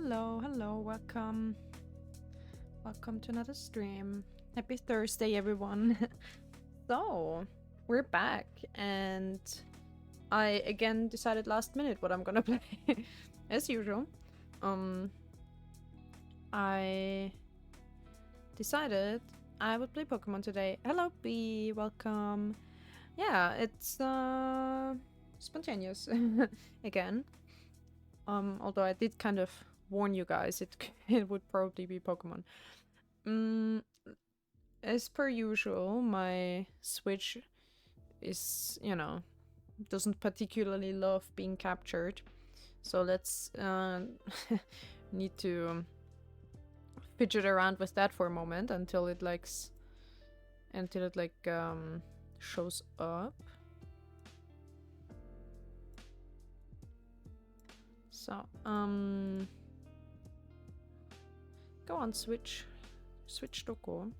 hello, welcome. Welcome to another stream. Happy Thursday, everyone. So, we're back, and I again decided last minute what I'm gonna play, as usual. I decided I would play Pokemon today. Hello, B, welcome. Yeah, it's spontaneous again. Although I did kind of warn you guys, it would probably be Pokemon. As per usual, my Switch is, doesn't particularly love being captured. So let's need to fidget around with that for a moment until it shows up. So, go on, Switch to go.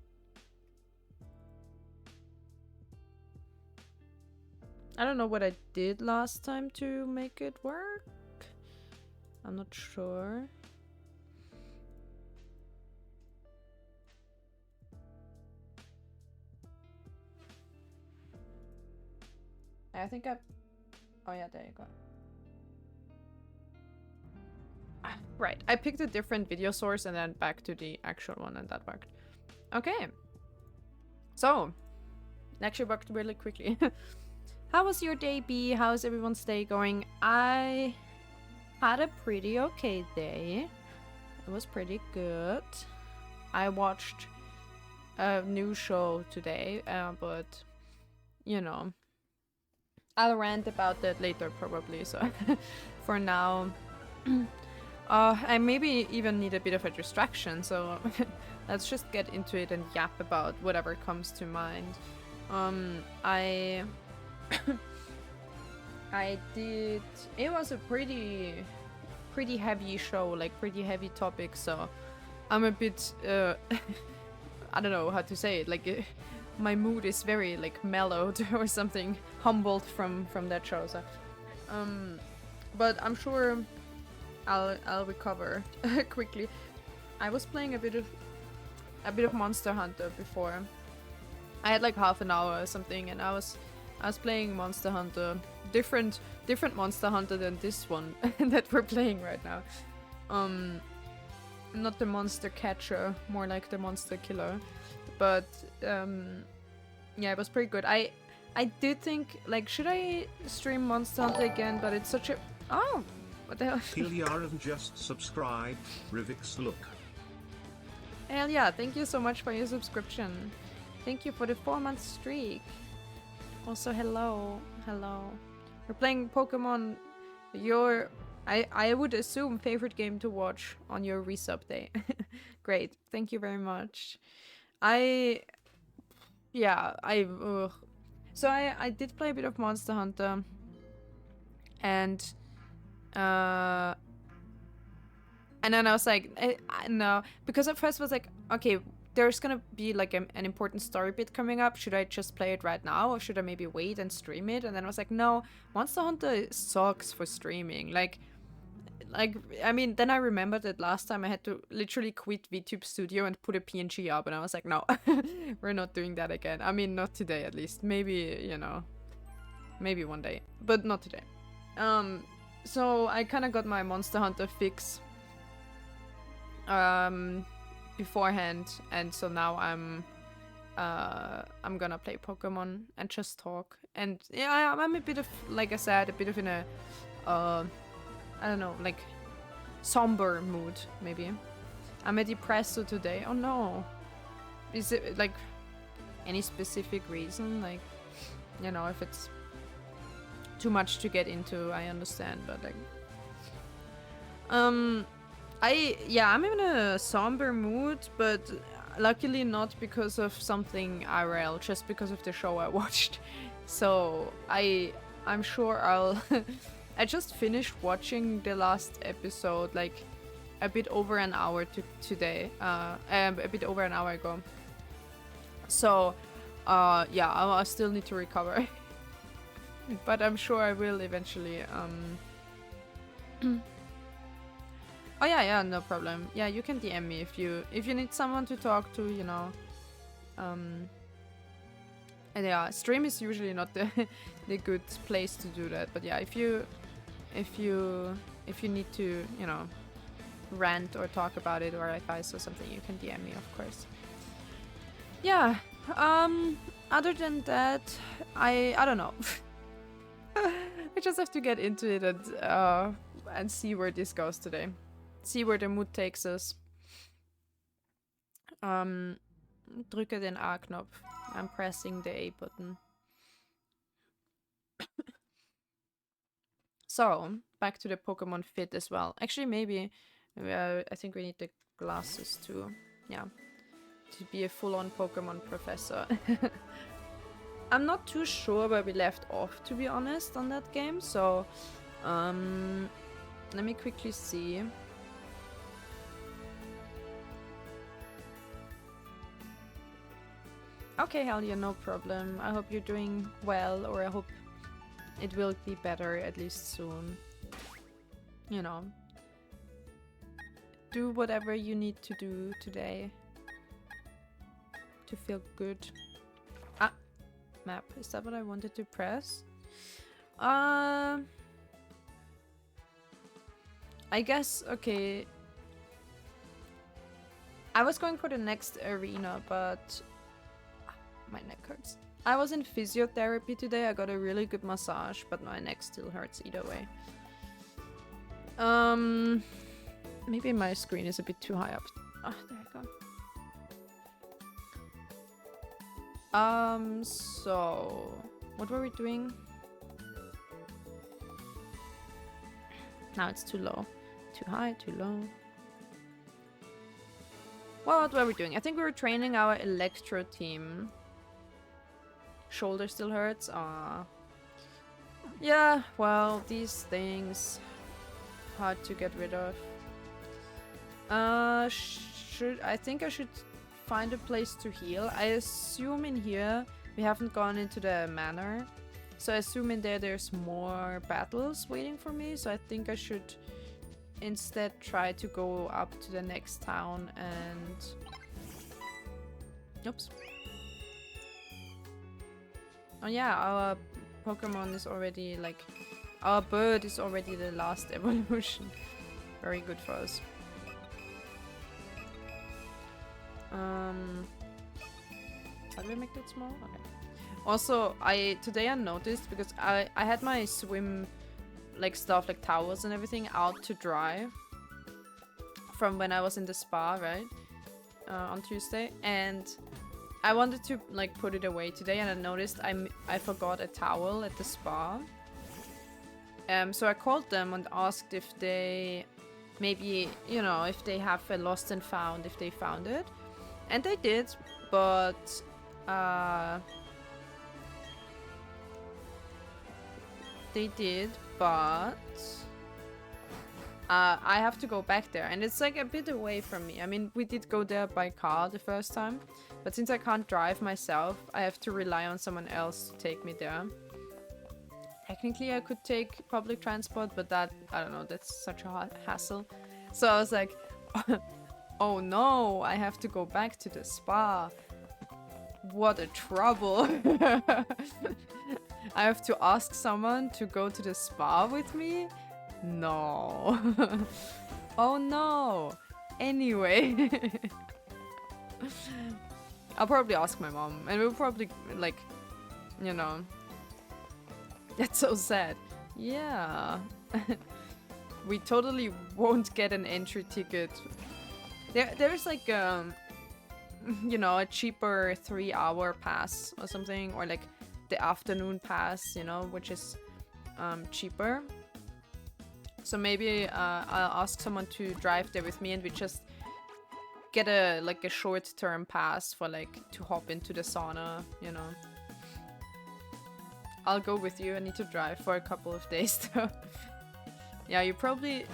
I don't know what I did last time to make it work. I'm not sure. I think oh yeah, there you go. Right, I picked a different video source and then back to the actual one, and that worked. Okay. So, it actually worked really quickly. How was your day, B? How's everyone's day going? I had a pretty okay day. It was pretty good. I watched a new show today, but, I'll rant about that later probably, so for now... I maybe even need a bit of a distraction, so let's just get into it and yap about whatever comes to mind. I did... It was a pretty heavy show, like pretty heavy topic, so I'm a bit... I don't know how to say it, like... my mood is very, like, mellowed or something, humbled from that show, so... but I'm sure... I'll recover quickly. I was playing a bit of Monster Hunter before. I had like half an hour or something, and I was playing Monster Hunter, different Monster Hunter than this one that we're playing right now. Not the monster catcher, more like the monster killer. But yeah, it was pretty good. I did think, like, should I stream Monster Hunter again? But it's such a... Oh! What the hell? Hilyaran just subscribed. Rivix look. Hell yeah, thank you so much for your subscription. Thank you for the 4-month streak. Also, hello. We're playing Pokemon. Your, I would assume, favorite game to watch on your resub day. Great, thank you very much. So I did play a bit of Monster Hunter. And then I was like, no, because at first I was like, okay, there's gonna be like an important story bit coming up. Should I just play it right now, or should I maybe wait and stream it? And then I was like, no, Monster Hunter sucks for streaming. Like, I mean, then I remembered that last time I had to literally quit VTube Studio and put a PNG up, and I was like, no, we're not doing that again. I mean, not today at least. Maybe, maybe one day, but not today. So I kind of got my Monster Hunter fix beforehand, and so now I'm gonna play Pokemon and just talk. And yeah, I'm a bit of, like I said, a bit of in a I don't know, like somber mood maybe. I'm a depresso today. Oh no. Is it like any specific reason? Like, if it's too much to get into, I understand, but like I'm in a somber mood, but luckily not because of something IRL, just because of the show I watched. So I'm sure I'll I just finished watching the last episode like a bit over an hour today, a bit over an hour ago. So yeah, I'll still need to recover. But I'm sure I will eventually. Oh yeah, no problem. Yeah, you can DM me if you need someone to talk to, you know. And yeah, stream is usually not the the good place to do that. But yeah, if you need to, you know, rant or talk about it or advice or something, you can DM me, of course. Yeah. Other than that, I don't know. I just have to get into it and see where this goes today. See where the mood takes us. Drücke den A-Knopf. I'm pressing the A button. So, back to the Pokemon fit as well. Actually, maybe I think we need the glasses too. Yeah. To be a full-on Pokemon professor. I'm not too sure where we left off, to be honest, on that game. So, let me quickly see. Okay, Helia, no problem. I hope you're doing well, or I hope it will be better at least soon. You know. Do whatever you need to do today to feel good. Ah, map. Is that what I wanted to press? I guess, okay. I was going for the next arena, but my neck hurts. I was in physiotherapy today. I got a really good massage, but my neck still hurts either way. Maybe my screen is a bit too high up. Ah, there I go. So what were we doing? Now it's too low. Too high, too low. What were we doing? I think we were training our Electro team. Shoulder still hurts. Yeah, well, these things hard to get rid of. I think I should find a place to heal. I assume in here we haven't gone into the manor, so I assume in there's more battles waiting for me. So I think I should instead try to go up to the next town and oops. Oh yeah, our Pokemon is already like, our bird is already the last evolution. Very good for us. How do I make that small? Okay. Also, today I noticed, because I had my swim like stuff, like towels and everything out to dry from when I was in the spa, right? On Tuesday, and I wanted to like put it away today, and I noticed I forgot a towel at the spa. So I called them and asked if they maybe, you know, if they have a lost and found, if they found it. And they did, but I have to go back there, and it's like a bit away from me. I mean, we did go there by car the first time, but since I can't drive myself, I have to rely on someone else to take me there. Technically, I could take public transport, but that, I don't know, that's such a hassle. So I was like, oh no, I have to go back to the spa. What a trouble. I have to ask someone to go to the spa with me? No. Oh no. Anyway. I'll probably ask my mom, and we'll probably, like, you know. That's so sad. Yeah. We totally won't get an entry ticket. There's like, you know, a cheaper 3-hour pass or something, or like the afternoon pass, you know, which is cheaper. So maybe I'll ask someone to drive there with me, and we just get a short-term pass for like to hop into the sauna, you know. I'll go with you. I need to drive for a couple of days though. Yeah, you're probably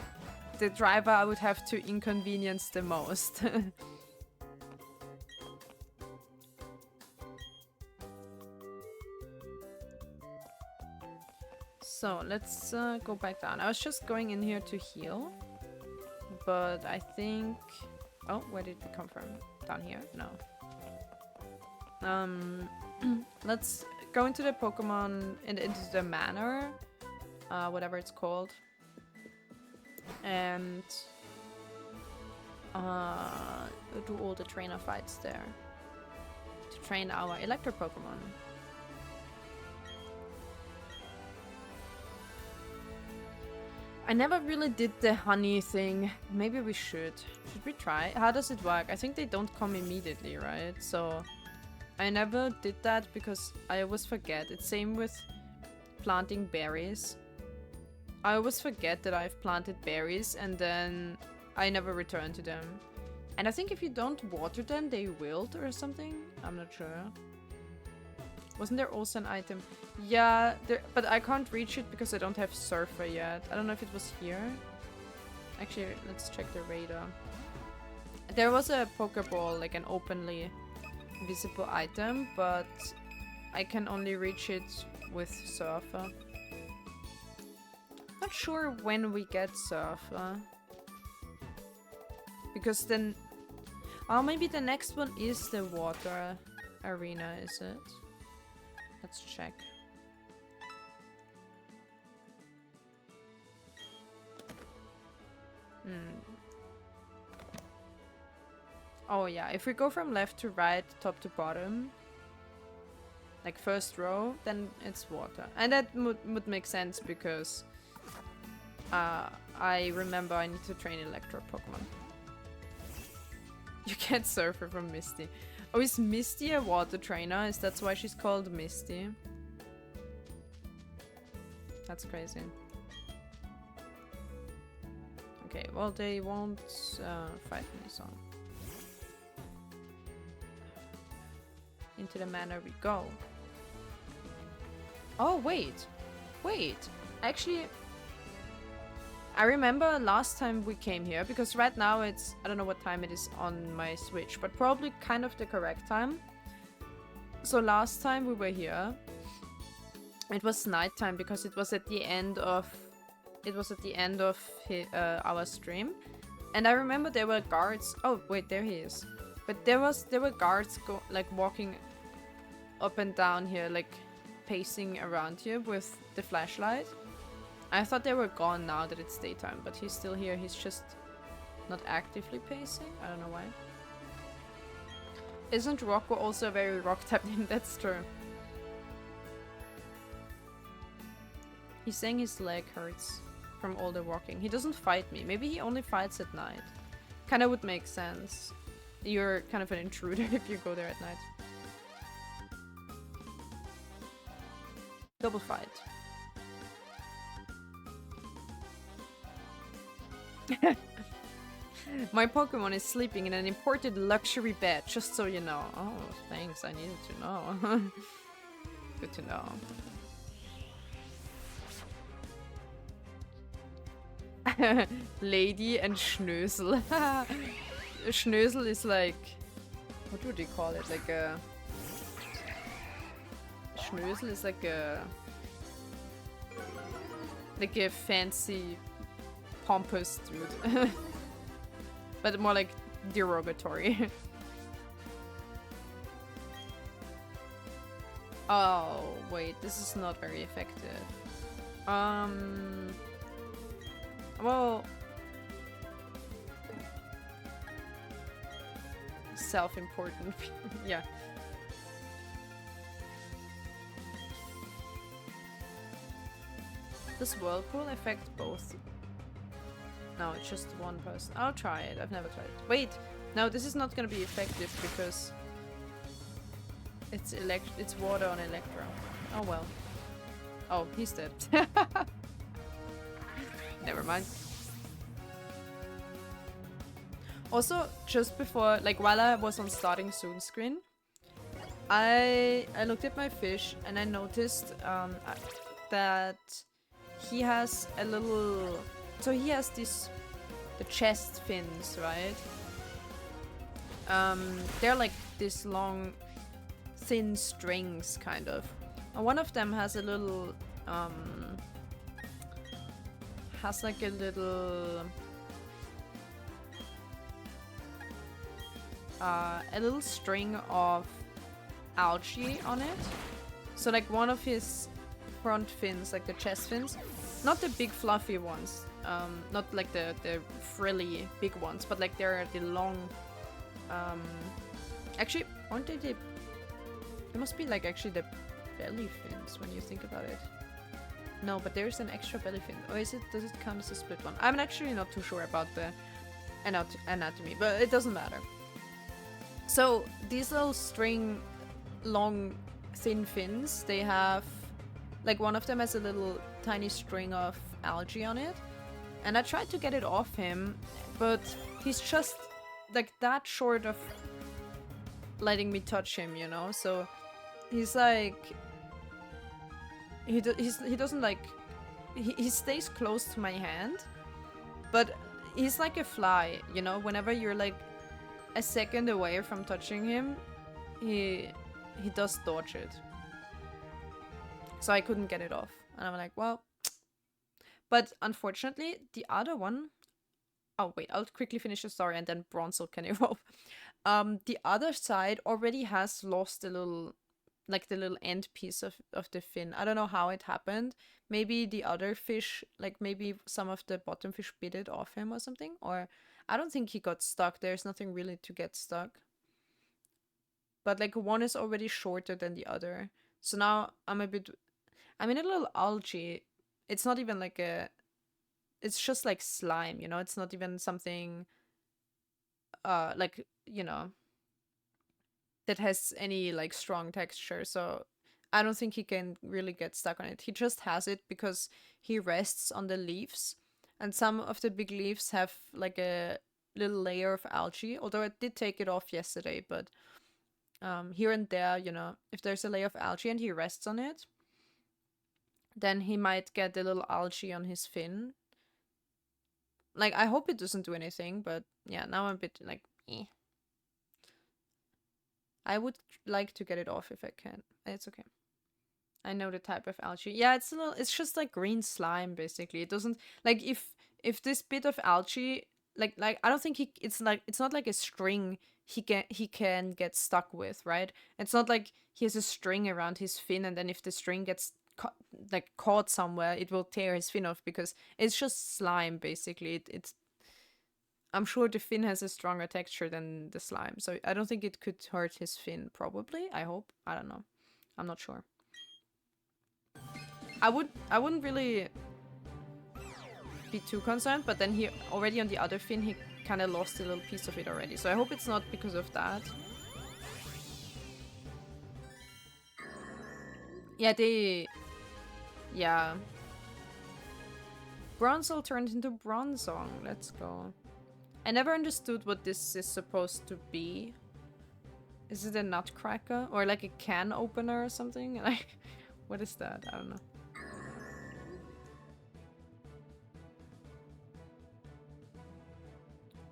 the driver I would have to inconvenience the most. So let's go back down. I was just going in here to heal, but I think... Oh, where did we come from? Down here? No. Let's go into the Pokemon and into the manor, whatever it's called, and do all the trainer fights there to train our Electro Pokemon. I never really did the honey thing. Maybe we should. Should we try? How does it work? I think they don't come immediately, right? So I never did that because I always forget. It's same with planting berries. I always forget that I've planted berries and then I never return to them. And I think if you don't water them, they wilt or something. I'm not sure. Wasn't there also an item? Yeah, but I can't reach it because I don't have Surfer yet. I don't know if it was here. Actually, let's check the radar. There was a Pokeball, like an openly visible item, but I can only reach it with Surfer. Not sure when we get Surfer. Because then... Oh, maybe the next one is the water arena, is it? Let's check. Oh yeah, if we go from left to right, top to bottom, like first row, then it's water. And that would make sense because I remember I need to train Electro Pokemon. You get Surfer from Misty. Oh, is Misty a water trainer? Is that why she's called Misty? That's crazy. Okay, well they won't fight me, so... Into the manor we go. Oh, wait. Wait. Actually, I remember last time we came here, because right now it's... I don't know what time it is on my Switch, but probably kind of the correct time. So last time we were here, it was nighttime because it was at the end of... It was at the end of our stream. And I remember there were guards... Oh, wait, there he is. But there were guards walking up and down here, like pacing around here with the flashlight. I thought they were gone now that it's daytime, but he's still here. He's just not actively pacing. I don't know why. Isn't Rocco also a very rock type name? That's true. He's saying his leg hurts from all the walking. He doesn't fight me. Maybe he only fights at night. Kinda would make sense. You're kind of an intruder if you go there at night. Double fight. My Pokemon is sleeping in an imported luxury bed, just so you know. Oh, thanks. I needed to know. Good to know. Lady and Schnösel. Schnösel is like... What would you call it? Like a... Schnösel is like a... Like a fancy, pompous dude. But more like derogatory. Oh, wait. This is not very effective. Well... Self-important. Yeah. Does Whirlpool affect both? No, it's just one person. I'll try it. I've never tried it. Wait! No, this is not gonna be effective because it's water on Electro. Oh well. Oh, he's dead. Never mind. Also, just before, like while I was on starting soon screen, I looked at my fish and I noticed that he has a little... So he has the chest fins, right? They're like this long, thin strings, kind of. And one of them has a little, has like a little a little string of algae on it. So like one of his front fins, like the chest fins, not the big fluffy ones, not like the frilly big ones, but like they're the long, actually, aren't they the, it must be like actually the belly fins when you think about it. No, but there's an extra belly fin. Or is it, does it count as a split one? I'm actually not too sure about the anatomy, but it doesn't matter. So these little string, long, thin fins, they have, like one of them has a little tiny string of algae on it. And I tried to get it off him, but he's just like that short of letting me touch him, you know? So he's like, he doesn't like, he stays close to my hand, but he's like a fly, you know? Whenever you're like a second away from touching him, he does dodge it. So I couldn't get it off. And I'm like, well. But unfortunately, the other one... Oh, wait, I'll quickly finish the story and then Bronzel can evolve. The other side already has lost a little... Like the little end piece of the fin. I don't know how it happened. Maybe the other fish, like maybe some of the bottom fish bit it off him or something. Or I don't think he got stuck. There's nothing really to get stuck. But like one is already shorter than the other. So now I'm in a little algae. It's not even like a... It's just like slime, you know? It's not even something... like, you know... that has any like strong texture, so I don't think he can really get stuck on it. He just has it because he rests on the leaves, and some of the big leaves have like a little layer of algae, although I did take it off yesterday, but here and there, you know, if there's a layer of algae and he rests on it, then he might get a little algae on his fin. Like, I hope it doesn't do anything, but yeah, now I'm a bit like, eh. I would like to get it off if I can. It's okay. I know the type of algae. Yeah, it's just like green slime basically. It doesn't like if this bit of algae like I don't think it's not like a string he can get stuck with, right? It's not like he has a string around his fin and then if the string gets caught somewhere, it will tear his fin off because it's just slime basically. It's I'm sure the fin has a stronger texture than the slime, so I don't think it could hurt his fin, probably. I hope. I don't know. I'm not sure. I wouldn't really be too concerned, but then he already on the other fin, he kind of lost a little piece of it already. So I hope it's not because of that. Yeah. Bronzel turned into Bronzong. Let's go. I never understood what this is supposed to be. Is it a nutcracker? Or like a can opener or something? Like, what is that? I don't know.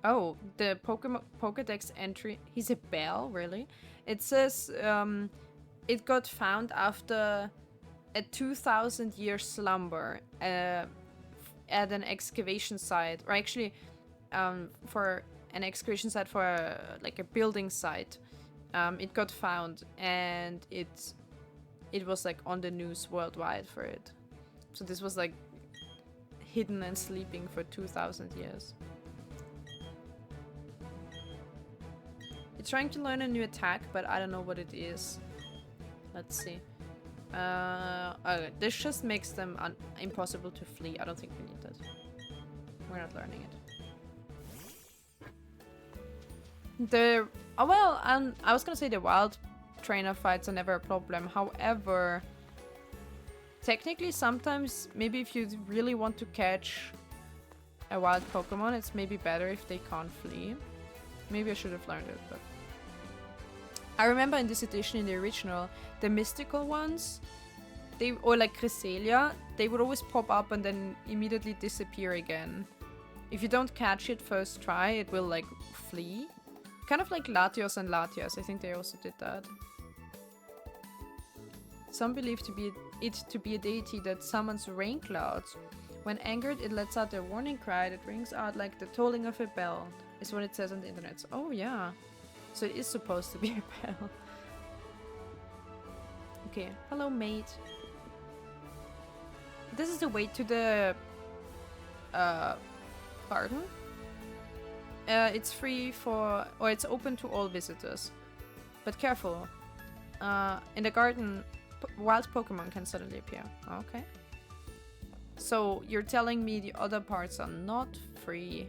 Oh, the Pokemon Pokedex entry. He's a bell, really? It says it got found after a 2,000-year slumber at an excavation site. Or actually... for an excavation site for like a building site, it got found and it was like on the news worldwide for it. So this was like hidden and sleeping for 2,000 years. It's trying to learn a new attack, but I don't know what it is. Let's see. Okay, this just makes them impossible to flee. I don't think we need that. We're not learning it. I was gonna say the wild trainer fights are never a problem. However, technically sometimes maybe if you really want to catch a wild Pokemon, it's maybe better if they can't flee. Maybe I should have learned it, but I remember in this edition, in the original, the mystical ones, or like Cresselia, they would always pop up and then immediately disappear again. If you don't catch it first try, it will like flee. Kind of like Latios and Latias, I think they also did that. Some believe it to be a deity that summons rain clouds. When angered, it lets out a warning cry that rings out like the tolling of a bell, is what it says on the internet. Oh yeah. So it is supposed to be a bell. Okay, hello mate. This is the way to the garden. It's free for, or it's open to all visitors. But careful. In the garden, wild Pokemon can suddenly appear. Okay. So you're telling me the other parts are not free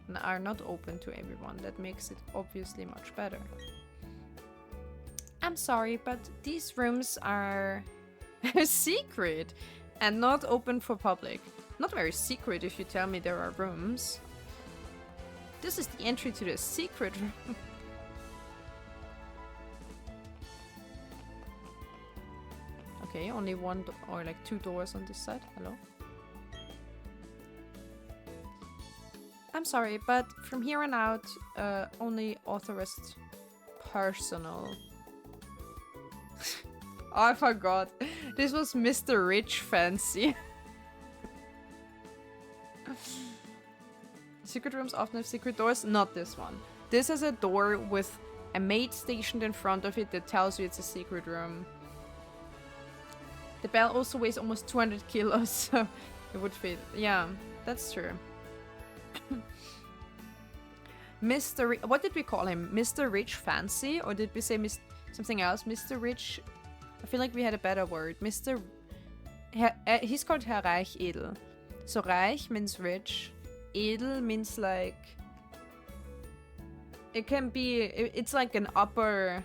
and are not open to everyone. That makes it obviously much better. I'm sorry, but these rooms are secret and not open for public. Not very secret if you tell me there are rooms. This is the entry to the secret room. Okay, only one or like 2 doors on this side. Hello? I'm sorry, but from here on out, only authorized personnel. Oh, I forgot. This was Mr. Rich Fancy. Secret rooms often have secret doors. Not this one. This has a door with a maid stationed in front of it that tells you it's a secret room. The bell also weighs almost 200 kilos, so it would fit. Yeah, that's true. What did we call him? Mr. Rich Fancy? Or did we say something else? Mr. Rich... I feel like we had a better word. He's called Herr Reich Edel. So Reich means rich. Edel means like... It can be... It's like an upper...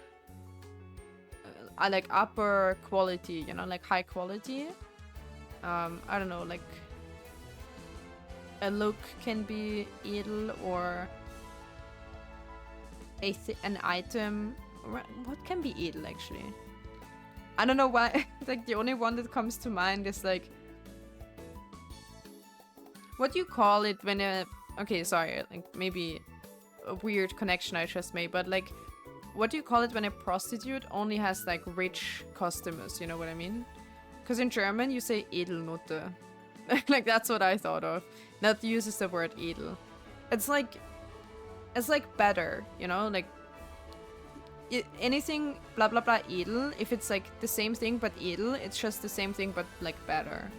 like upper quality, you know, like high quality. I don't know, like... A look can be edel or... an item. What can be edel actually? I don't know why. Like the only one that comes to mind is like, what do you call it when a... Okay, sorry, like maybe a weird connection I just made, but like, what do you call it when a prostitute only has like rich customers? You know what I mean? Because in German you say Edelnote. Like that's what I thought of. That uses the word edel. It's like better, you know, like anything blah blah blah edel. If it's like the same thing but edel, it's just the same thing but like better.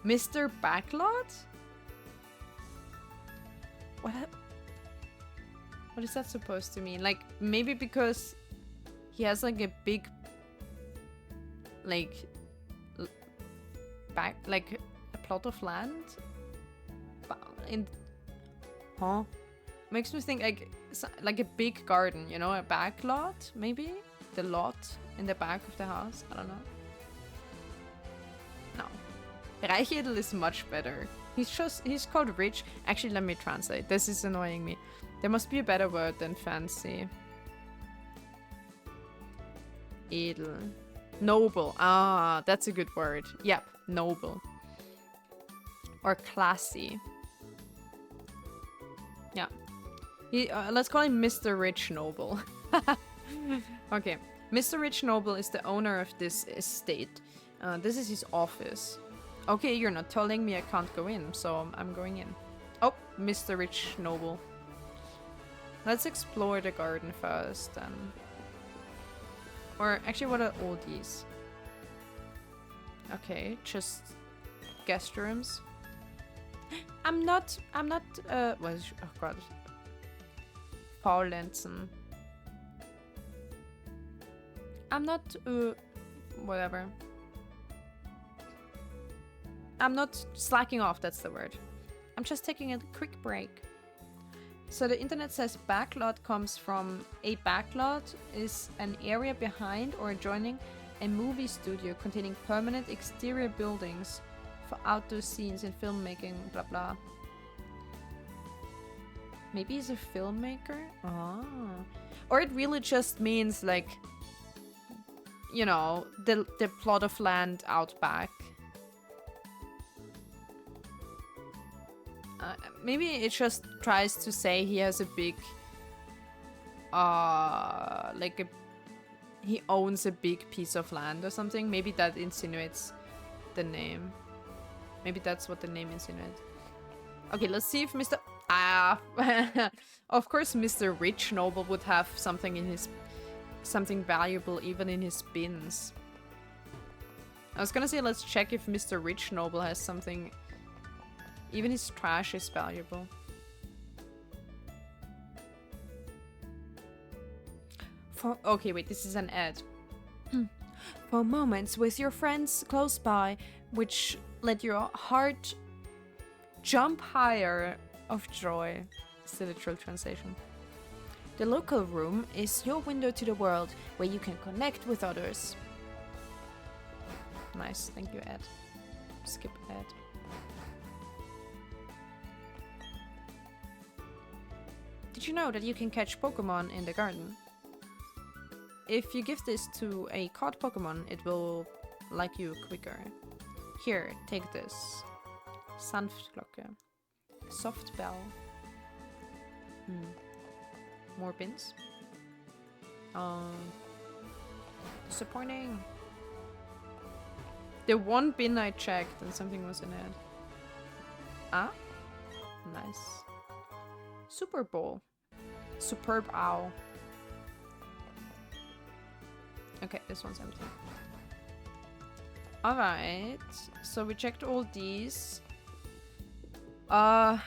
Mr. Backlot? What is that supposed to mean? Like maybe because he has like a big like like a plot of land in... Huh? Makes me think like a big garden, you know, a back lot, maybe? The lot in the back of the house? I don't know. No. Reichedel is much better. He's called rich. Actually, let me translate. This is annoying me. There must be a better word than fancy. Edel. Noble. Ah, that's a good word. Yep, noble. Or classy. Yeah. Let's call him Mr. Rich Noble. Okay. Mr. Rich Noble is the owner of this estate. This is his office. Okay, you're not telling me I can't go in, so I'm going in. Oh, Mr. Rich Noble. Let's explore the garden first, then. Or actually, what are all these? Okay, just guest rooms. I'm not, what is, oh god. Faulenzen. I'm not, whatever. I'm not slacking off, that's the word. I'm just taking a quick break. So the internet says backlot comes from... A backlot is an area behind or adjoining a movie studio containing permanent exterior buildings for outdoor scenes in filmmaking, blah blah. Maybe he's a filmmaker? Oh. Or it really just means like, you know, the plot of land out back. Maybe it just tries to say he has a big, he owns a big piece of land or something. Maybe that insinuates the name. Maybe that's what the name insinuates. Okay, let's see if Ah, of course, Mr. Rich Noble would have something in his, something valuable even in his bins. I was gonna say let's check if Mr. Rich Noble has something. Even his trash is valuable. Okay, wait, this is an ad. For moments with your friends close by, which let your heart jump higher of joy. It's the literal translation. The local room is your window to the world where you can connect with others. Nice, thank you, Ed. Skip Ed. Did you know that you can catch Pokémon in the garden? If you give this to a caught Pokémon, it will like you quicker. Here, take this. Sanftglocke. Soft bell. More bins. Disappointing. The one bin I checked and something was in it. Ah? Nice. Super Bowl. Superb owl. Okay, this one's empty. Alright, so we checked all these. I'll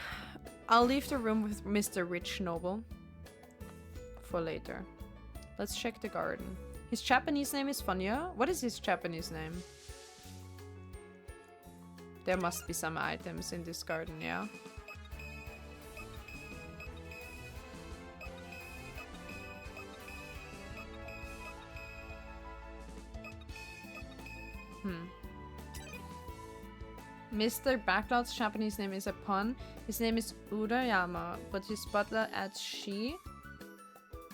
leave the room with Mr. Rich Noble for later. Let's check the garden. His Japanese name is Fanya. What is his Japanese name? There must be some items in this garden, yeah? Mr. Backlout's Japanese name is a pun. His name is Urayama, but his butler adds she,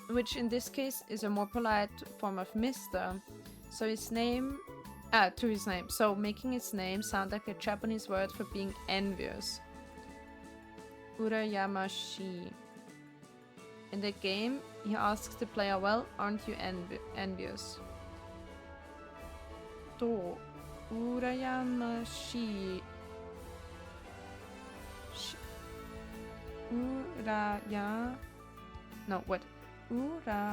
which in this case is a more polite form of Mr. So his name, to his name, so making his name sound like a Japanese word for being envious. Urayama shi. In the game, he asks the player, well, aren't you envious? To Urayama shi. Uraya. No, what? Urayama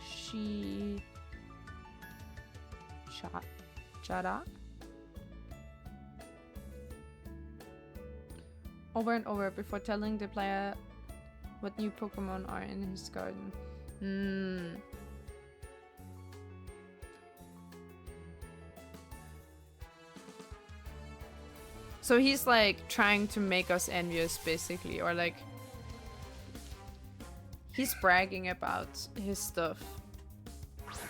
shi. Chara? Over and over before telling the player what new Pokemon are in his garden. So he's like trying to make us envious basically, or like he's bragging about his stuff.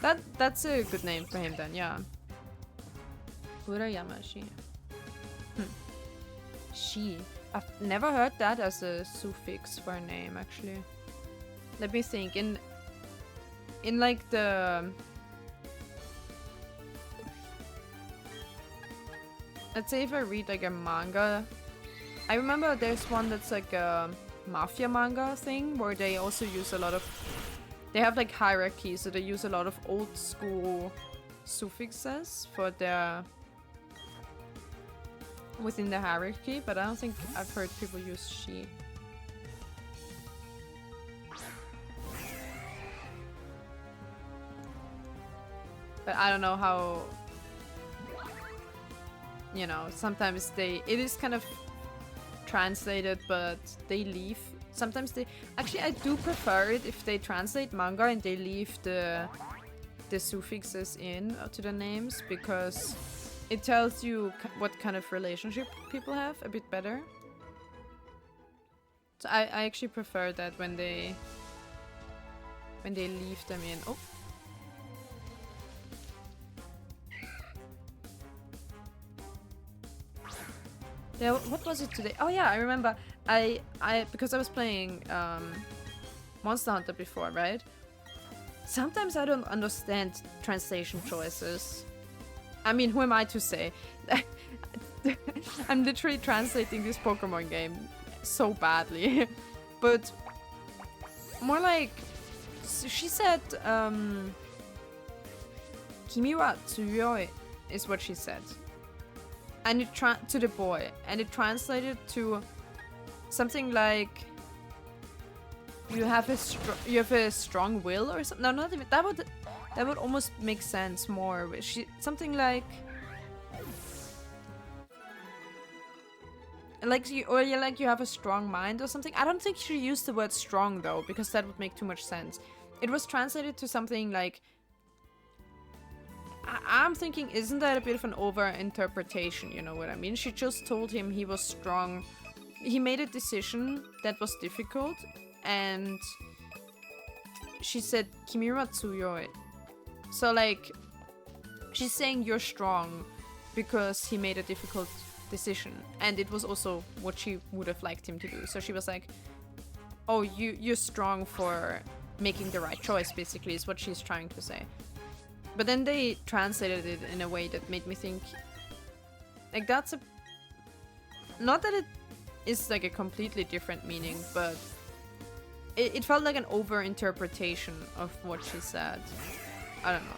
That's a good name for him then, yeah. Urayama shi. She. I've never heard that as a suffix for a name actually. Let me think. In like the, let's say if I read like a manga, I remember there's one that's like a mafia manga thing where they also use a lot of, they have like hierarchy, so they use a lot of old school suffixes for their, within the hierarchy, but I don't think I've heard people use she. But I don't know how, you know, sometimes it is kind of translated, but they leave. Sometimes they, actually I do prefer it if they translate manga and they leave the suffixes in to the names, because it tells you what kind of relationship people have a bit better. So I actually prefer that when they leave them in. Oh. Yeah, what was it today? Oh yeah, I remember. I because I was playing Monster Hunter before, right? Sometimes I don't understand translation choices. I mean, who am I to say? I'm literally translating this Pokemon game so badly. But more like, she said, Kimi wa tsuyoi is what she said. And it to the boy, and it translated to something like you have a strong will or something. No, not even that would almost make sense more. Something like you have a strong mind or something. I don't think she used the word strong though, because that would make too much sense. It was translated to something like, I'm thinking, isn't that a bit of an over-interpretation, you know what I mean? She just told him he was strong. He made a decision that was difficult, and she said, Kimi wa tsuyoi. So, like, she's saying you're strong because he made a difficult decision. And it was also what she would have liked him to do. So she was like, oh, you're strong for making the right choice, basically, is what she's trying to say. But then they translated it in a way that made me think, like, that's a... Not that it is, like, a completely different meaning, but it felt like an over-interpretation of what she said. I don't know.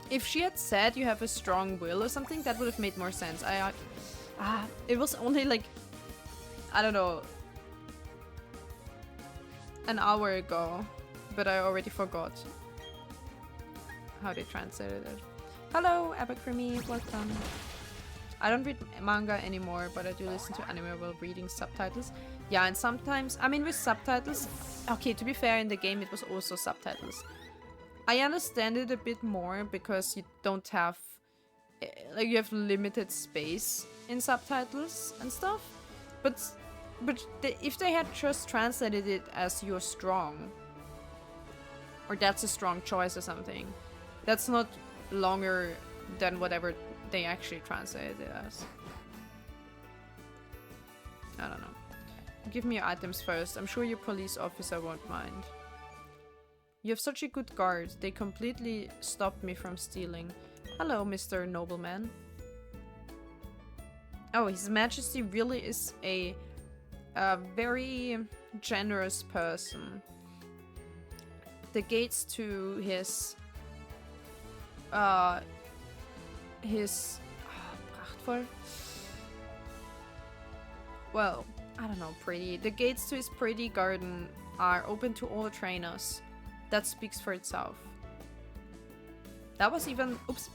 If she had said you have a strong will or something, that would have made more sense. It was only, like, I don't know, an hour ago, but I already forgot how they translated it. Hello, Abercrombie, welcome. I don't read manga anymore, but I do listen to anime while reading subtitles. Yeah, and sometimes, I mean, with subtitles, okay, to be fair, in the game it was also subtitles. I understand it a bit more because you don't have, like, you have limited space in subtitles and stuff. But if they had just translated it as you're strong, or that's a strong choice or something, that's not longer than whatever they actually translated it as. I don't know. Give me your items first. I'm sure your police officer won't mind. You have such a good guard. They completely stopped me from stealing. Hello, Mr. Nobleman. Oh, His Majesty really is a very generous person. The gates to his prachtvoll. Well, I don't know, pretty. The gates to his pretty garden are open to all trainers. That speaks for itself. That was even... Oops.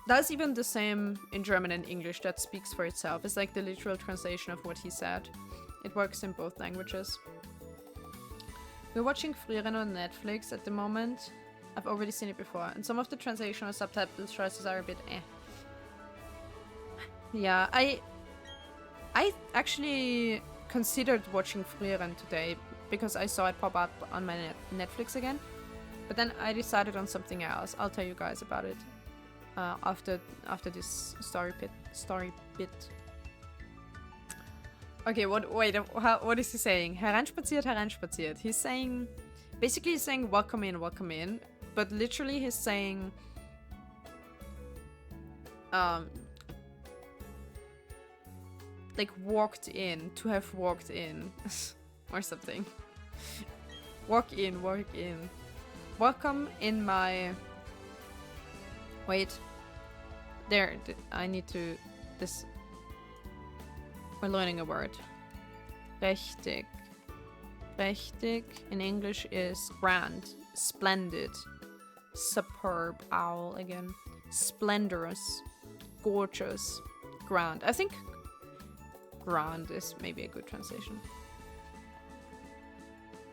That's even the same in German and English. That speaks for itself. It's like the literal translation of what he said. It works in both languages. We're watching Frieren on Netflix at the moment. I've already seen it before. And some of the translation or subtitle choices are a bit eh. Yeah, I actually considered watching Frieren today because I saw it pop up on my Netflix again. But then I decided on something else. I'll tell you guys about it after this story bit. Okay, what is he saying? Hereinspaziert, hereinspaziert. He's saying, basically he's saying welcome in, but literally he's saying like walked in, to have walked in or something. Walk in. Welcome in my... Wait. There, I need to... This... We're learning a word. Prächtig. Prächtig in English is grand, splendid, superb, owl again, splendorous, gorgeous, grand. I think grand is maybe a good translation.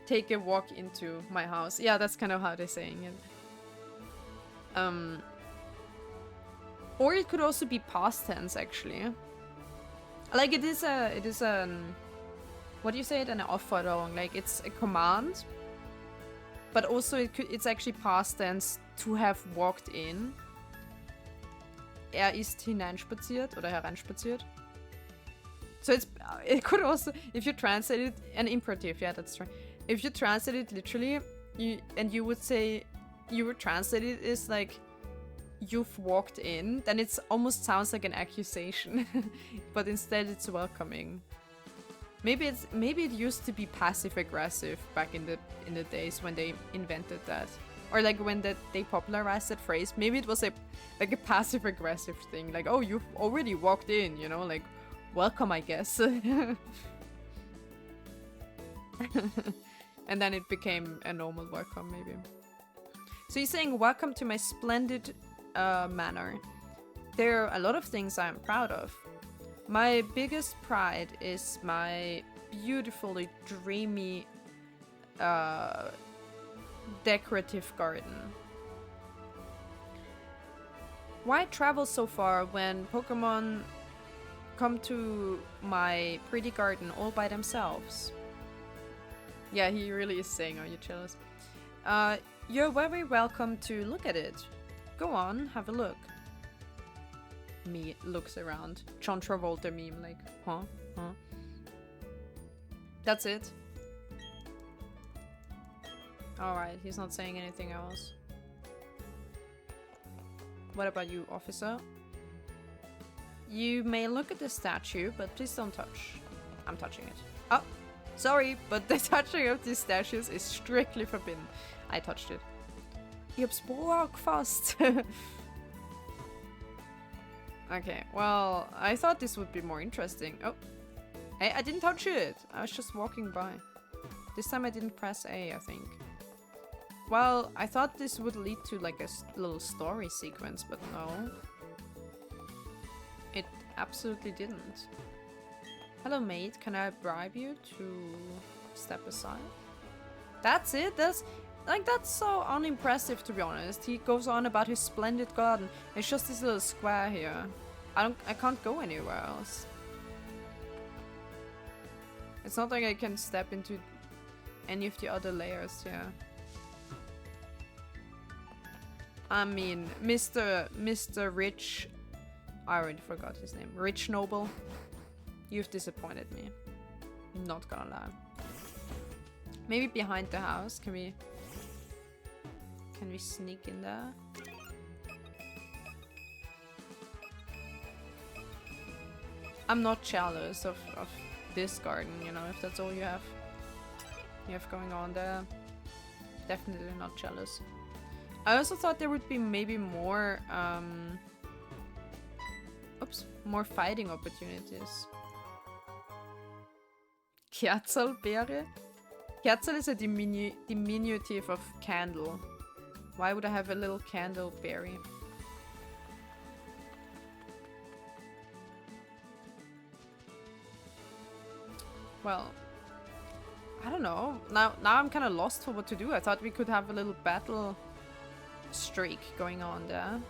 Take a walk into my house. Yeah, that's kind of how they're saying it. Or it could also be past tense, actually. Like it is an what do you say it? An Aufforderung. Like it's a command, but also it's actually past tense to have walked in. Er ist hineinspaziert oder hereinspaziert. So it could also, if you translate it, an imperative, yeah, that's right. If you translate it literally, you would say, you would translate it as like, you've walked in, then it almost sounds like an accusation, but instead it's welcoming. Maybe it used to be passive aggressive back in the days when they invented that, or like when they popularized that phrase. Maybe it was like a passive aggressive thing, like, oh, you've already walked in, you know, like welcome, I guess. And then it became a normal welcome, maybe. So you're saying, welcome to my splendid manor. There are a lot of things I'm proud of. My biggest pride is my beautifully dreamy decorative garden. Why travel so far when Pokemon come to my pretty garden all by themselves? Yeah, he really is saying, are you jealous? You're very welcome to look at it. Go on, have a look. Me looks around. John Travolta meme, like, huh? That's it. Alright, he's not saying anything else. What about you, officer? You may look at the statue, but please don't touch. I'm touching it. Oh, sorry, but the touching of these statues is strictly forbidden. I touched it. Jag språk fast. Okay, well, I thought this would be more interesting. Oh, hey, I didn't touch it. I was just walking by. This time I didn't press A, I think. Well, I thought this would lead to like a little story sequence, but no. It absolutely didn't. Hello, mate. Can I bribe you to step aside? That's it? That's so unimpressive, to be honest. He goes on about his splendid garden. It's just this little square here. I can't go anywhere else. It's not like I can step into any of the other layers here. I mean, Mr. Rich, I already forgot his name. Rich Noble, you've disappointed me. Not gonna lie. Maybe behind the house, can we sneak in there? I'm not jealous of this garden, you know, if that's all you have going on there. Definitely not jealous. I also thought there would be maybe more, more fighting opportunities. Kerzelbeere? Kerzel is a diminutive of candle. Why would I have a little candle berry? Well, I don't know. Now I'm kind of lost for what to do. I thought we could have a little battle streak going on there.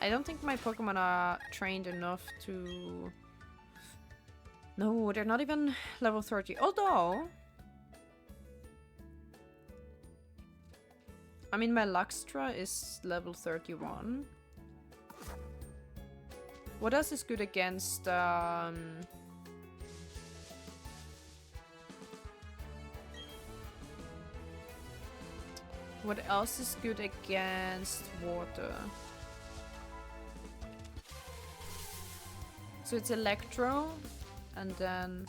I don't think my Pokemon are trained enough to... No, they're not even level 30. Although... I mean, my Luxtra is level 31. What else is good against... What else is good against water? So it's Electro, and then...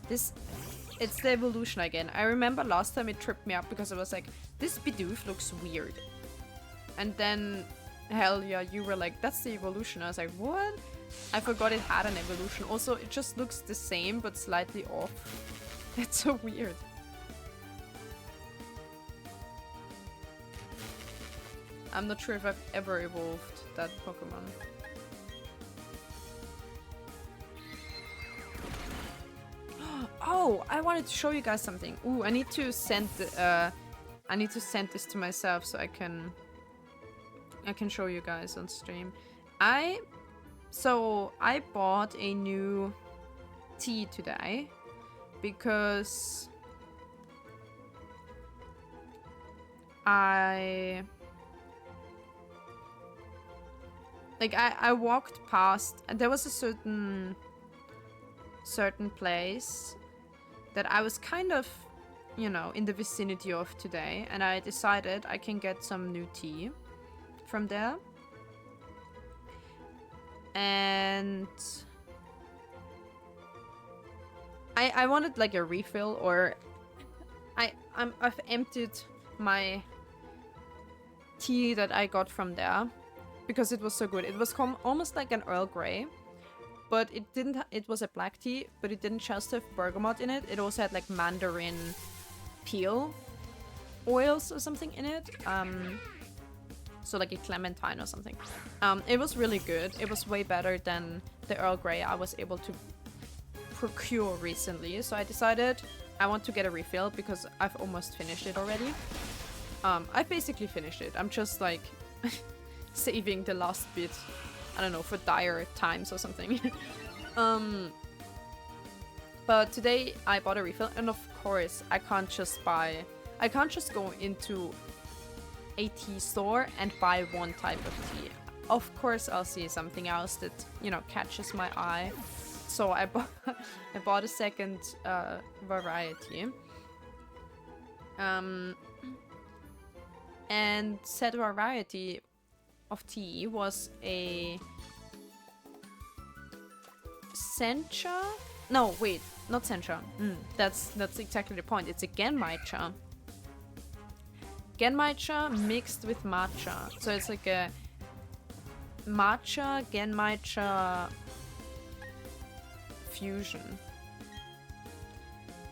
It's the evolution again. I remember last time it tripped me up because I was like, this Bidoof looks weird. And then, hell yeah, you were like, that's the evolution. I was like, what? I forgot it had an evolution. Also, it just looks the same, but slightly off. It's so weird. I'm not sure if I've ever evolved that Pokemon. Oh, I wanted to show you guys something. Ooh, I need to send this to myself so I can show you guys on stream. I bought a new tea today because I walked past and there was a certain place that I was kind of, you know, in the vicinity of today, and I decided I can get some new tea from there. And I wanted like a refill, or I've emptied my tea that I got from there because it was so good. It was almost like an Earl Grey, but it didn't. It was a black tea, but it didn't just have bergamot in it. It also had like mandarin peel oils or something in it. So like a clementine or something. It was really good. It was way better than the Earl Grey I was able to procure recently. So I decided I want to get a refill because I've almost finished it already. I've basically finished it. I'm just like saving the last bit. I don't know, for dire times or something. But today I bought a refill, and of course I can't just go into a tea store and buy one type of tea. Of course I'll see something else that, you know, catches my eye. So I bought a second variety. And said variety of tea was a sencha? No, wait, not sencha. That's exactly the point. It's a genmaicha. Genmaicha mixed with matcha. So it's like a matcha genmaicha fusion.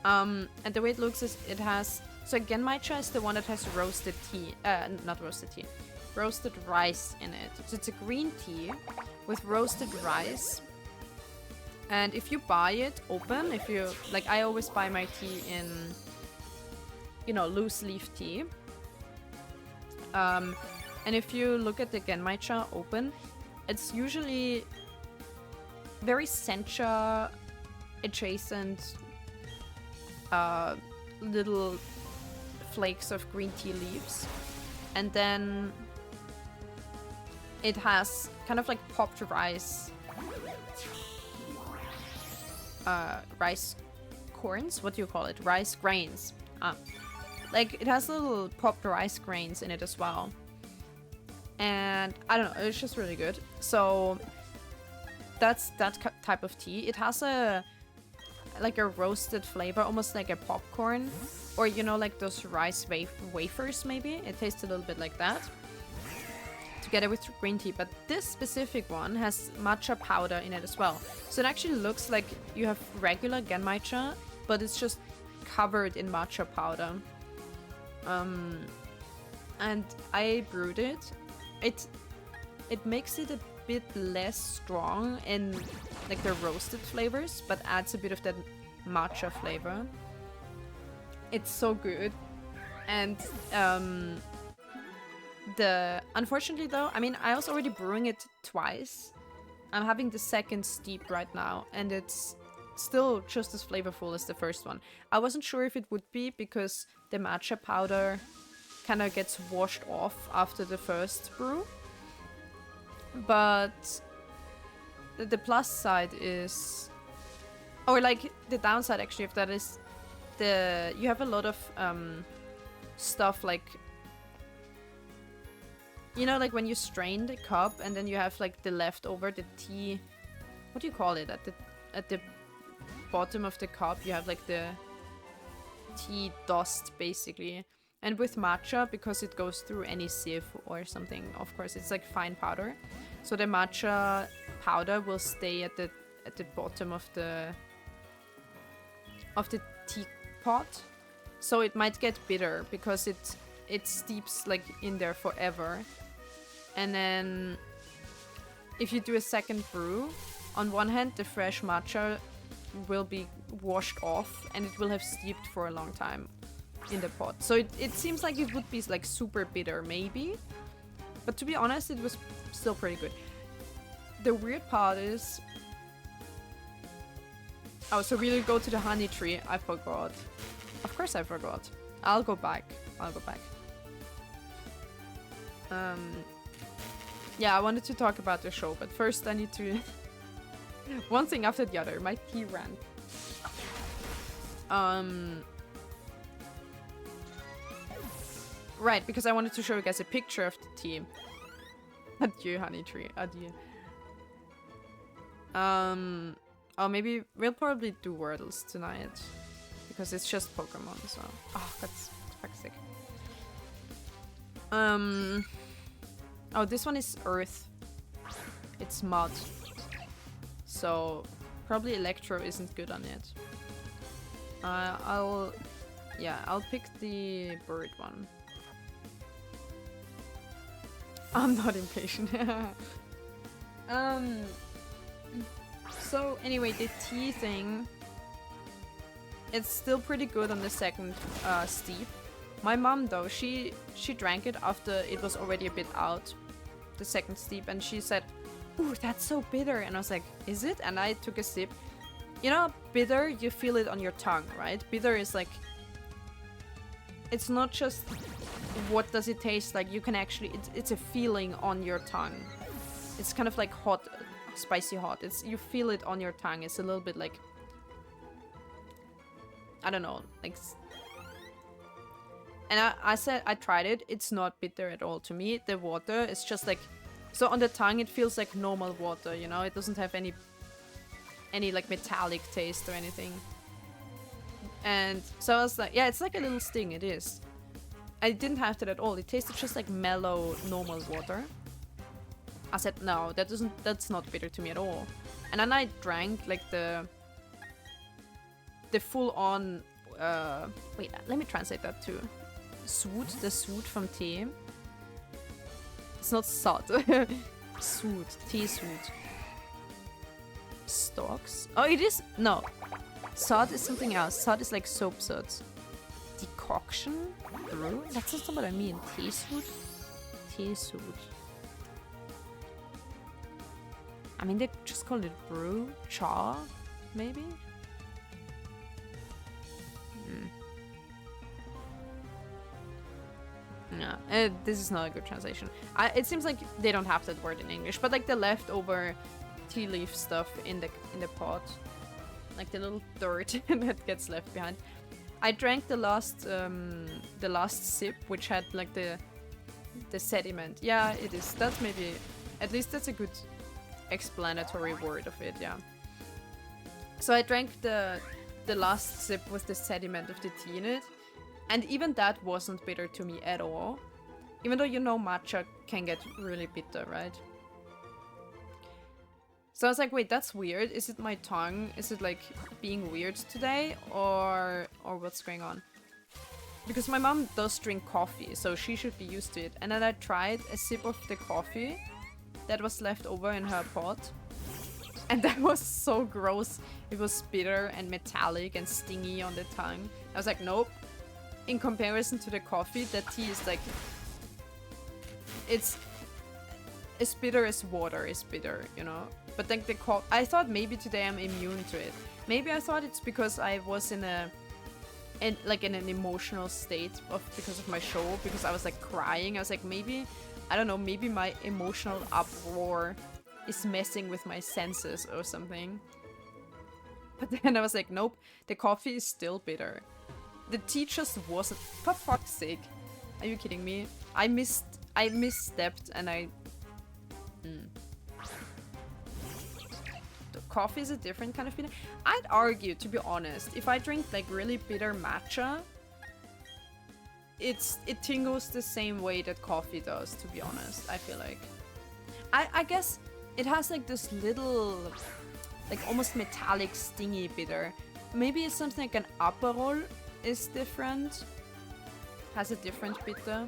And the way it looks is it has, so genmaicha is the one that has roasted tea, not roasted tea, roasted rice in it. So it's a green tea with roasted rice. And if you buy it open, if you, like, I always buy my tea in, you know, loose leaf tea. And if you look at the genmaicha open, it's usually very sencha adjacent little flakes of green tea leaves. And then it has kind of like popped rice rice corns? What do you call it? Rice grains. Like, it has little popped rice grains in it as well. And I don't know, it's just really good. So that's that type of tea. It has a roasted flavor, almost like a popcorn, or, you know, like those rice wafers maybe. It tastes a little bit like that together with green tea. But this specific one has matcha powder in it as well. So it actually looks like you have regular genmaicha, but it's just covered in matcha powder. And I brewed it. It makes it a bit less strong in like the roasted flavors, but adds a bit of that matcha flavor. It's so good. And unfortunately though, I mean, I was already brewing it twice. I'm having the second steep right now, and it's still just as flavorful as the first one. I wasn't sure if it would be because the matcha powder kind of gets washed off after the first brew. But the plus side is, or like the downside actually of that is you have a lot of stuff like, you know, like when you strain the cup and then you have like the leftover, the tea, what do you call it, at the bottom of the cup you have like the tea dust basically. And with matcha, because it goes through any sieve or something, of course it's like fine powder, so the matcha powder will stay at the bottom of the teapot, so it might get bitter because it steeps like in there forever. And then if you do a second brew, on one hand the fresh matcha will be washed off and it will have steeped for a long time in the pot. So it seems like it would be like super bitter maybe, but to be honest it was still pretty good. The weird part is, oh, so we'll go to the honey tree. I forgot. Of course I forgot. I'll go back. Yeah, I wanted to talk about the show, but first I need to one thing after the other. My tea rant. Right, because I wanted to show you guys a picture of the tea. Adieu, honey tree. Adieu. Oh, maybe we'll probably do Wordles tonight. because it's just Pokemon. So, oh, that's fuck's sake. Oh, this one is Earth. It's mud. So probably Electro isn't good on it. I'll pick the bird one. I'm not impatient. So anyway, the tea thing, it's still pretty good on the second steep. My mom though, she drank it after it was already a bit out, the second steep, and she said, "Ooh, that's so bitter." And I was like, "Is it?" And I took a sip. You know, bitter, you feel it on your tongue, right? Bitter is like, it's not just what does it taste like, you can actually, it's a feeling on your tongue. It's kind of like hot, spicy hot. It's, you feel it on your tongue. It's a little bit like, I don't know, like, and I said, I tried it, it's not bitter at all to me. The water is just like, so on the tongue it feels like normal water, you know? It doesn't have any like metallic taste or anything. And so I was like, yeah, it's like a little sting, it is. I didn't have that at all. It tasted just like mellow, normal water. I said, no, that's not bitter to me at all. And then I drank like the full-on, wait, let me translate that too. Soot, the soot from tea. It's not salt. Soot, tea soot. Stalks? Oh, it is, no. Sod is something else. Sod is like soap suds. Decoction? Brew? That's just not what I mean. Tea soot? Tea soot. I mean, they just call it brew? Cha? Maybe? No, this is not a good translation. It seems like they don't have that word in English, but like the leftover tea leaf stuff in the pot, like the little dirt that gets left behind. I drank the last sip, which had like the sediment. Yeah, it is. That's maybe, at least that's a good explanatory word of it. Yeah. So I drank the last sip with the sediment of the tea in it. And even that wasn't bitter to me at all. Even though, you know, matcha can get really bitter, right? So I was like, wait, that's weird. Is it my tongue? Is it like being weird today? Or what's going on? Because my mom does drink coffee, so she should be used to it. And then I tried a sip of the coffee that was left over in her pot. And that was so gross. It was bitter and metallic and stingy on the tongue. I was like, nope. In comparison to the coffee, that tea is like, it's as bitter as water is bitter, you know? But like the I thought maybe today I'm immune to it. Maybe I thought it's because I was in an emotional state because of my show, because I was like crying. I was like, maybe, I don't know, maybe my emotional uproar is messing with my senses or something. But then I was like, nope, the coffee is still bitter. The tea just wasn't. For fuck's sake. Are you kidding me? I misstepped and I... The coffee is a different kind of bitter. I'd argue, to be honest, if I drink like really bitter matcha, it tingles the same way that coffee does, to be honest, I feel like. I guess it has like this little, like almost metallic, stingy bitter. Maybe it's something like an Aperol is different, has a different bitter,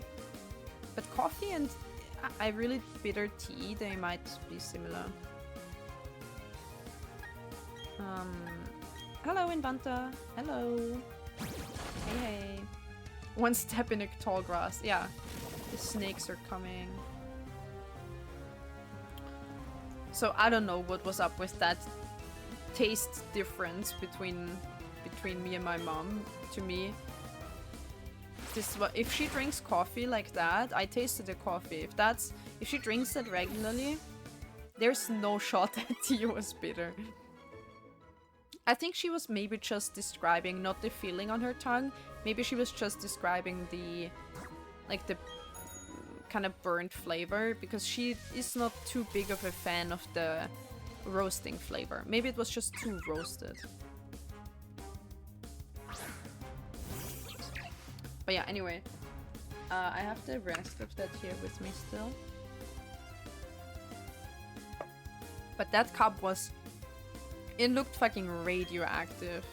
but coffee and I really bitter tea, they might be similar. Hello Invanta, hello, hey. One step in the tall grass, yeah, the snakes are coming. So I don't know what was up with that taste difference between me and my mom. To me, if she drinks coffee like that, I tasted the coffee. If she drinks it regularly, there's no shot that tea was bitter. I think she was maybe just describing not the feeling on her tongue. Maybe she was just describing the kind of burnt flavor, because she is not too big of a fan of the roasting flavor. Maybe it was just too roasted. But yeah, anyway. I have the rest of that here with me still. But that cup was... It looked fucking radioactive.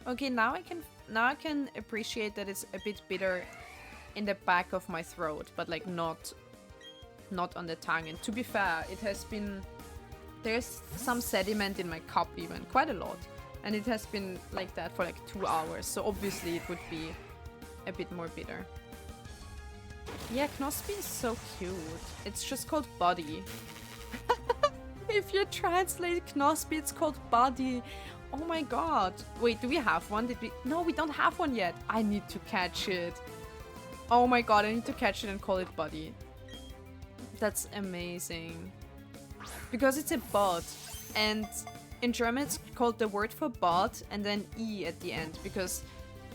Okay, now I can appreciate that it's a bit bitter in the back of my throat, but like not on the tongue. And to be fair, it has been... There's some sediment in my cup even, quite a lot. And it has been like that for like 2 hours, so obviously it would be a bit more bitter. Yeah, Knospi is so cute. It's just called body. If you translate Knospi, it's called body. Oh my god. Wait, do we have one? Did we? No, we don't have one yet. I need to catch it. Oh my god, I need to catch it and call it body. That's amazing. Because it's a bot, and in German it's called the word for bot and then E at the end, because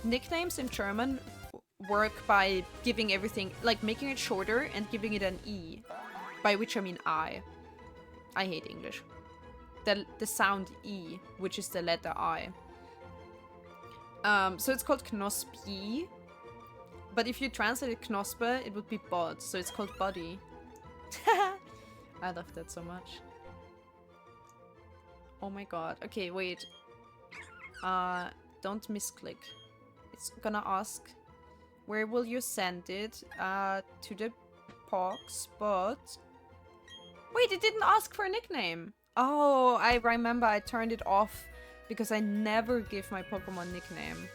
nicknames in German work by giving everything, like making it shorter and giving it an E, by which I mean I. I hate English. The sound E, which is the letter I. So it's called Knospi, but if you translate it Knospe, it would be bot, so it's called body. I love that so much. Oh my god. Okay, wait. Don't misclick. It's gonna ask, where will you send it? To the Pox, but... Wait, it didn't ask for a nickname. Oh, I remember I turned it off because I never give my Pokemon nickname.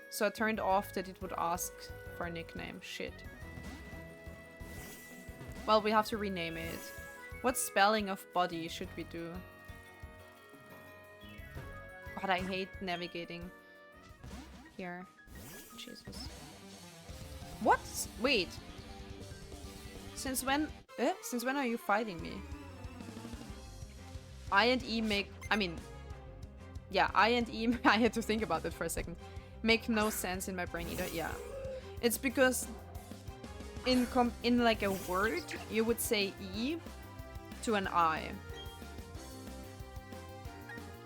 So I turned off that it would ask for a nickname. Shit. Well, we have to rename it. What spelling of body should we do? God, I hate navigating here. Jesus. What? Wait. Since when are you fighting me? I and E make... I mean... Yeah, I and E... I had to think about it for a second. Make no sense in my brain either. Yeah. It's because... In like a word, you would say E to an I.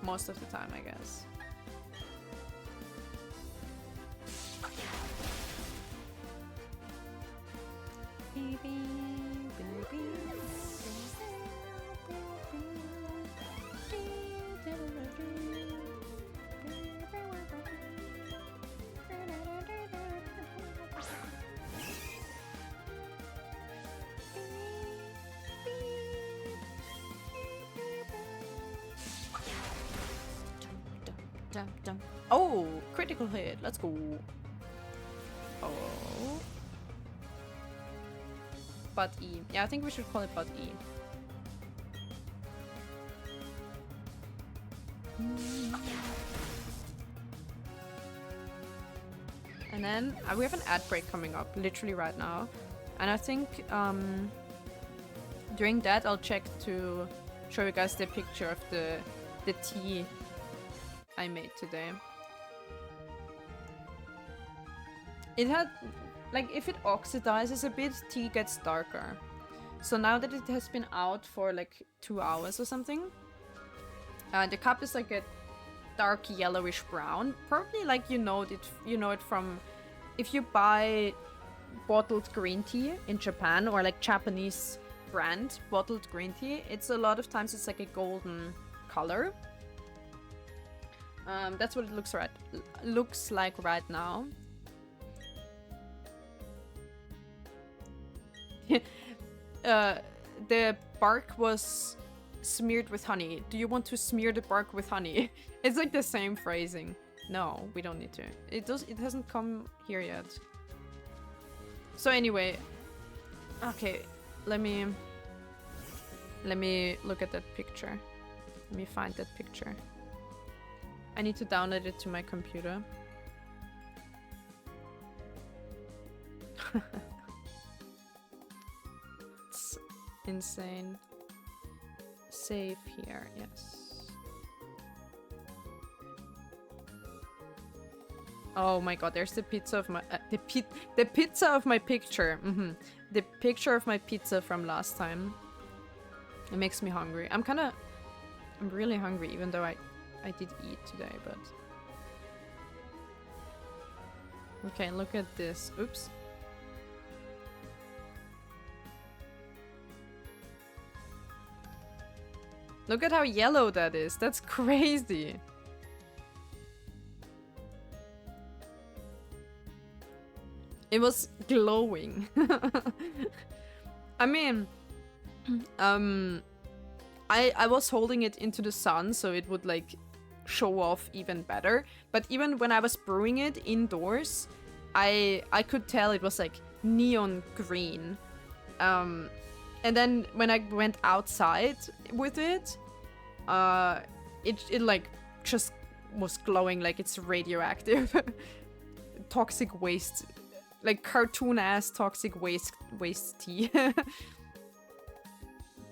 Most of the time, I guess. Oh, critical hit. Let's go. Oh. But E. Yeah, I think we should call it but E. And then we have an ad break coming up literally right now. And I think during that I'll check to show you guys the picture of the tea I made today. It had, like, if it oxidizes a bit, tea gets darker. So now that it has been out for like 2 hours or something, the cup is like a dark yellowish brown. Probably like you know it from if you buy bottled green tea in Japan, or like Japanese brand bottled green tea. It's a lot of times it's like a golden color. That's what it looks like right now. The bark was smeared with honey. Do you want to smear the bark with honey? It's like the same phrasing. No, we don't need to. It hasn't come here yet. So anyway, okay, let me look at that picture. Let me find that picture. I need to download it to my computer. It's insane. Save here, yes. Oh my god, there's the pizza of my the pizza of my picture. The picture of my pizza from last time. It makes me hungry. I'm really hungry, even though I did eat today, but Okay, look at this. Oops. Look at how yellow that is. That's crazy. It was glowing. I mean, I was holding it into the sun so it would like show off even better. But even when I was brewing it indoors, I could tell it was like neon green. And then when I went outside with it, it like just was glowing like it's radioactive. Toxic waste, like cartoon ass toxic waste tea.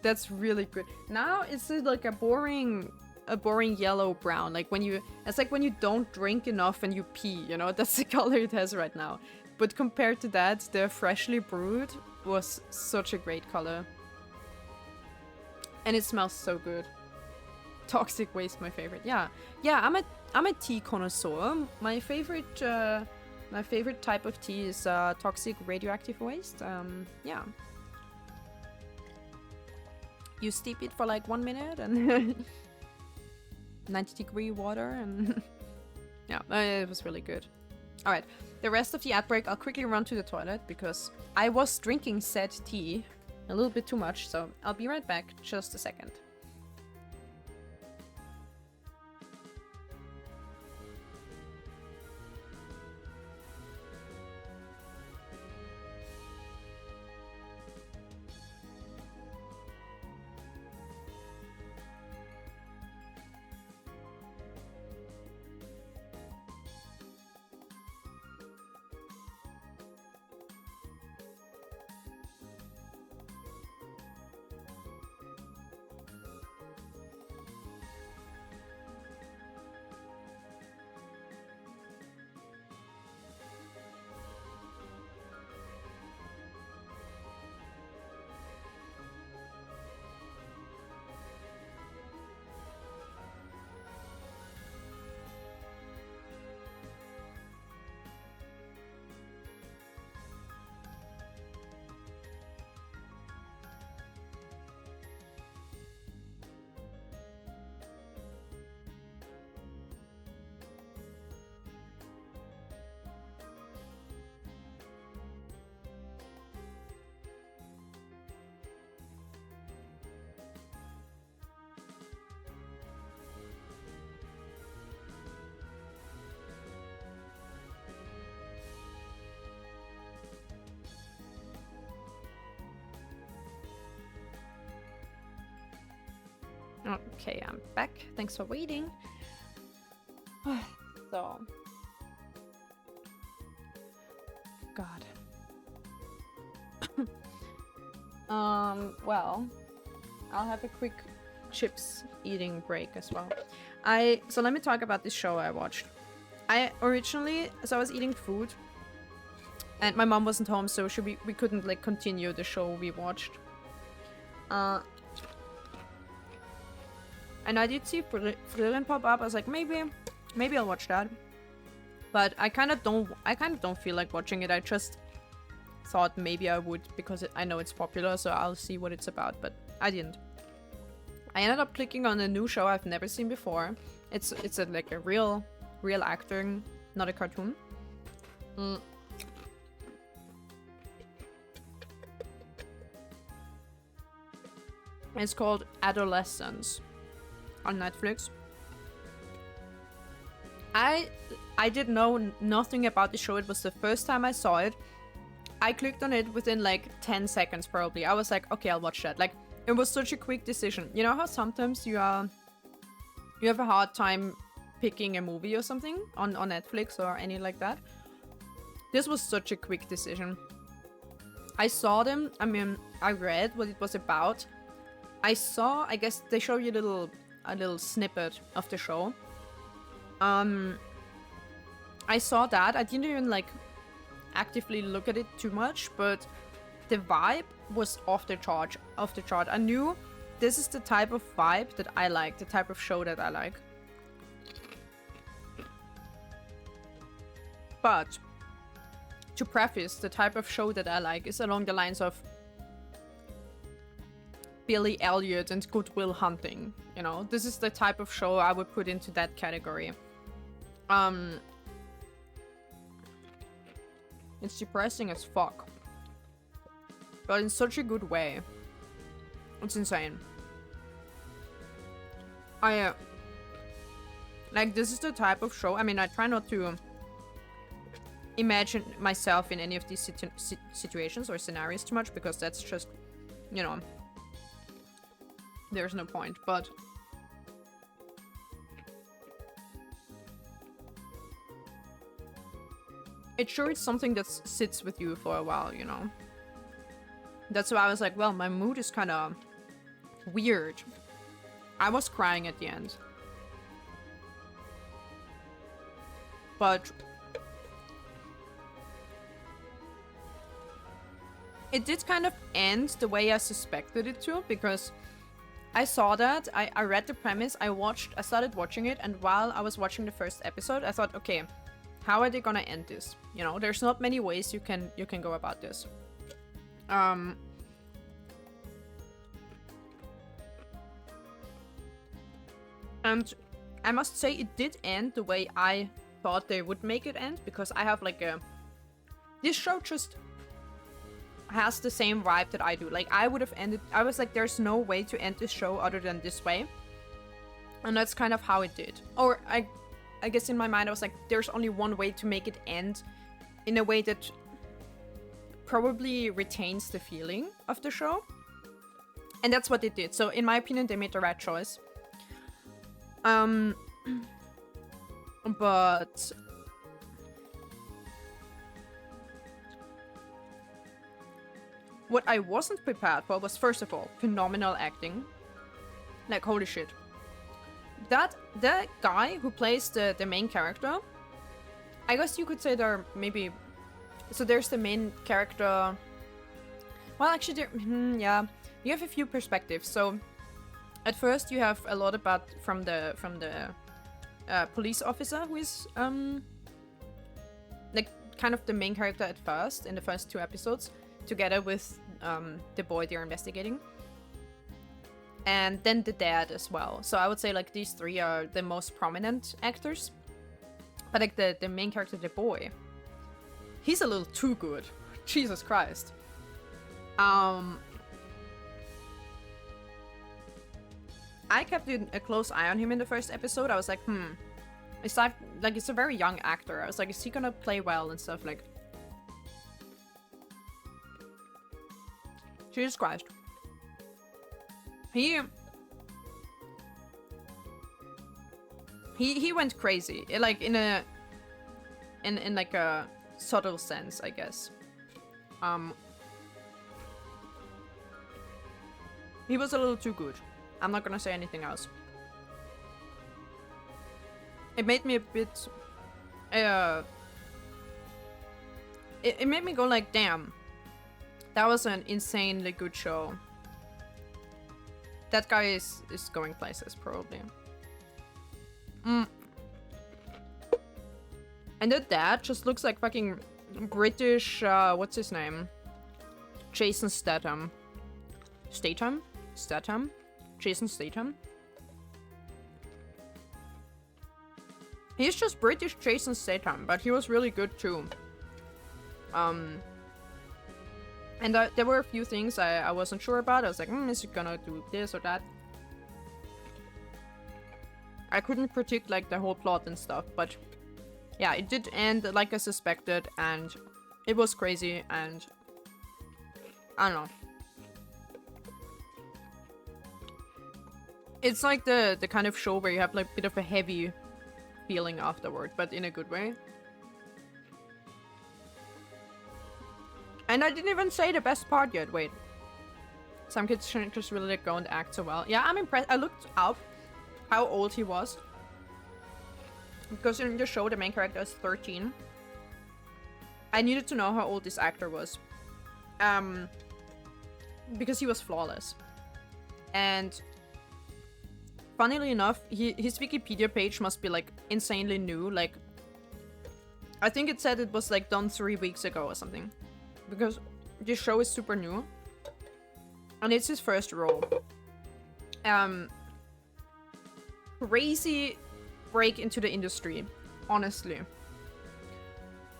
That's really good. Now it's like a boring yellow brown. Like when you, it's like when you don't drink enough and you pee, you know, that's the color it has right now. But compared to that, the freshly brewed was such a great color. And it smells so good. Toxic waste, my favorite. Yeah, I'm a tea connoisseur. My favorite type of tea is toxic radioactive waste. Yeah. You steep it for like 1 minute and 90-degree water and yeah, it was really good. All right, the rest of the ad break, I'll quickly run to the toilet because I was drinking said tea a little bit too much, so I'll be right back, just a second. Okay, I'm back. Thanks for waiting. So, God. Well, I'll have a quick chips eating break as well. So let me talk about this show I watched. I was eating food and my mom wasn't home, so we couldn't like continue the show we watched. And I did see Frillen pop up. I was like, maybe I'll watch that. But I kind of don't feel like watching it. I just thought maybe I would because I know it's popular, so I'll see what it's about. But I didn't. I ended up clicking on a new show I've never seen before. It's like a real actor, not a cartoon. It's called Adolescence on Netflix. I did know nothing about the show. It was the first time I saw it. I clicked on it within like 10 seconds probably. I was like, okay, I'll watch that. Like, it was such a quick decision. You know how sometimes you have a hard time picking a movie or something on Netflix or any like that? This was such a quick decision. I saw them. I mean, I read what it was about. I guess they show you a little snippet of the show. I saw that. I didn't even like actively look at it too much, but the vibe was off the chart. I knew this is the type of vibe that I like, the type of show that I like. But to preface, the type of show that I like is along the lines of Billy Elliot and Good Will Hunting. You know, this is the type of show I would put into that category. It's depressing as fuck, but in such a good way. It's insane. Like, this is the type of show. I mean, I try not to imagine myself in any of these situations or scenarios too much, because that's just, you know, there's no point. But it sure is something that sits with you for a while, you know. That's why I was like, well, my mood is kind of weird. I was crying at the end. But it did kind of end the way I suspected it to, because I saw that, I read the premise, I started watching it, and while I was watching the first episode, I thought, okay, how are they gonna end this? You know, there's not many ways you can go about this. And I must say it did end the way I thought they would make it end, because I have like this show just has the same vibe that I do. Like, I would have ended, I was like, there's no way to end this show other than this way. And that's kind of how it did. Or I guess in my mind I was like, there's only one way to make it end in a way that probably retains the feeling of the show. And that's what they did. So in my opinion, they made the right choice. But what I wasn't prepared for was, first of all, phenomenal acting. Like, holy shit. The guy who plays the main character, I guess you could say there maybe... So there's the main character... Well, actually, yeah. You have a few perspectives. So at first you have a lot about from the police officer, who is like kind of the main character at first in the first 2 episodes, together with the boy they're investigating, and then the dad as well. So I would say like these 3 are the most prominent actors, but like the main character, the boy, he's a little too good. Jesus Christ. I kept a close eye on him in the first episode. I was like, it's like it's a very young actor. I was like, is he gonna play well and stuff? Like, Jesus Christ. He went crazy, like in like a subtle sense, I guess. He was a little too good. I'm not gonna say anything else. It made me a bit... It made me go like, damn. That was an insanely good show. That guy is going places, probably. And the dad just looks like fucking British... what's his name? Jason Statham. Statham? Jason Statham. He's just British Jason Statham, but he was really good too. And there were a few things I wasn't sure about. I was like, is he gonna do this or that? I couldn't predict like the whole plot and stuff, but yeah, it did end like I suspected, and it was crazy, and I don't know. It's like the kind of show where you have like a bit of a heavy feeling afterward, but in a good way. And I didn't even say the best part yet. Wait. Some kids just really like go and act so well. Yeah, I'm impressed. I looked up how old he was, because in the show the main character is 13. I needed to know how old this actor was. Because he was flawless. And funnily enough, his Wikipedia page must be like insanely new. Like, I think it said it was like done 3 weeks ago or something. Because this show is super new. And it's his first role. Crazy break into the industry, honestly.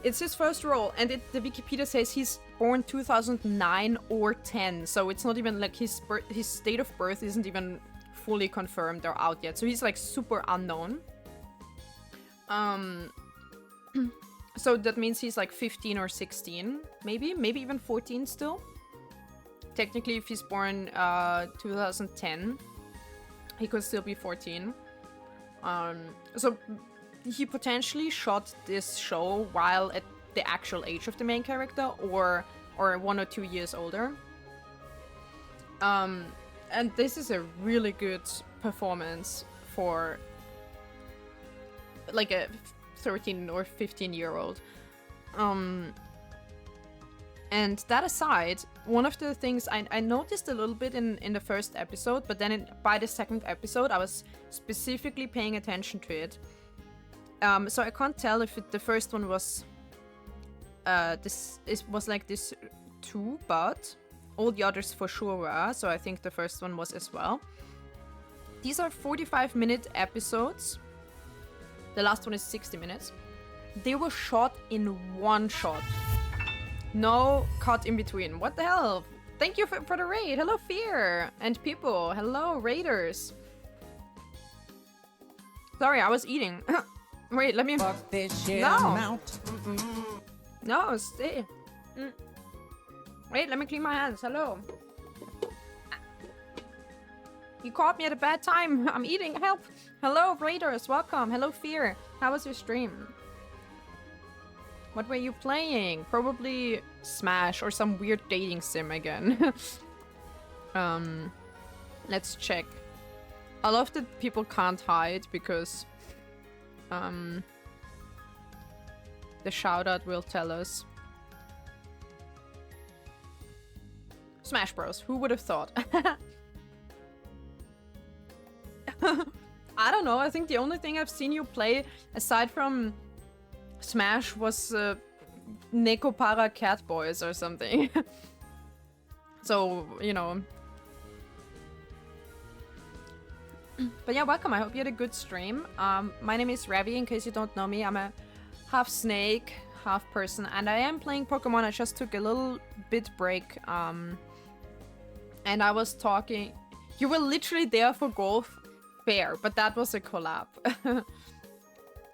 It's his first role, and the Wikipedia says he's born 2009 or 10, so it's not even like his date of birth isn't even fully confirmed or out yet, so he's like super unknown. So that means he's like 15 or 16, maybe even 14 still. Technically, if he's born 2010, he could still be 14. So he potentially shot this show while at the actual age of the main character, or 1 or 2 years older. And this is a really good performance for like a 13 or 15-year-old. And that aside, one of the things I noticed a little bit in the first episode, but then by the second episode, I was specifically paying attention to it. So I can't tell if the first one was like this too, but all the others for sure were. So I think the first one was as well. These are 45-minute episodes. The last one is 60 minutes. They were shot in one shot. No cut in between. What the hell? Thank you for the raid. Hello, Fear. And people. Hello, raiders. Sorry, I was eating. Wait, let me... Fuck this shit, no. I'm out. No, stay. Wait, let me clean my hands. Hello. You caught me at a bad time. I'm eating. Help. Hello, raiders. Welcome. Hello, Fear. How was your stream? What were you playing? Probably Smash or some weird dating sim again. Let's check. I love that people can't hide because the shoutout will tell us. Smash Bros. Who would have thought? I don't know. I think the only thing I've seen you play aside from Smash was Nekopara Catboys or something. So, you know. But yeah, welcome. I hope you had a good stream. My name is Ravi, in case you don't know me. I'm a half snake, half person, and I am playing Pokemon. I just took a little bit break. And I was talking... You were literally there for golf. Fair, but that was a collab.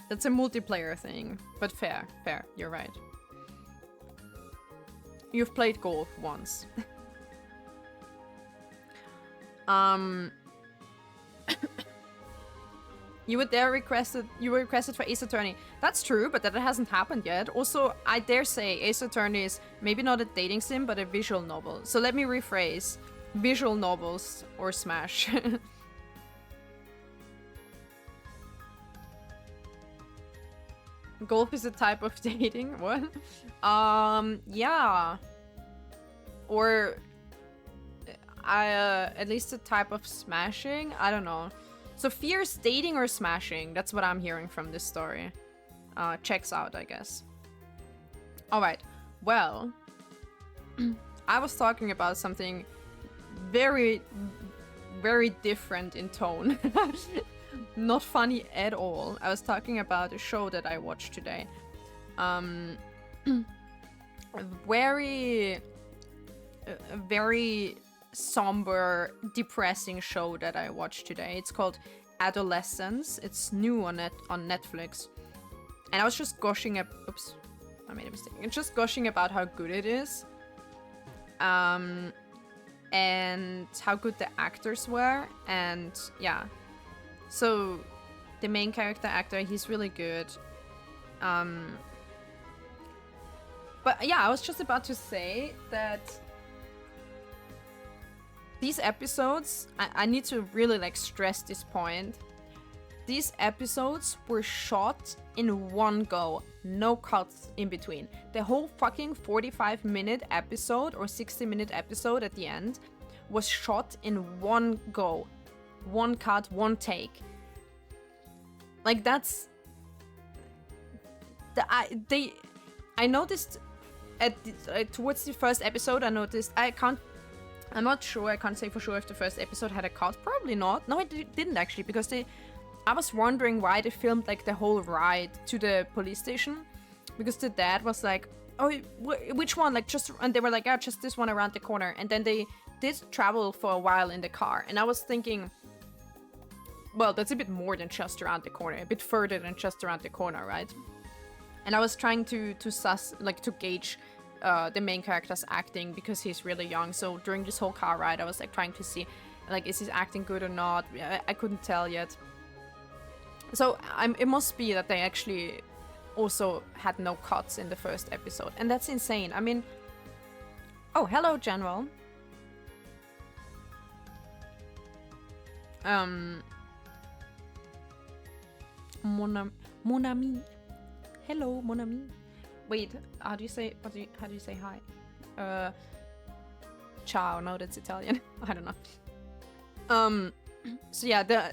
That's a multiplayer thing, but fair, you're right. You've played golf once. You were requested for Ace Attorney. That's true, but that hasn't happened yet. Also, I dare say Ace Attorney is maybe not a dating sim, but a visual novel. So let me rephrase. Visual novels or Smash. Golf is a type of dating? What? Yeah. Or at least a type of smashing? I don't know. So fierce dating or smashing? That's what I'm hearing from this story. Checks out, I guess. Alright. Well, I was talking about something very, very different in tone. Not funny at all. I was talking about a show that I watched today. A very somber, depressing show that I watched today. It's called Adolescence. It's new on Netflix. And I was just gushing up. Oops, I made a mistake. It's just gushing about how good it is. And how good the actors were. And yeah. So, the main character actor, he's really good. But yeah, I was just about to say that these episodes, I need to really like stress this point. These episodes were shot in one go, no cuts in between. The whole fucking 45-minute episode or 60-minute episode at the end was shot in one go. One cut, one take. Like, that's I noticed towards the first episode, I noticed I'm not sure, I can't say for sure if the first episode had a cut. Probably not. No, it didn't actually, because I was wondering why they filmed like the whole ride to the police station, because the dad was like, oh, which one? Like and they were like, yeah, just this one around the corner. And then they did travel for a while in the car. And I was thinking, well, that's a bit more than just around the corner, a bit further than just around the corner, right? And I was trying to gauge the main character's acting, because he's really young. So during this whole car ride, I was like trying to see, like, is his acting good or not? I couldn't tell yet. So it must be that they actually also had no cuts in the first episode, and that's insane. I mean, oh, hello, General. Mon ami. Hello, mon ami. Wait, how do you say hi? Ciao. No, that's Italian. I don't know. So yeah,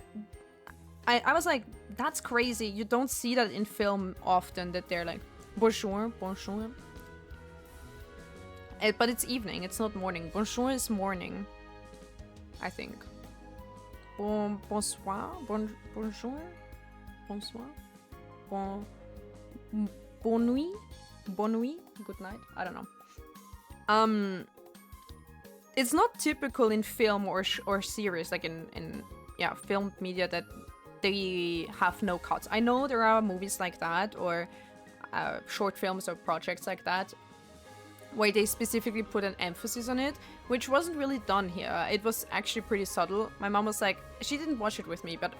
I was like, that's crazy. You don't see that in film often, that they're like, bonjour. But it's evening, it's not morning. Bonjour is morning, I think. Bonsoir? Bonjour? Bonsoir? Bonne nuit? Bonne nuit? Good night? I don't know. It's not typical in film or series, like in filmed media, that they have no cuts. I know there are movies like that, or short films or projects like that, where they specifically put an emphasis on it, which wasn't really done here. It was actually pretty subtle. My mom was like, she didn't watch it with me, but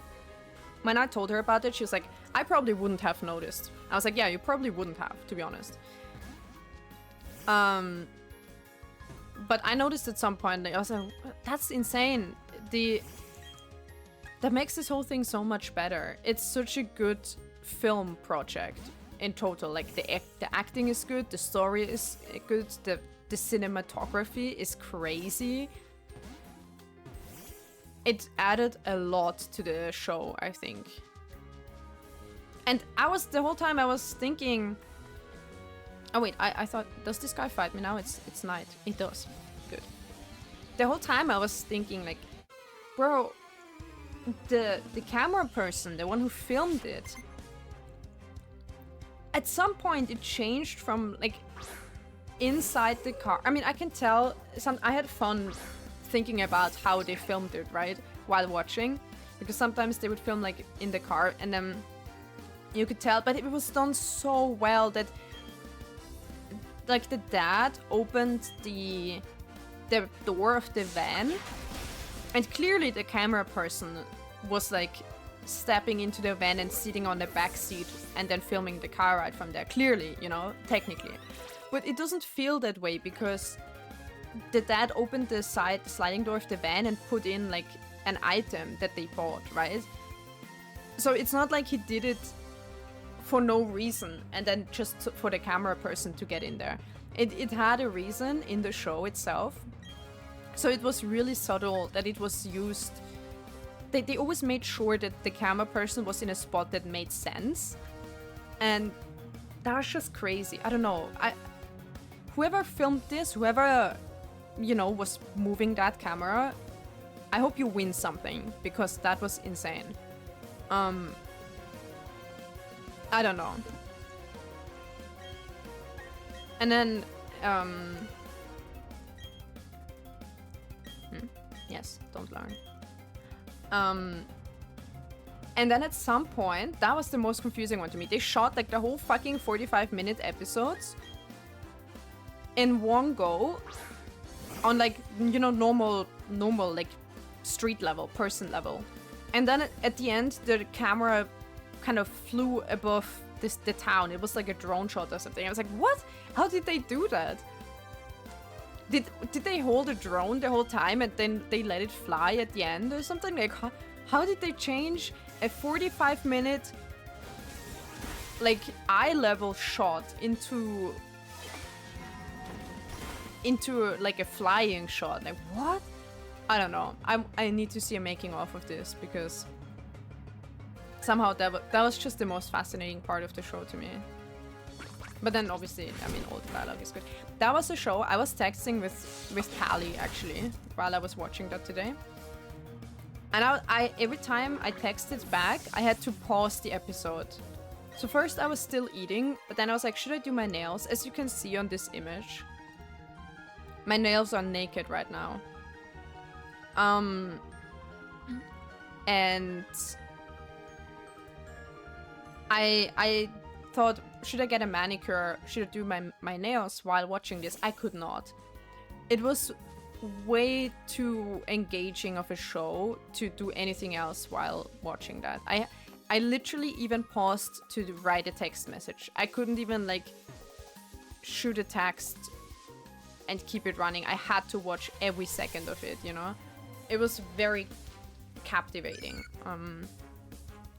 when I told her about it, she was like, I probably wouldn't have noticed. I was like, yeah, you probably wouldn't have, to be honest. But I noticed at some point, I was like, that's insane. That makes this whole thing so much better. It's such a good film project in total. Like, the acting is good, the story is good, the cinematography is crazy. It added a lot to the show, I think. And the whole time I was thinking, oh wait, I thought, does this guy fight me now? It's night. It does. Good. The whole time I was thinking, like, bro, the camera person, the one who filmed it, at some point it changed from like inside the car. I mean, I can tell I had fun thinking about how they filmed it, right, while watching, because sometimes they would film like in the car, and then you could tell, but it was done so well that like the dad opened the door of the van, and clearly the camera person was like stepping into the van and sitting on the back seat and then filming the car ride from there. Clearly, you know, technically. But it doesn't feel that way, because the dad opened the sliding door of the van and put in like an item that they bought, right? So it's not like he did it for no reason and then just for the camera person to get in there. It had a reason in the show itself. So it was really subtle that it was used. They always made sure that the camera person was in a spot that made sense. And that was just crazy. I don't know. Whoever filmed this, whoever, you know, was moving that camera, I hope you win something, because that was insane. I don't know. And then, yes, don't learn. And then at some point, that was the most confusing one to me. They shot like the whole fucking 45-minute episodes in one go on like, you know, normal like street level, person level. And then at the end, the camera kind of flew above the town. It was like a drone shot or something. I was like, what? How did they do that? Did they hold a drone the whole time and then they let it fly at the end or something? Like, how did they change a 45-minute like eye-level shot into like a flying shot? Like, what? I don't know. I need to see a making of this, because somehow that was just the most fascinating part of the show to me. But then obviously, I mean, all the dialogue is good. That was a show I was texting with Pally actually while I was watching that today. And I every time I texted back, I had to pause the episode. So first I was still eating, but then I was like, should I do my nails? As you can see on this image, my nails are naked right now. And I thought, should I get a manicure? Should I do my nails while watching this? I could not. It was way too engaging of a show to do anything else while watching that. I literally even paused to write a text message. I couldn't even like shoot a text and keep it running. I had to watch every second of it, you know? It was very captivating.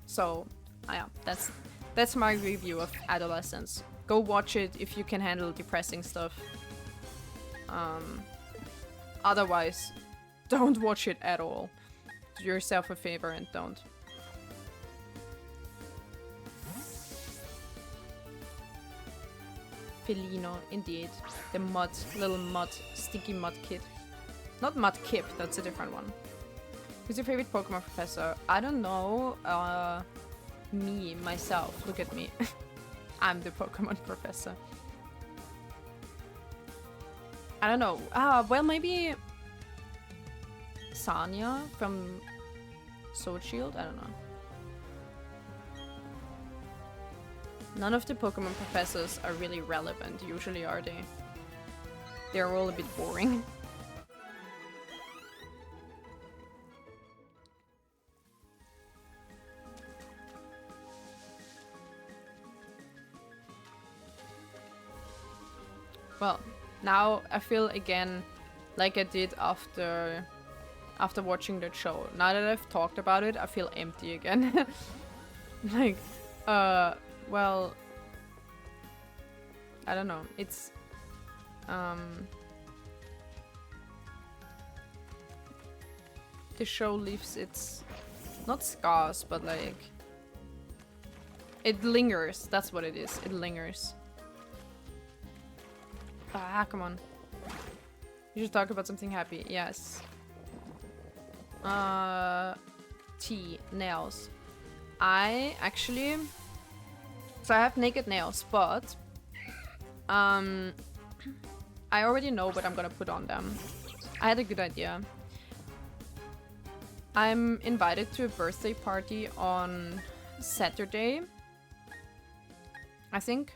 So yeah, that's my review of Adolescence. Go watch it if you can handle depressing stuff. Otherwise, don't watch it at all. Do yourself a favor and don't. Felino, indeed. The little sticky mud kid. Not Mud Kip, that's a different one. Who's your favorite Pokemon professor? I don't know. Me, myself. Look at me. I'm the Pokemon professor. I don't know. Well, maybe Sanya from Sword Shield? I don't know. None of the Pokemon professors are really relevant, usually, are they? They're all a bit boring. Well, now I feel again like I did after watching that show. Now that I've talked about it, I feel empty again. Like, well, I don't know. It's the show leaves its not scars, but like it lingers. That's what it is. It lingers. Ah, come on. You should talk about something happy. Yes. Nails. I actually... So I have naked nails, but... I already know what I'm gonna put on them. I had a good idea. I'm invited to a birthday party on Saturday. I think.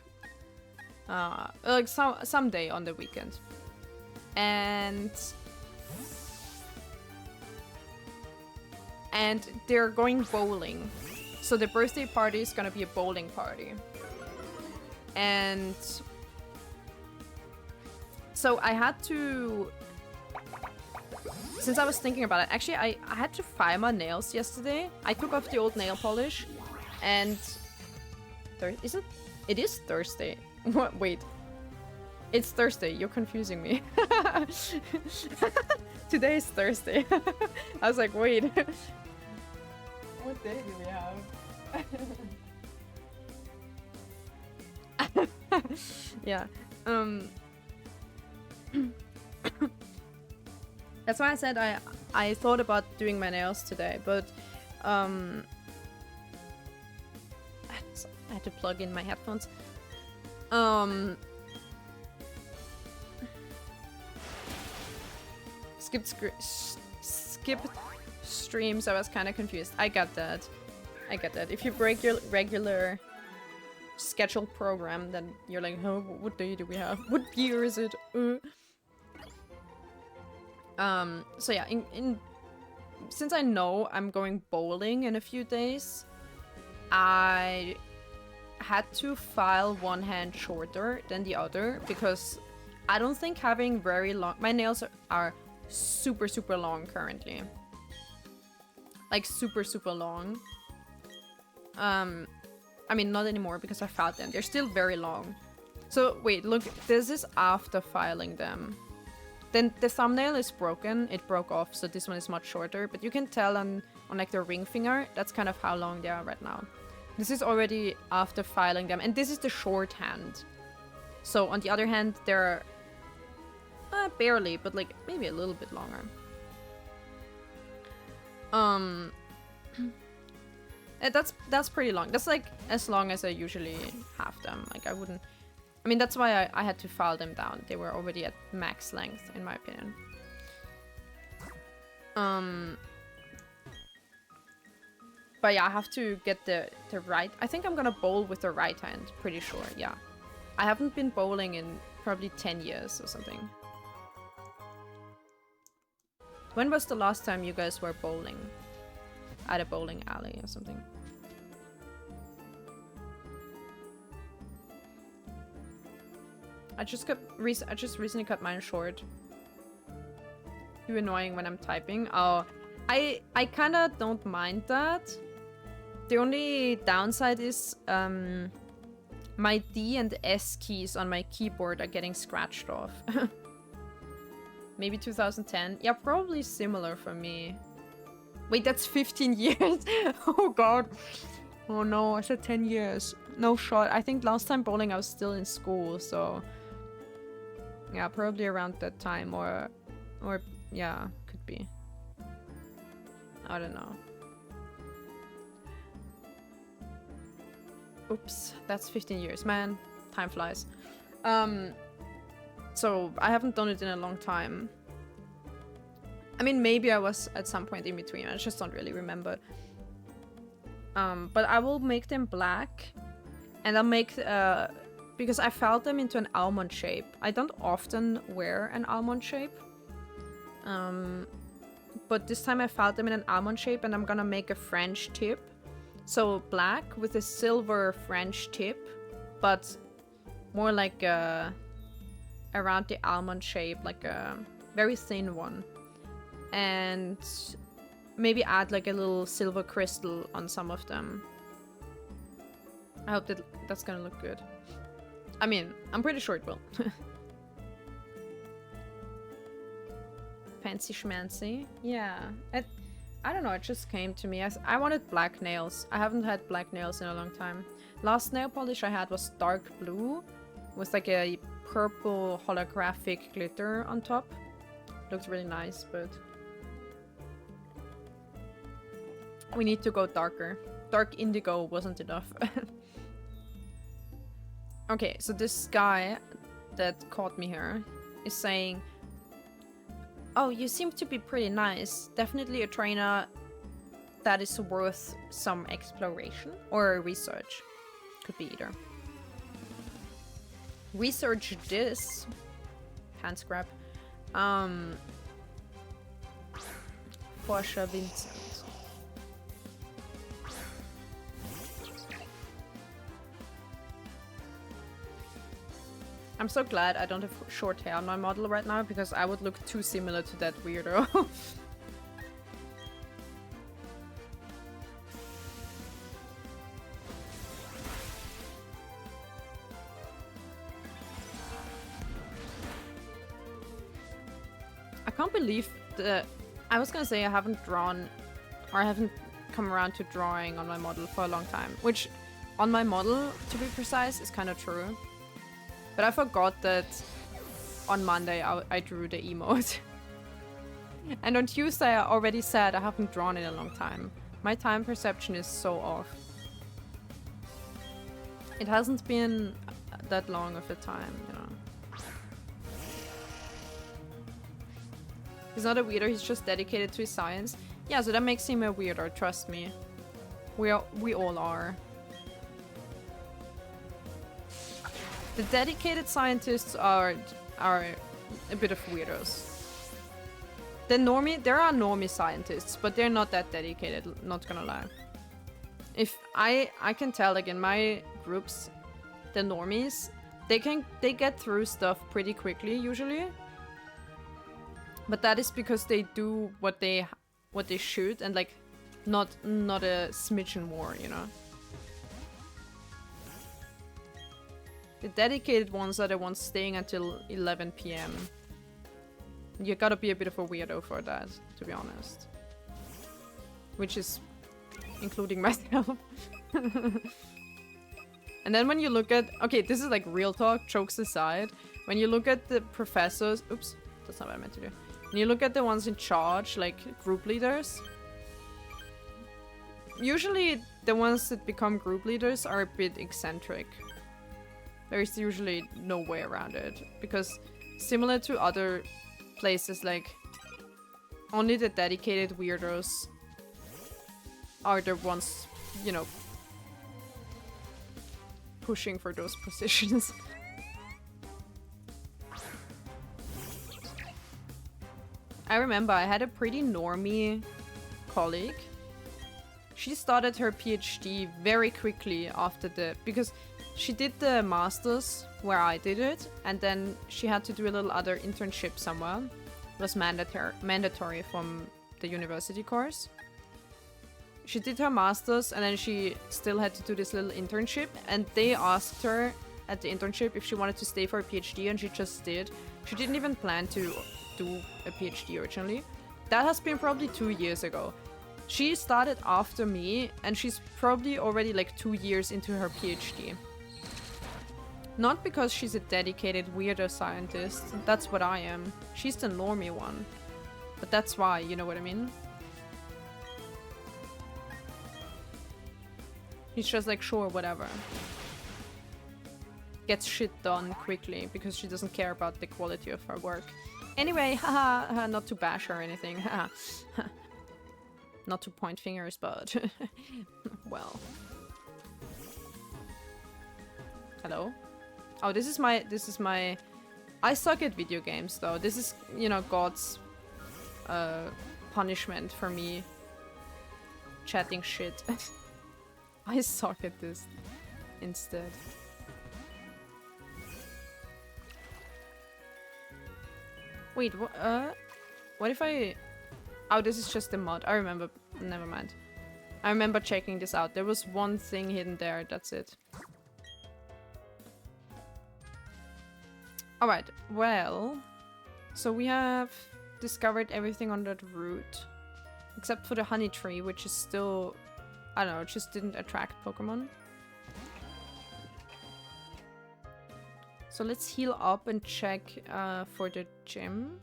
Like someday on the weekend. And they're going bowling. So the birthday party is gonna be a bowling party. And so I had to, since I was thinking about it, actually I had to file my nails yesterday. I took off the old nail polish and it is Thursday. What? Wait. It's Thursday. You're confusing me. Today is Thursday. I was like, wait. What day do we have? Yeah. That's why I said I thought about doing my nails today, but I had to plug in my headphones. Skipped streams. I was kind of confused. I got that. If you break your regular scheduled program, then you're like, oh, what day do we have? What year is it? So yeah, since I know I'm going bowling in a few days, I had to file one hand shorter than the other because I don't think having very long... My nails are super, super long currently. Like super, super long. I mean, not anymore because I filed them. They're still very long. So wait, look, this is after filing them. Then the thumbnail is broken. It broke off, so this one is much shorter. But you can tell on like the ring finger, that's kind of how long they are right now. This is already after filing them. And this is the shorthand. So on the other hand, they're barely, but like maybe a little bit longer. That's pretty long. That's like as long as I usually have them. Like I wouldn't. I mean, that's why I had to file them down. They were already at max length, in my opinion. But yeah, I have to get the right. I think I'm gonna bowl with the right hand. Pretty sure. Yeah, I haven't been bowling in probably 10 years or something. When was the last time you guys were bowling? At a bowling alley or something? I just recently cut mine short. Too annoying when I'm typing. Oh, I kinda don't mind that. The only downside is my D and S keys on my keyboard are getting scratched off. Maybe 2010. Yeah, probably similar for me. Wait, that's 15 years? Oh god. Oh no, I said 10 years. No shot. I think last time bowling I was still in school, so... Yeah, probably around that time, or yeah, could be. I don't know. Oops, that's 15 years, man. Time flies. So I haven't done it in a long time. I mean, maybe I was at some point in between. I just don't really remember. But I will make them black, and I'll make because I filed them into an almond shape. I don't often wear an almond shape. But this time I filed them in an almond shape, and I'm gonna make a French tip. So black with a silver French tip, but more like around the almond shape, like a very thin one. And maybe add like a little silver crystal on some of them. I hope that's gonna look good. I mean, I'm pretty sure it will. Fancy schmancy. Yeah. I don't know, it just came to me. I wanted black nails. I haven't had black nails in a long time. Last nail polish I had was dark blue with like a purple holographic glitter on top. Looked really nice, but we need to go darker. Dark indigo wasn't enough. Okay, so this guy that caught me here is saying, "Oh, you seem to be pretty nice. Definitely a trainer that is worth some exploration or research." Could be either. Research this. Hand scrap. Forscher Vincent. I'm so glad I don't have short hair on my model right now, because I would look too similar to that weirdo. I can't believe I was gonna say I haven't drawn, or I haven't come around to drawing on my model for a long time. Which, on my model, to be precise, is kind of true. But I forgot that on Monday I drew the emote. And on Tuesday I already said I haven't drawn in a long time. My time perception is so off. It hasn't been that long of a time, you know. He's not a weirdo, he's just dedicated to his science. Yeah, so that makes him a weirdo, trust me. We all are. The dedicated scientists are a bit of weirdos. There are normie scientists, but they're not that dedicated, not gonna lie. If I can tell, like in my groups, the normies, they get through stuff pretty quickly usually. But that is because they do what they should, and like not a smidgen more, you know. The dedicated ones are the ones staying until 11 PM. You gotta be a bit of a weirdo for that, to be honest. Which is including myself. And then when you look at... Okay, this is like real talk, jokes aside. When you look at the professors... Oops, that's not what I meant to do. When you look at the ones in charge, like group leaders... Usually the ones that become group leaders are a bit eccentric. There's usually no way around it. Because similar to other places, like... Only the dedicated weirdos are the ones, you know, pushing for those positions. I remember I had a pretty normie colleague. She started her PhD very quickly after because she did the masters where I did it, and then she had to do a little other internship somewhere. It was mandatory from the university course. She did her masters, and then she still had to do this little internship, and they asked her at the internship if she wanted to stay for a PhD, and she just did. She didn't even plan to do a PhD originally. That has been probably 2 years ago. She started after me, and she's probably already like 2 years into her PhD. Not because she's a dedicated weirdo scientist, that's what I am. She's the normie one. But that's why, you know what I mean? He's just like, sure, whatever. Gets shit done quickly because she doesn't care about the quality of her work. Anyway, haha, not to bash her or anything, haha. Not to point fingers, but... well. Hello? Oh, this is my... I suck at video games, though. This is, you know, God's punishment for me chatting shit. I suck at this instead. Wait, what if I... Oh, this is just a mod. I remember. Never mind. I remember checking this out. There was one thing hidden there. That's it. Alright, well... So we have discovered everything on that route. Except for the honey tree, which is still... I don't know, it just didn't attract Pokemon. So let's heal up and check for the gym.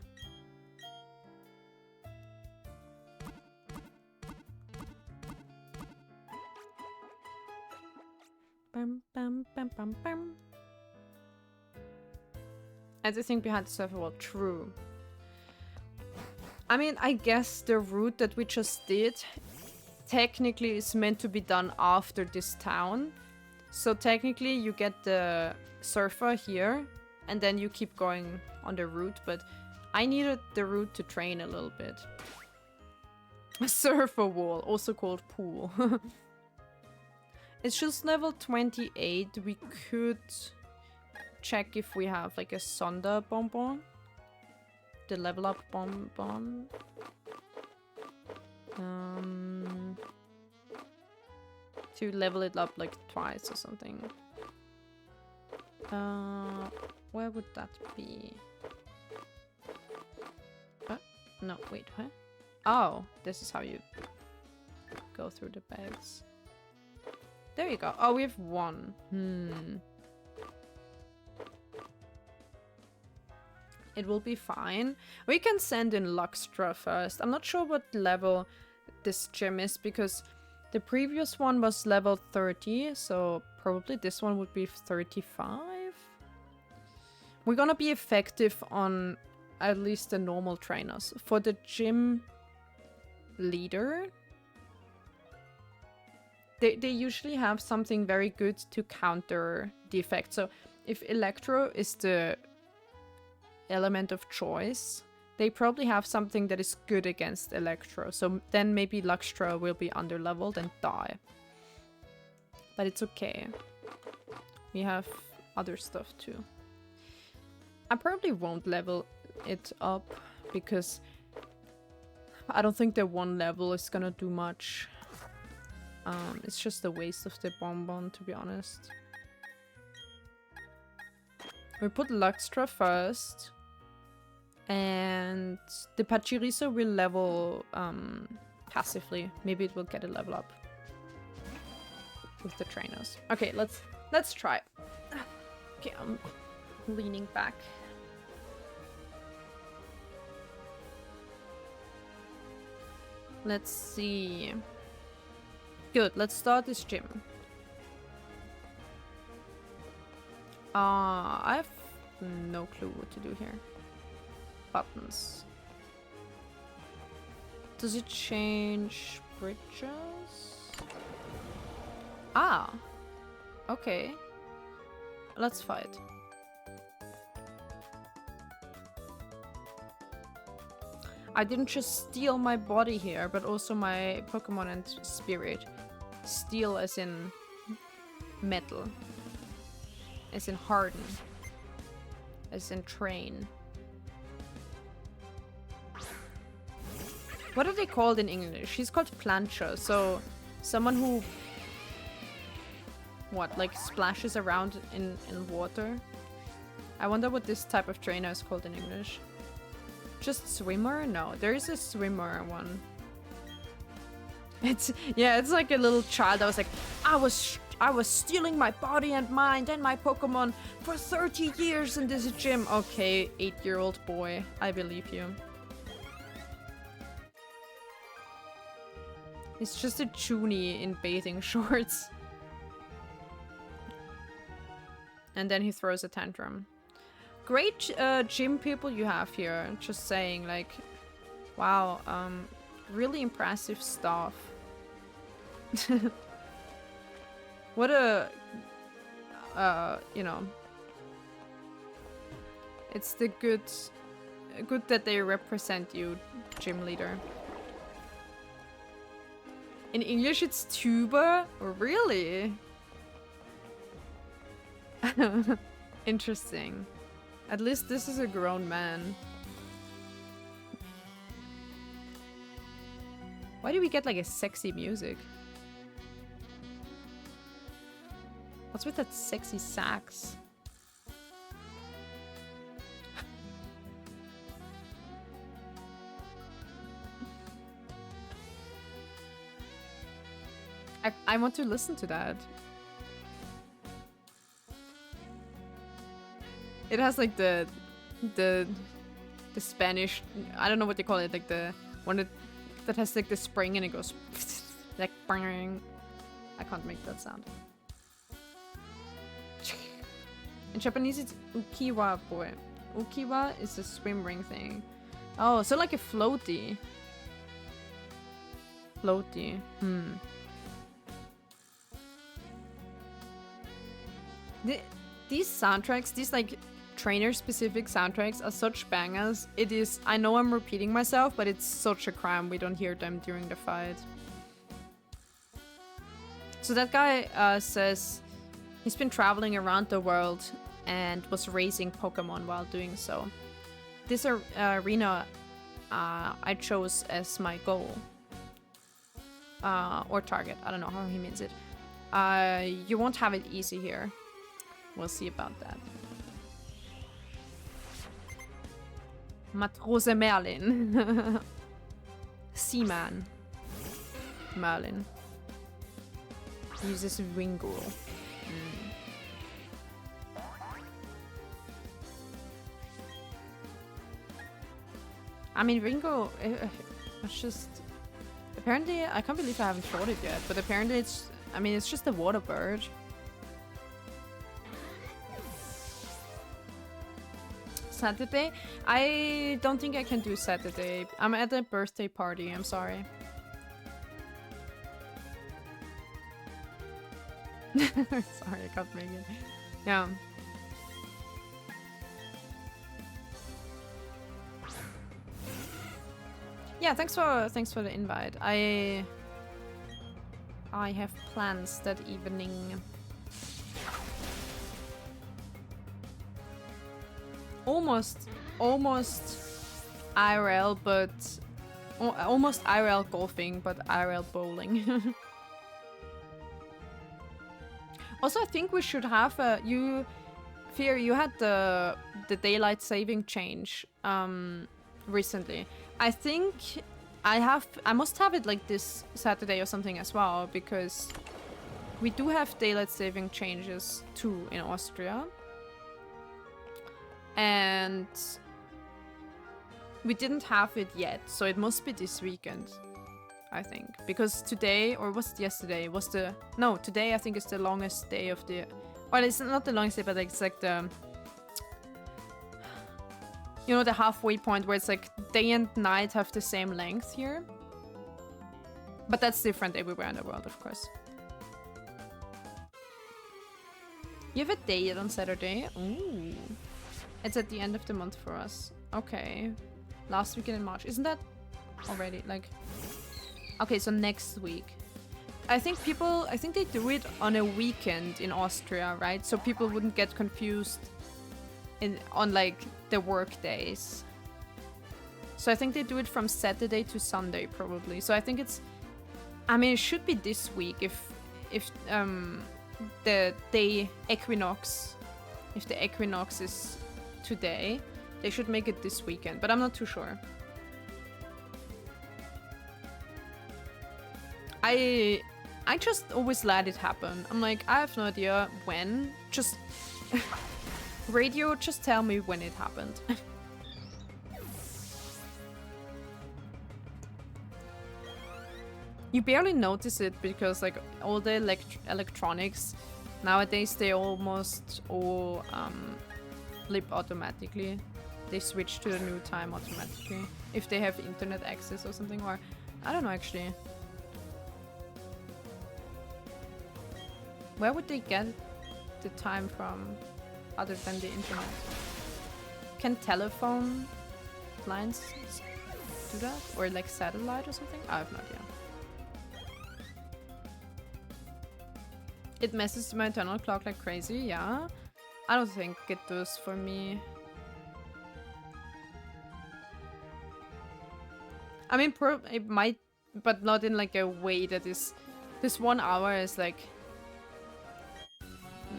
Bam, bam, bam, bam, bam. Everything behind the server wall, true. I mean, I guess the route that we just did technically is meant to be done after this town. So technically you get the surfer here and then you keep going on the route, but I needed the route to train a little bit. A surfer wall, also called pool. It's just level 28. We could check if we have like a Sonda bonbon. The level up bonbon. To level it up like twice or something. Where would that be? No, wait, what? Oh, this is how you go through the bags. There you go. Oh, we have one. It will be fine. We can send in Luxtra first. I'm not sure what level this gym is because the previous one was level 30, so probably this one would be 35. We're gonna be effective on at least the normal trainers. For the gym leader, they usually have something very good to counter the effect. So if Electro is the element of choice, they probably have something that is good against Electro. So then maybe Luxtra will be underleveled and die. But it's okay. We have other stuff too. I probably won't level it up because I don't think the one level is gonna do much. It's just a waste of the bonbon, to be honest. We put Luxtra first. And the Pachirisu will level passively. Maybe it will get a level up with the trainers. Okay, let's Let's try. Okay, I'm leaning back. Let's see. Good, let's start this gym. I have no clue what to do here. Buttons. Does it change bridges? Ah. Okay. Let's fight. I didn't just steal my body here, but also my Pokemon and spirit. Steal as in metal. As in harden. As in train. What are they called in English? She's called plancha, so someone who... What, like splashes around in water? I wonder what this type of trainer is called in English. Just swimmer? No, there is a swimmer one. It's like a little child that was like, I was stealing my body and mind and my Pokemon for 30 years in this gym. Okay, 8-year-old boy, I believe you. It's just a chuny in bathing shorts. And then he throws a tantrum. Great gym people you have here. Just saying, like, wow, really impressive stuff. What a, you know, it's the good that they represent you, gym leader. In English, it's tuba. Really? Interesting. At least this is a grown man. Why do we get like a sexy music? What's with that sexy sax? I want to listen to that. It has like the Spanish, I don't know what they call it, like the one that has like the spring and it goes like bang. I can't make that sound. In Japanese it's ukiwa boy. Ukiwa is a swim ring thing. Oh, so like a floaty. Floaty. These soundtracks, these like trainer-specific soundtracks are such bangers. It is, I know I'm repeating myself, but it's such a crime we don't hear them during the fight. So that guy says he's been traveling around the world and was raising Pokemon while doing so. This arena I chose as my goal. Or target, I don't know how he means it. You won't have it easy here. We'll see about that. Matrose Merlin. Seaman. Merlin. Uses Wingull. I mean, Wingull, it's just... Apparently, I can't believe I haven't fought it yet, but apparently it's... I mean, it's just a water bird. Saturday? I don't think I can do Saturday. I'm at a birthday party, I'm sorry. Sorry, I can't make it. Yeah. Yeah, thanks for the invite. I have plans that evening. Almost IRL, but almost IRL golfing, but IRL bowling. Also, I think we should have Fear, you had the daylight saving change recently. I think I must have it like this Saturday or something as well, because we do have daylight saving changes too in Austria. And we didn't have it yet, so it must be this weekend, I think. Because today, or was it yesterday, was the... No, today I think is the longest day of the... Well, it's not the longest day, but it's like the... You know, the halfway point where it's like day and night have the same length here. But that's different everywhere in the world, of course. You have a date on Saturday? Ooh. It's at the end of the month for us. Okay. Last weekend in March. Isn't that already, like... Okay, so next week. I think they do it on a weekend in Austria, right? So people wouldn't get confused on, like, the work days. So I think they do it from Saturday to Sunday, probably. So I think it's... I mean, it should be this week if the day equinox... If the equinox is today, they should make it this weekend, but I'm not too sure. I just always let it happen. I'm like, I have no idea when. Just... Radio, just tell me when it happened. You barely notice it because, like, all the electronics nowadays, they almost all flip automatically. They switch to the new time automatically if they have internet access or something, or I don't know actually. Where would they get the time from other than the internet? Can telephone lines do that? Or like satellite or something? I have no idea. It messes my internal clock like crazy, yeah. I don't think it does for me. I mean, it might, but not in like a way that is... This 1 hour is like...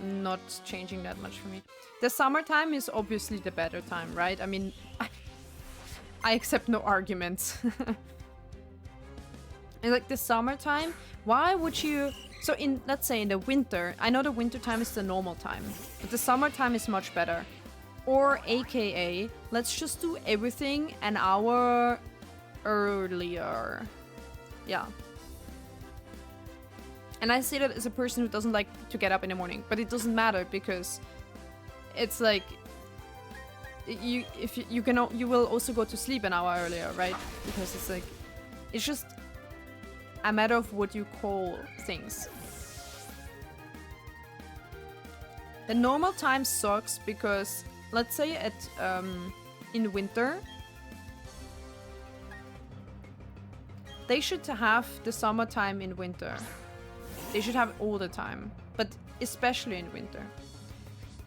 not changing that much for me. The summertime is obviously the better time, right? I mean, I accept no arguments. And like the summertime, why would you... So in, let's say in the winter, I know the winter time is the normal time, but the summertime is much better. Or AKA, let's just do everything an hour earlier. Yeah. And I say that as a person who doesn't like to get up in the morning, but it doesn't matter because it's like you will also go to sleep an hour earlier, right? Because it's like it's just a matter of what you call things. The normal time sucks because let's say at in winter they should have the summertime in winter. They should have it all the time, but especially in winter.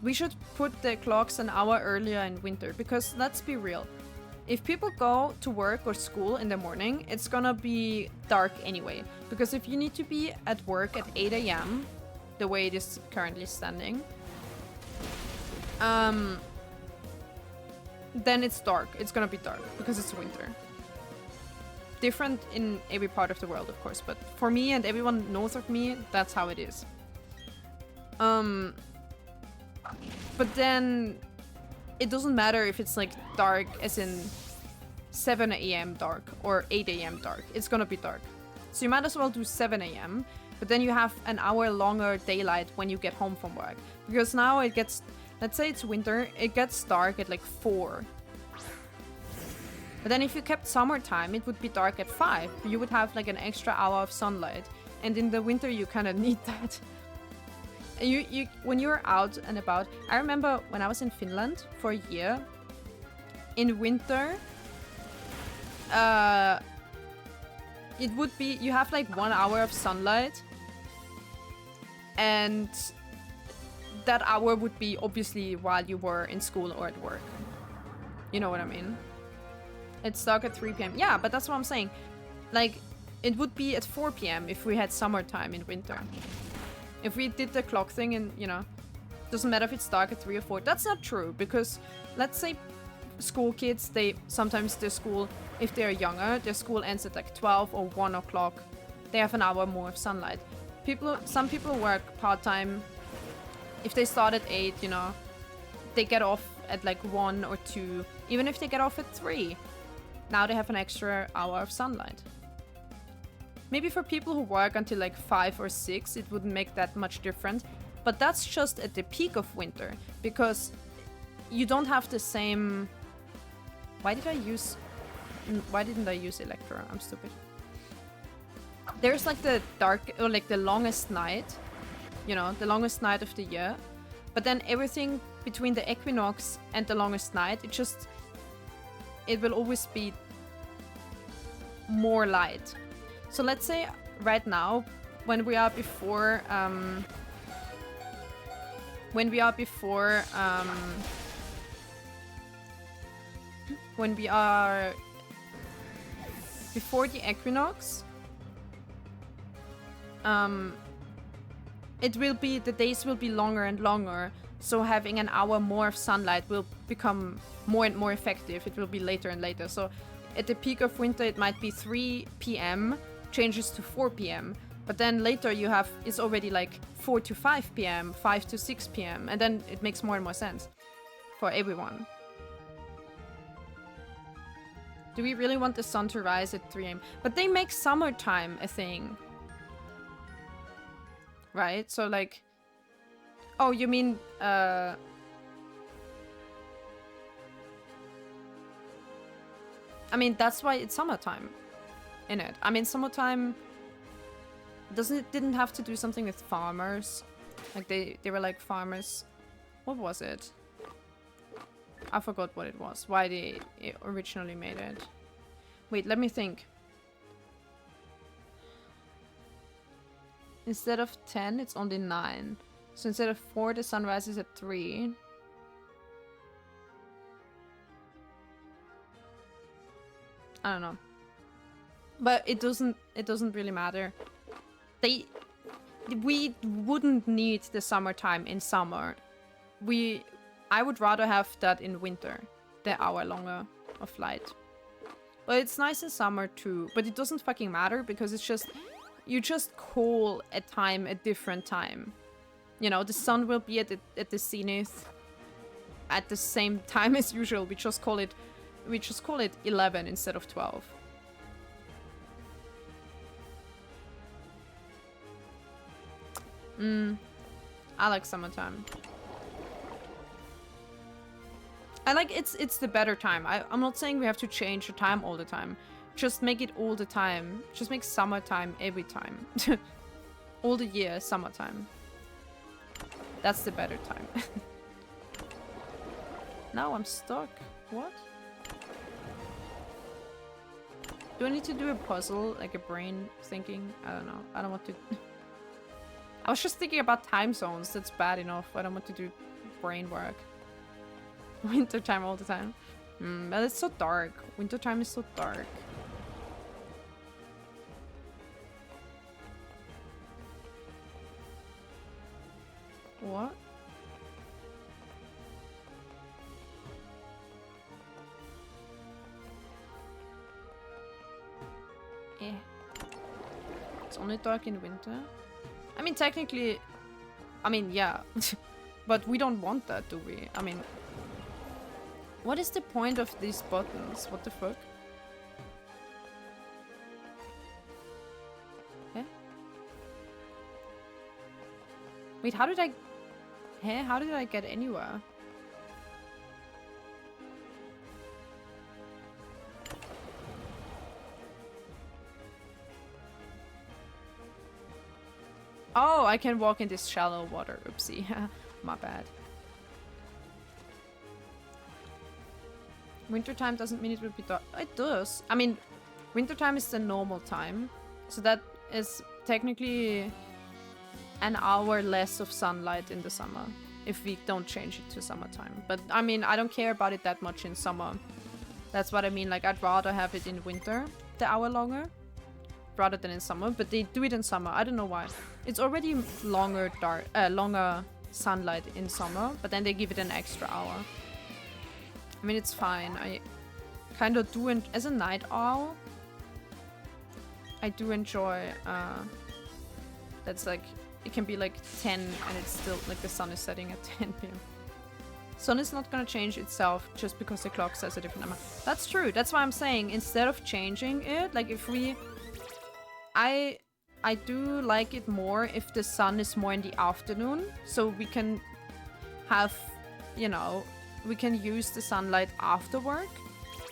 We should put the clocks an hour earlier in winter because let's be real. If people go to work or school in the morning, it's gonna be dark anyway. Because if you need to be at work at 8 AM, the way it is currently standing, then it's dark. It's gonna be dark because it's winter. Different in every part of the world, of course, but for me and everyone north of me, that's how it is. But then it doesn't matter if it's like dark as in 7 AM dark or 8 AM dark. It's gonna be dark. So you might as well do 7 AM, but then you have an hour longer daylight when you get home from work. Because now it gets, let's say it's winter, it gets dark at like 4. But then if you kept summertime, it would be dark at 5. You would have like an extra hour of sunlight. And in the winter, you kind of need that. When you're out and about, I remember when I was in Finland for a year, in winter, it would be, you have like 1 hour of sunlight, and that hour would be obviously while you were in school or at work. You know what I mean? It's dark at 3 PM. Yeah, but that's what I'm saying. Like, it would be at 4 PM if we had summertime in winter. If we did the clock thing and, you know, doesn't matter if it's dark at 3 or 4. That's not true, because let's say school kids, sometimes their school, if they're younger, their school ends at like 12 or 1 o'clock. They have an hour more of sunlight. some people work part-time. If they start at 8, you know, they get off at like 1 or 2. Even if they get off at 3, now they have an extra hour of sunlight. Maybe for people who work until like 5 or 6, it wouldn't make that much difference. But that's just at the peak of winter, because you don't have the same... Why didn't I use Electro? I'm stupid. There's like the dark, or like the longest night, you know, the longest night of the year. But then everything between the equinox and the longest night, it will always be more light. So let's say right now, when we are before the equinox, the days will be longer and longer, so having an hour more of sunlight will become more and more effective. It will be later and later. So at the peak of winter, it might be 3 p.m. changes to 4 p.m. But then later it's already like 4 to 5 p.m., 5 to 6 p.m. And then it makes more and more sense for everyone. Do we really want the sun to rise at 3 a.m.? But they make summertime a thing. Right? So like... Oh, you mean... I mean, that's why it's summertime in it. I mean, summertime... didn't have to do something with farmers. Like they were like farmers. What was it? I forgot what it was. Why they originally made it. Wait, let me think. Instead of 10, it's only 9. So instead of 4, the sun rises at 3. I don't know. But it doesn't really matter. We wouldn't need the summertime in summer. I would rather have that in winter, the hour longer of light. But it's nice in summer too. But it doesn't fucking matter, because it's just... You just call a time a different time. You know, the sun will be at the zenith at the same time as usual. We just call it 11 instead of 12. I like summertime. I like it's the better time. I'm not saying we have to change the time all the time. Just make it all the time. Just make summertime every time. All the year, summertime. That's the better time. Now I'm stuck. What? Do I need to do a puzzle, like a brain thinking? I don't know. I don't want to... I was just thinking about time zones. That's bad enough. I don't want to do brain work. Wintertime all the time. But it's so dark. Wintertime is so dark. What? Eh. It's only dark in winter? I mean, technically... I mean, yeah. But we don't want that, do we? I mean... What is the point of these buttons? What the fuck? Eh? Wait, how did I... Hey, how did I get anywhere? Oh, I can walk in this shallow water. Oopsie. My bad. Wintertime doesn't mean it will be dark. It does. I mean, wintertime is the normal time. So that is technically an hour less of sunlight in the summer. If we don't change it to summertime. But I mean, I don't care about it that much in summer. That's what I mean. Like, I'd rather have it in winter, the hour longer, rather than in summer. But they do it in summer. I don't know why. It's already longer sunlight in summer, but then they give it an extra hour. I mean, it's fine. I kind of do, as a night owl, I do enjoy That's like, it can be like 10 and it's still like the sun is setting at 10 p.m. Sun is not gonna change itself just because the clock says a different number. That's true. That's why I'm saying instead of changing it, like if we... I do like it more if the sun is more in the afternoon, so we can have, you know, we can use the sunlight after work.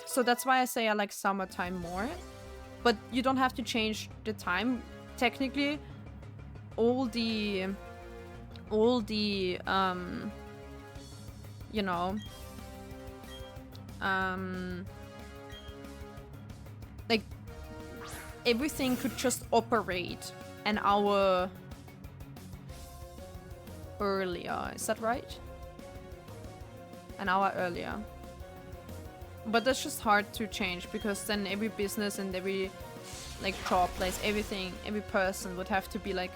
So that's why I say I like summertime more. But you don't have to change the time. Technically, all the you know, like everything could just operate an hour earlier. Is that right? An hour earlier. But that's just hard to change because then every business and every like job place, everything, every person would have to be like,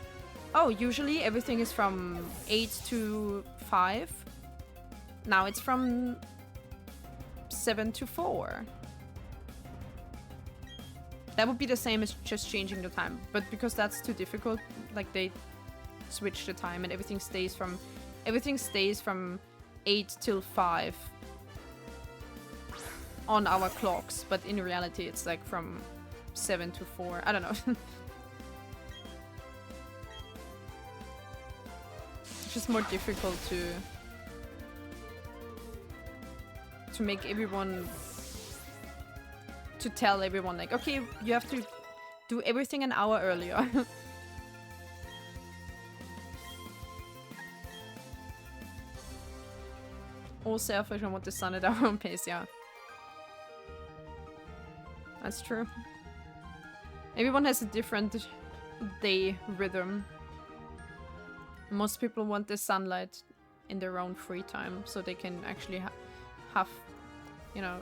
oh, usually everything is from 8 to 5. Now it's from 7 to 4. That would be the same as just changing the time. But because that's too difficult, like they switch the time and everything stays from 8 till 5 on our clocks. But in reality, it's like from 7 to 4. I don't know. It's just more difficult to make everyone, to tell everyone like, okay, you have to do everything an hour earlier. All selfish and want the sun at our own pace, yeah. That's true. Everyone has a different day rhythm. Most people want the sunlight in their own free time, so they can actually have, you know,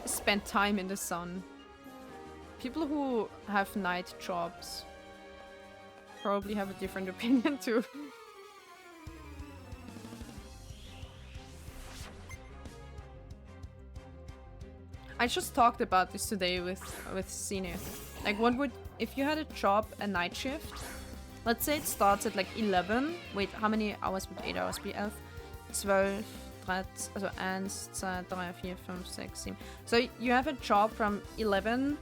spend time in the sun. People who have night jobs probably have a different opinion too. I just talked about this today with Sine. Like, what would, if you had a job, a night shift, let's say it starts at like 11. Wait, how many hours would 8 hours be? 11, 12, 13, also 1, 2, 3, 4, 5, 6, 7. So you have a job from 11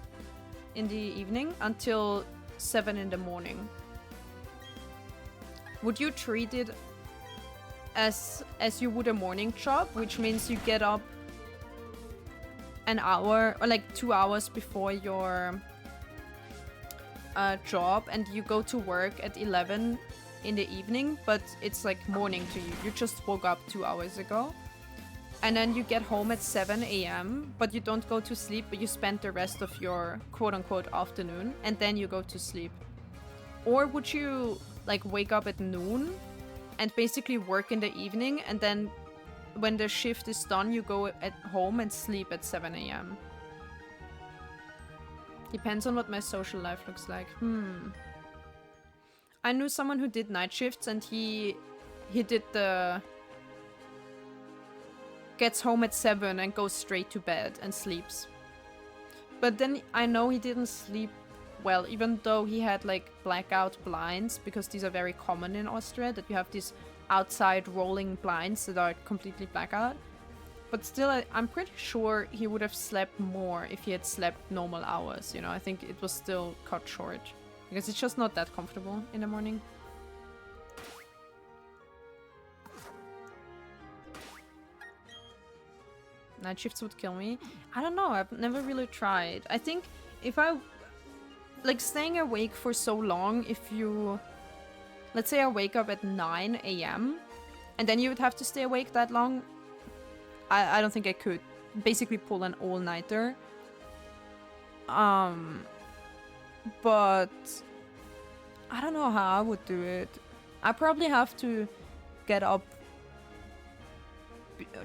in the evening until 7 in the morning. Would you treat it as you would a morning job, which means you get up an hour or like 2 hours before your job and you go to work at 11 in the evening, but it's like morning to you. You just woke up 2 hours ago. And then you get home at 7 a.m., but you don't go to sleep, but you spend the rest of your quote-unquote afternoon, and then you go to sleep. Or would you like wake up at noon and basically work in the evening, and then when the shift is done, you go at home and sleep at 7 a.m. Depends on what my social life looks like. I knew someone who did night shifts, and he did the gets home at 7 and goes straight to bed and sleeps. But then I know he didn't sleep well, even though he had like blackout blinds, because these are very common in Austria, that you have these outside rolling blinds that are completely blackout. But still, I'm pretty sure he would have slept more if he had slept normal hours, you know. I think it was still cut short, because it's just not that comfortable in the morning. Night shifts would kill me. I don't know, I've never really tried. I think if I... like, staying awake for so long, if you... let's say I wake up at 9 a.m. and then you would have to stay awake that long. I don't think I could. Basically pull an all-nighter. But... I don't know how I would do it. I probably have to get up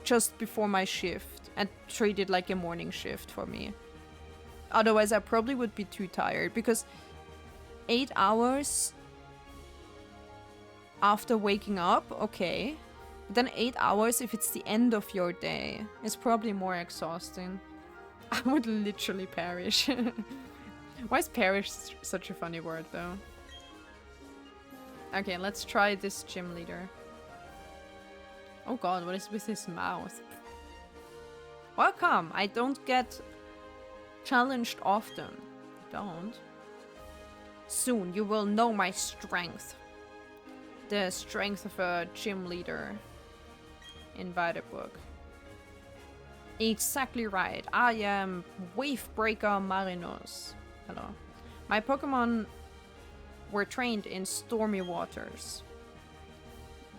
just before my shift and treat it like a morning shift for me. Otherwise, I probably would be too tired, because 8 hours after waking up, okay. But then 8 hours if it's the end of your day is probably more exhausting. I would literally perish. Why is perish such a funny word, though? Okay, let's try this gym leader. Oh god, what is with his mouth? Welcome! I don't get challenged often. Don't. Soon you will know my strength. The strength of a gym leader. Invite a book. Exactly right. I am Wavebreaker Marinos. Hello. My Pokémon were trained in stormy waters.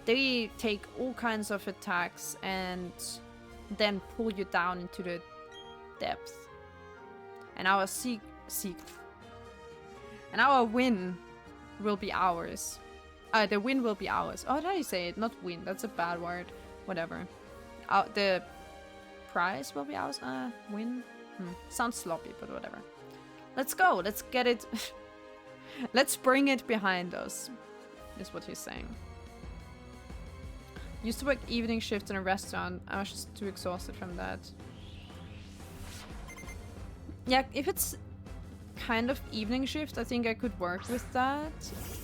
They take all kinds of attacks and then pull you down into the depth. And our and our win will be ours. The win will be ours. Oh, how do you say it? Not win. That's a bad word. Whatever. The prize will be ours. Win. Sounds sloppy, but whatever. Let's go. Let's get it. Let's bring it behind us. Is what he's saying. Used to work evening shifts in a restaurant. I was just too exhausted from that. Yeah, if it's kind of evening shift, I think I could work with that.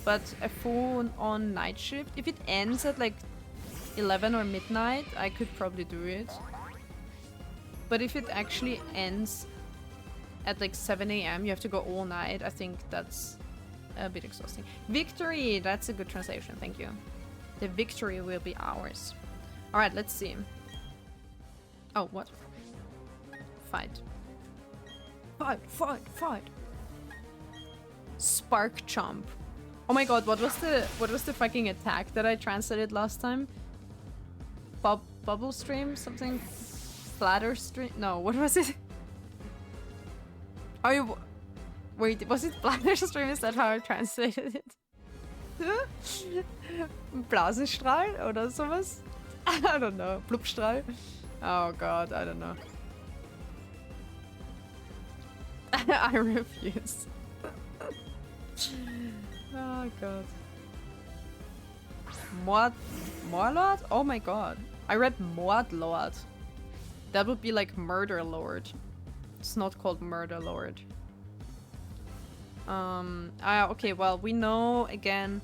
But a full-on night shift, if it ends at like 11 or midnight, I could probably do it. But if it actually ends at like 7 AM, you have to go all night, I think that's a bit exhausting. Victory! That's a good translation, thank you. The victory will be ours. Alright, let's see. Oh, what? Fight. Fight, fight, fight. Spark Chomp. Oh my god, what was the fucking attack that I translated last time? Bubble stream? Something? Splatter stream? No, what was it? Oh, you... Wait, was it Splatter stream? Is that how I translated it? Blasenstrahl oder sowas? I don't know. Blubstrahl? Oh god, I don't know. I refuse. Oh god. Morlord? Oh my god. I read Mordlord. That would be like Murder Lord. It's not called Murder Lord. Okay, well, we know again.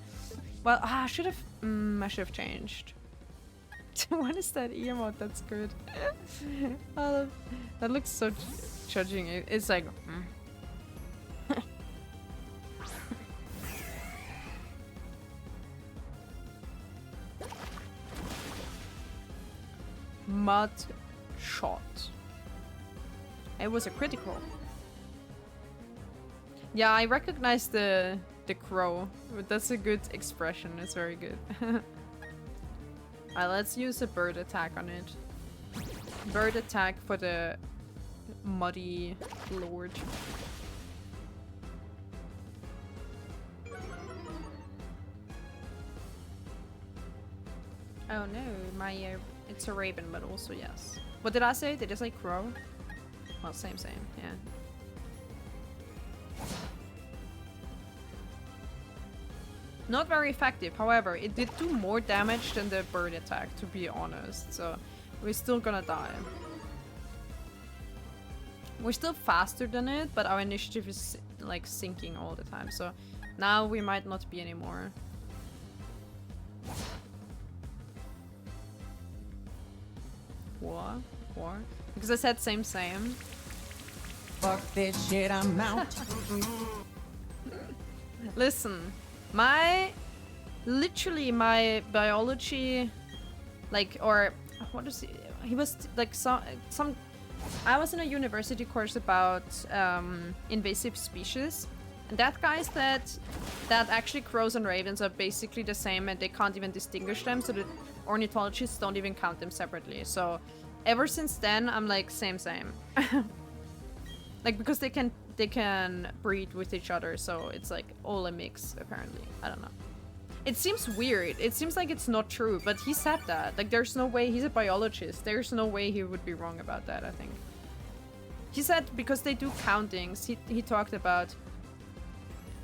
Well, I should have changed. What is that emote? That's good. Oh, that looks so judging. It's like. Mud shot. It was a critical. Yeah, I recognize the crow. But that's a good expression. It's very good. Alright, let's use a bird attack on it. Bird attack for the muddy lord. Oh no, my it's a raven, but also yes. What did I say? Did I say crow? Well, same, yeah. Not very effective, however, it did do more damage than the bird attack, to be honest, so we're still gonna die. We're still faster than it, but our initiative is like sinking all the time, so now we might not be anymore. What? Because I said same. Fuck this shit, I'm out. Listen, literally my biology, like, or what is he was like some I was in a university course about invasive species, and that guy said that actually crows and ravens are basically the same and they can't even distinguish them, so the ornithologists don't even count them separately. So ever since then I'm like same. Like, because they can breed with each other, so it's like all a mix apparently. I don't know. It seems weird. It seems like it's not true, but he said that. Like, there's no way. He's a biologist. There's no way he would be wrong about that, I think. He said because they do countings. He talked about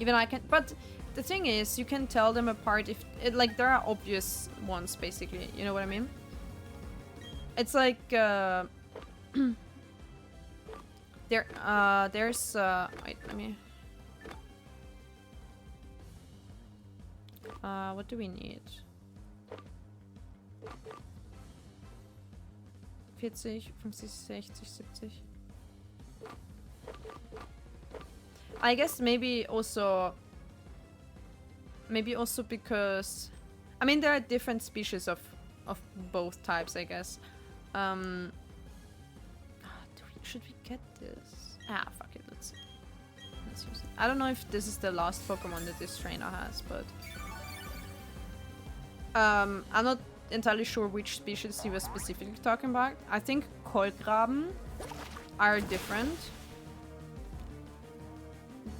even I can, but the thing is, you can tell them apart if like there are obvious ones basically. You know what I mean? It's like there's wait, let me. What do we need? 40, 50, 60, 70. I guess maybe also because I mean there are different species of both types, I guess. Should we get this? Ah, fuck it. Let's use it. I don't know if this is the last Pokemon that this trainer has, but I'm not entirely sure which species he was specifically talking about. I think Kolkraben are different,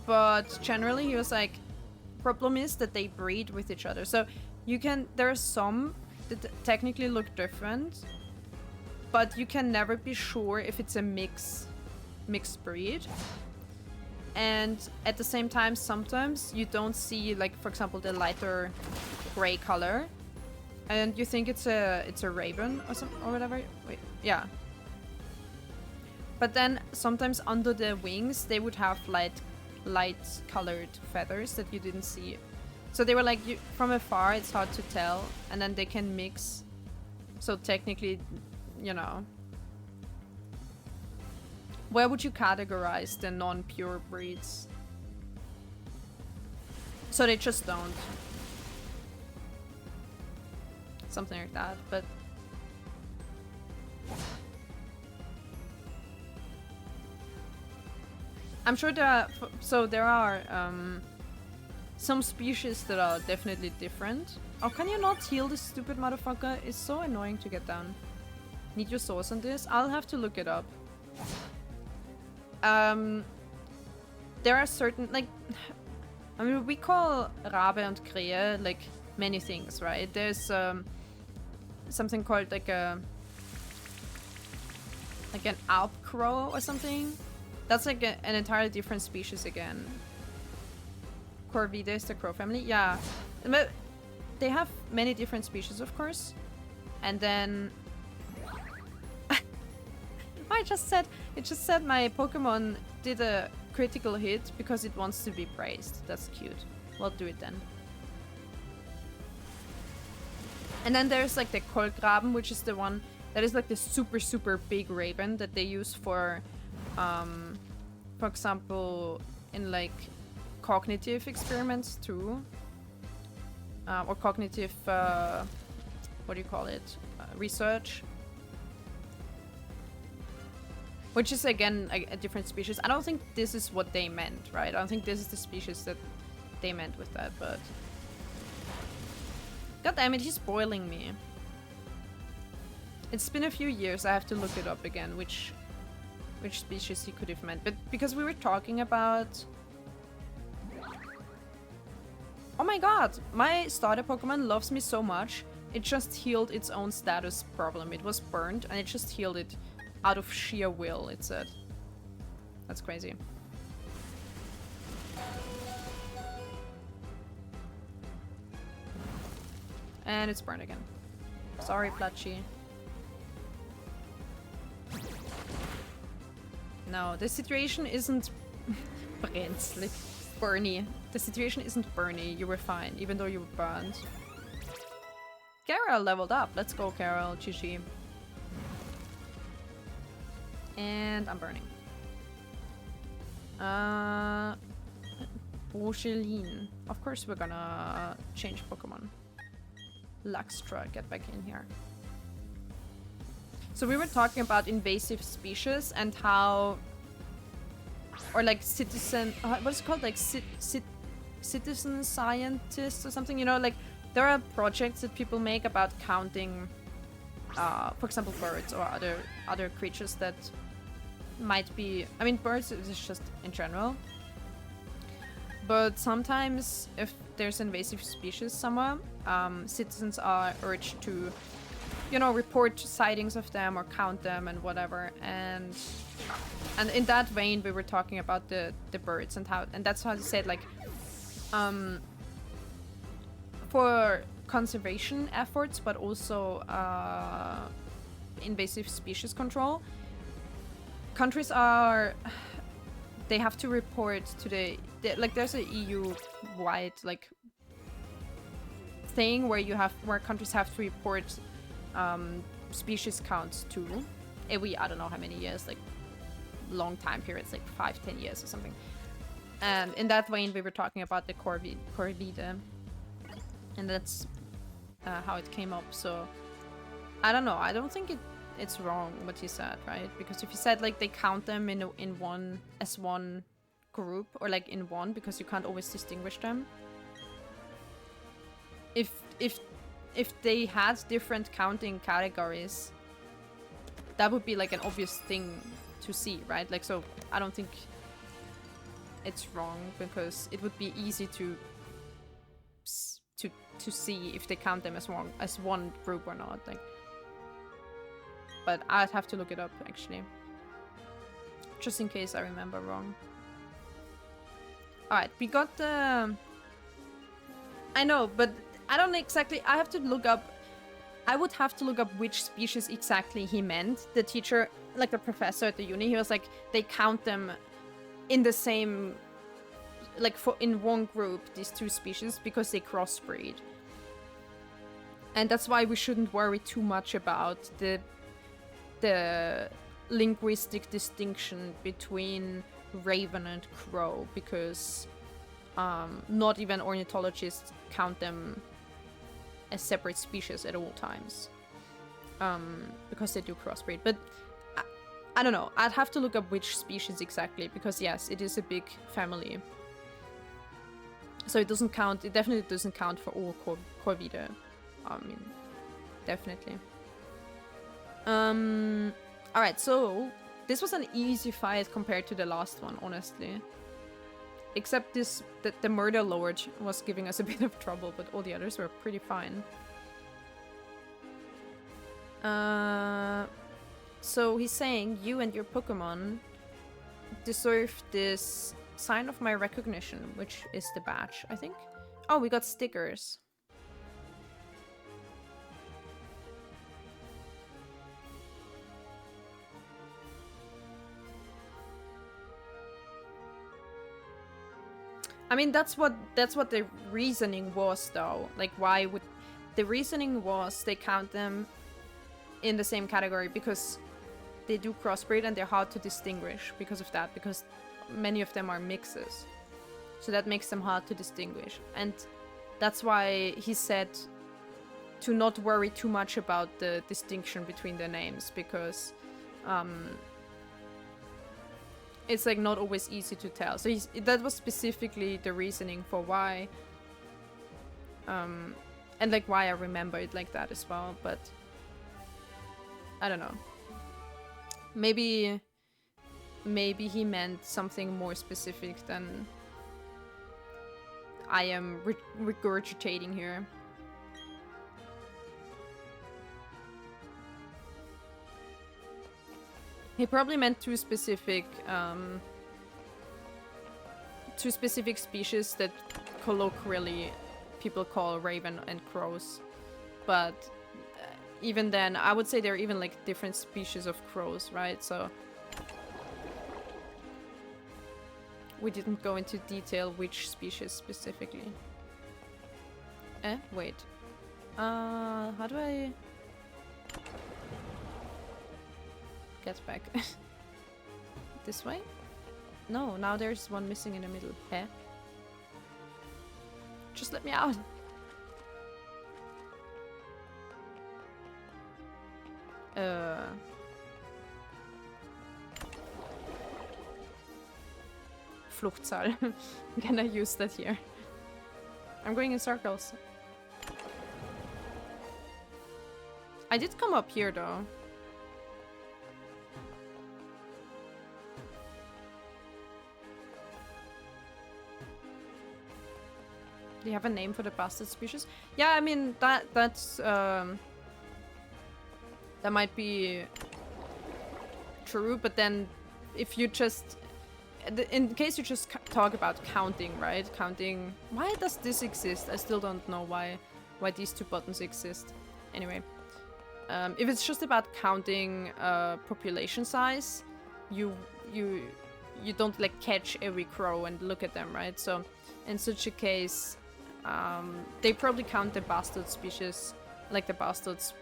but generally he was like, problem is that they breed with each other. So there are some that technically look different, but you can never be sure if it's a mixed breed. And at the same time, sometimes you don't see, like, for example, the lighter gray color, and you think it's a raven or something or whatever. Wait, yeah. But then sometimes under the wings they would have light colored feathers that you didn't see. So they were like, from afar it's hard to tell, and then they can mix. So technically, you know, where would you categorize the non-pure breeds? So they just don't. Something like that, but I'm sure there are, some species that are definitely different. Oh, can you not heal this stupid motherfucker? It's so annoying to get down. Need your source on this? I'll have to look it up. There are certain, like, I mean, we call Rabe and Krähe, like, many things, right? There's something called like an Alp crow or something. That's like an entirely different species again. Corvidae is the crow family, yeah. But they have many different species, of course. And then it just said my Pokemon did a critical hit because it wants to be praised. That's cute. We'll do it then. And then there's like the Kolkraben, which is the one that is like the super big raven that they use for example, in like cognitive experiments too, or cognitive what do you call it, research, which is again a different species. I don't think this is what they meant, right? I don't think this is the species that they meant with that, but god damn it, he's spoiling me. It's been a few years, I have to look it up again, which species he could have meant. But because we were talking about... Oh my god! My starter Pokemon loves me so much, it just healed its own status problem. It was burned and it just healed it out of sheer will, it said. That's crazy. And it's burned again. Sorry, Platchy. No, the situation isn't brenzlig. Bernie. The situation isn't Bernie. You were fine, even though you were burned. Carol leveled up. Let's go, Carol. GG. And I'm burning. Rocheline. Of course we're gonna change Pokemon. Luxtra, get back in here. So we were talking about invasive species and how, or like citizen, what's it called, like citizen scientists or something, you know, like there are projects that people make about counting, for example, birds or other creatures that might be, I mean, birds is just in general, but sometimes if there's invasive species somewhere, citizens are urged to, you know, report sightings of them or count them and whatever, and in that vein we were talking about the birds and how, and that's how I said, like, for conservation efforts but also invasive species control, countries they have to report to like there's a EU wide like thing where countries have to report species counts to every, I don't know how many years, like long time periods, like 5-10 years or something. And in that vein, we were talking about the corvida, and that's how it came up. So I don't know. I don't think it's wrong what he said, right? Because if he said like they count them in one as one group, or like in one, because you can't always distinguish them. If they had different counting categories, that would be like an obvious thing to see, right? Like, so I don't think it's wrong, because it would be easy to see if they count them as one group or not. Like, but I'd have to look it up actually, just in case I remember wrong. All right, we got the. I know, but I don't exactly. I have to look up. I would have to look up which species exactly he meant. The teacher, like the professor at the uni, he was like, they count them in the same, like in one group, these two species, because they crossbreed. And that's why we shouldn't worry too much about the linguistic distinction between raven and crow, because not even ornithologists count them as separate species at all times, because they do crossbreed. But I don't know, I'd have to look up which species exactly, because yes, it is a big family, so it doesn't count. It definitely doesn't count for all corvida. I mean, definitely. All right, so this was an easy fight compared to the last one, honestly. Except the murder lord was giving us a bit of trouble, but all the others were pretty fine. So he's saying, you and your Pokemon deserve this sign of my recognition, which is the badge, I think. Oh, we got stickers. I mean, that's what the reasoning was, though. Like, why would... The reasoning was they count them in the same category because they do crossbreed and they're hard to distinguish because of that, because many of them are mixes. So that makes them hard to distinguish. And that's why he said to not worry too much about the distinction between the names, because it's like not always easy to tell. So that was specifically the reasoning for why, and like why I remember it like that as well. But I don't know. Maybe he meant something more specific than I am regurgitating here. He probably meant two specific species that colloquially people call raven and crows. But even then, I would say they're even like different species of crows, right? So we didn't go into detail which species specifically. Wait. How do I get back? This way? No, now there's one missing in the middle. Just let me out. Fluchtsaal. Can I use that here? I'm going in circles. I did come up here though. Do you have a name for the bastard species? Yeah, I mean that's that might be true, but then if you just in case you just talk about counting, right? Counting. Why does this exist? I still don't know why these two buttons exist. Anyway, if it's just about counting population size, you don't like catch every crow and look at them, right? So in such a case, They probably count the bastard species, like the bastards,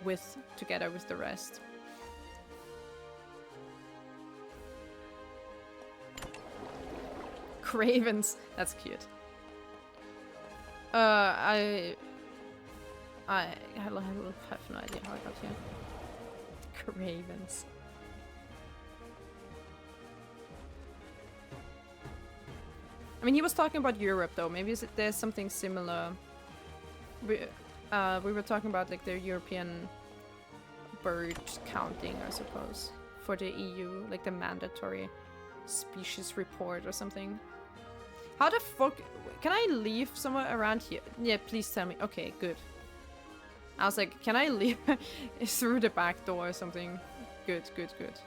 together with the rest. Cravens, that's cute. I have no idea how I got here. Cravens. I mean, he was talking about Europe, though. Maybe there's something similar. We were talking about like the European bird counting, I suppose, for the EU, like the mandatory species report or something. How the fuck can I leave somewhere around here? Yeah, please tell me. Okay, good. I was like, can I leave through the back door or something? Good, good, good.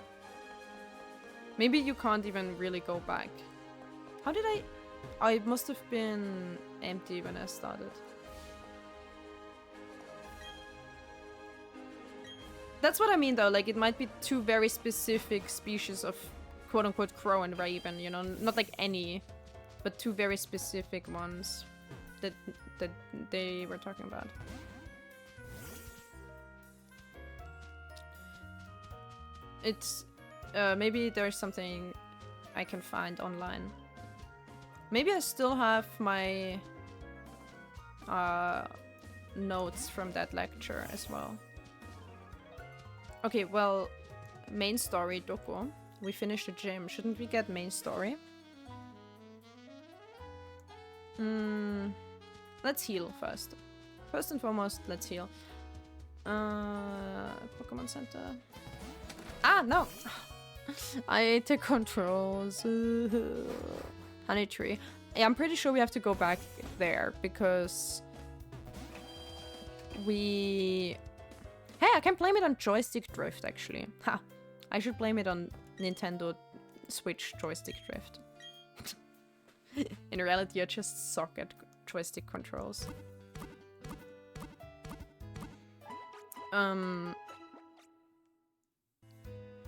Maybe you can't even really go back. How did I... Oh, it must have been empty when I started. That's what I mean, though. Like, it might be two very specific species of quote-unquote crow and raven, you know? Not like any, but two very specific ones that they were talking about. It's... maybe there's something I can find online. Maybe I still have my notes from that lecture as well. Okay, well, main story, Doko. We finished the gym. Shouldn't we get main story? Let's heal first. First and foremost, let's heal. Pokémon Center. Ah, no! I ate the controls. Honey tree. Yeah, I'm pretty sure we have to go back there because we... Hey, I can blame it on joystick drift, actually. Ha! I should blame it on Nintendo Switch joystick drift. In reality, I just suck at joystick controls.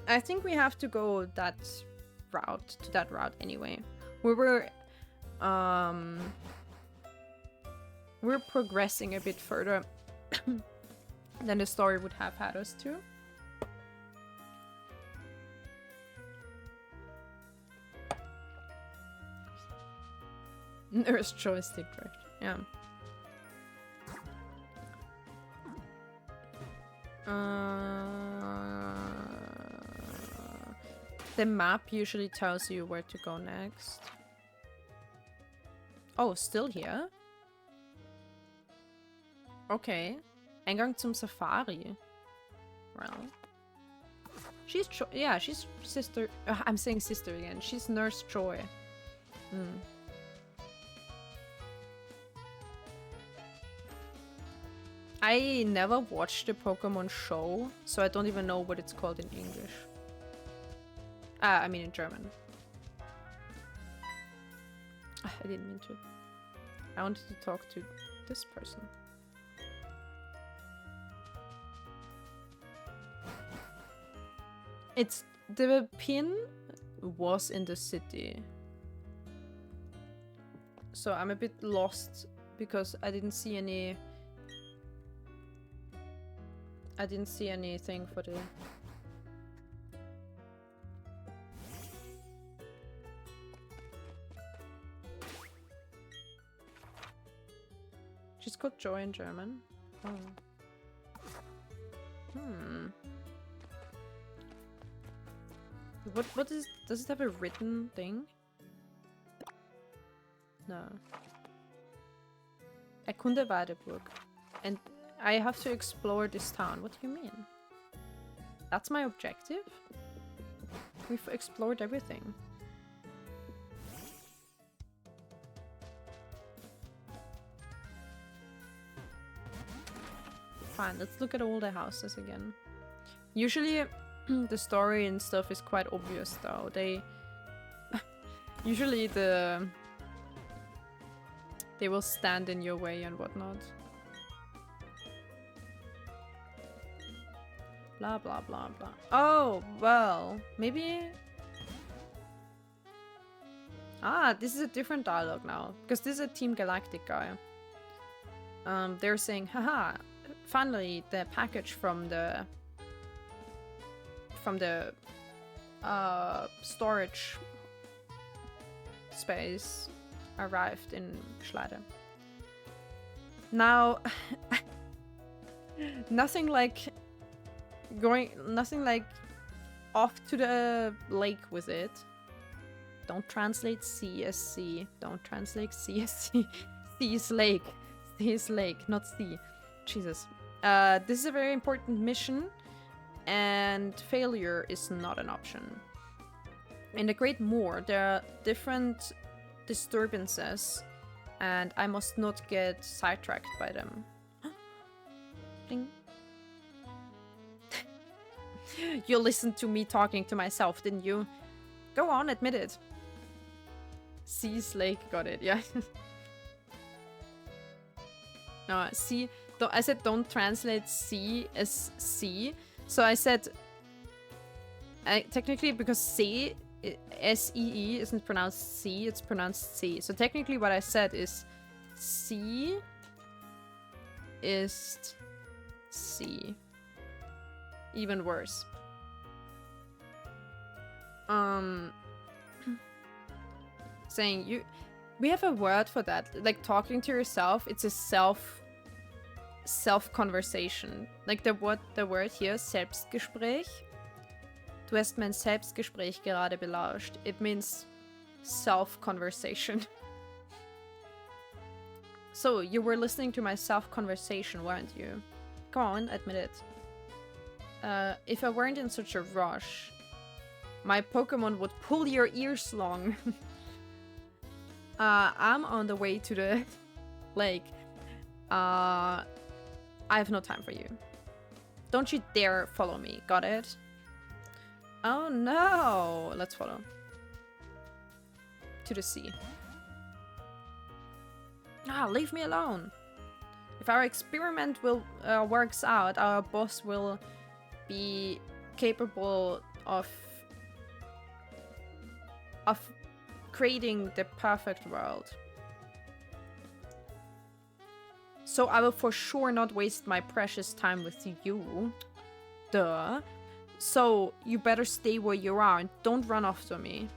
I think we have to go to that route anyway. We're progressing a bit further than the story would have had us to. There's joystick drift, yeah. The map usually tells you where to go next. Oh, still here? Okay. Eingang zum Safari. Well. She's she's sister... I'm saying sister again. She's Nurse Joy. I never watched the Pokemon show, so I don't even know what it's called in English. I mean in German. I didn't mean to. I wanted to talk to this person. It's... The pin was in the city. So I'm a bit lost because I didn't see any... I didn't see anything for the... She's called Joy in German. Oh. What is... Does it have a written thing? No. Erkunde Weideburg. And I have to explore this town. What do you mean? That's my objective? We've explored everything. Fine, let's look at all the houses again. Usually the story and stuff is quite obvious though. They... Usually they will stand in your way and whatnot. Blah blah blah blah. Oh, well, maybe... Ah, this is a different dialogue now. Because this is a Team Galactic guy. they're saying, haha, finally the package from the storage space arrived in Schleider. Now, nothing like off to the lake with it. Don't translate C as C. Don't translate C as C. C is lake. C is lake, not sea. Jesus. This is a very important mission, and failure is not an option. In the Great Moor, there are different disturbances, and I must not get sidetracked by them. Ding. You listened to me talking to myself, didn't you? Go on, admit it. Sea's lake, got it, yeah. No, C. I said don't translate C as C. So I said, technically, because C, S-E-E, isn't pronounced C, it's pronounced C. So technically what I said is C is C. Even worse. Saying we have a word for that, like talking to yourself. It's a self conversation. Like the word here, Selbstgespräch. Du hast mein Selbstgespräch gerade belauscht. It means self conversation. So you were listening to my self conversation, weren't you? Come on, admit it. If I weren't in such a rush, my Pokemon would pull your ears long. I'm on the way to the lake. I have no time for you. Don't you dare follow me, got it? Oh no! Let's follow. To the sea. Leave me alone. If our experiment works out, our boss will be capable of creating the perfect world. So I will for sure not waste my precious time with you. Duh. So you better stay where you are and don't run after me.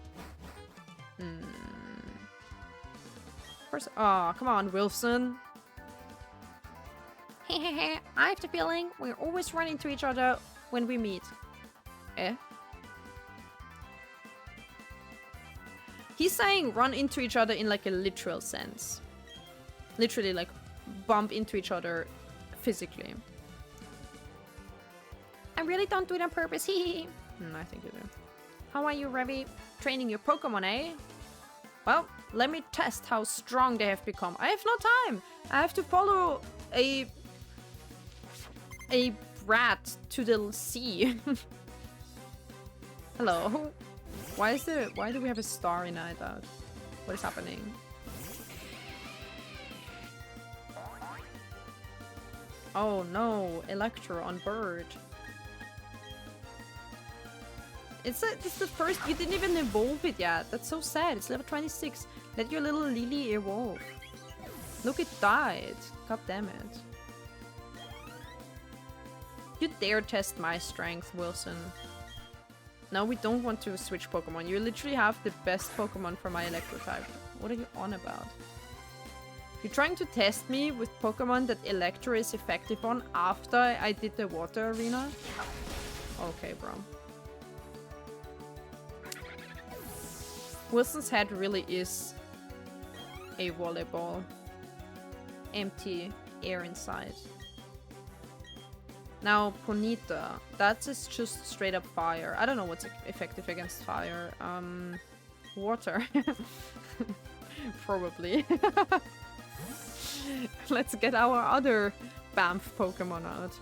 Oh, come on, Wilson. I have the feeling we always run into each other when we meet. Eh? He's saying run into each other in like a literal sense. Literally like bump into each other physically. I really don't do it on purpose, hee. I think you do. How are you, Revy? Training your Pokemon, eh? Well, let me test how strong they have become. I have no time. I have to follow a rat to the sea. Hello. Why do we have a starry night out? What is happening? Oh no, Electro on bird. It's the first, you didn't even evolve it yet. That's so sad. It's level 26. Let your little Lily evolve. Look, it died. God damn it. You dare test my strength, Wilson. No, we don't want to switch Pokemon. You literally have the best Pokemon for my Electro type. What are you on about? You're trying to test me with Pokemon that Electro is effective on after I did the water arena? Okay, bro. Wilson's head really is a volleyball. Empty air inside. Now, Ponyta. That is just straight up fire. I don't know what's effective against fire. Water. Probably. Let's get our other Bamf Pokemon out.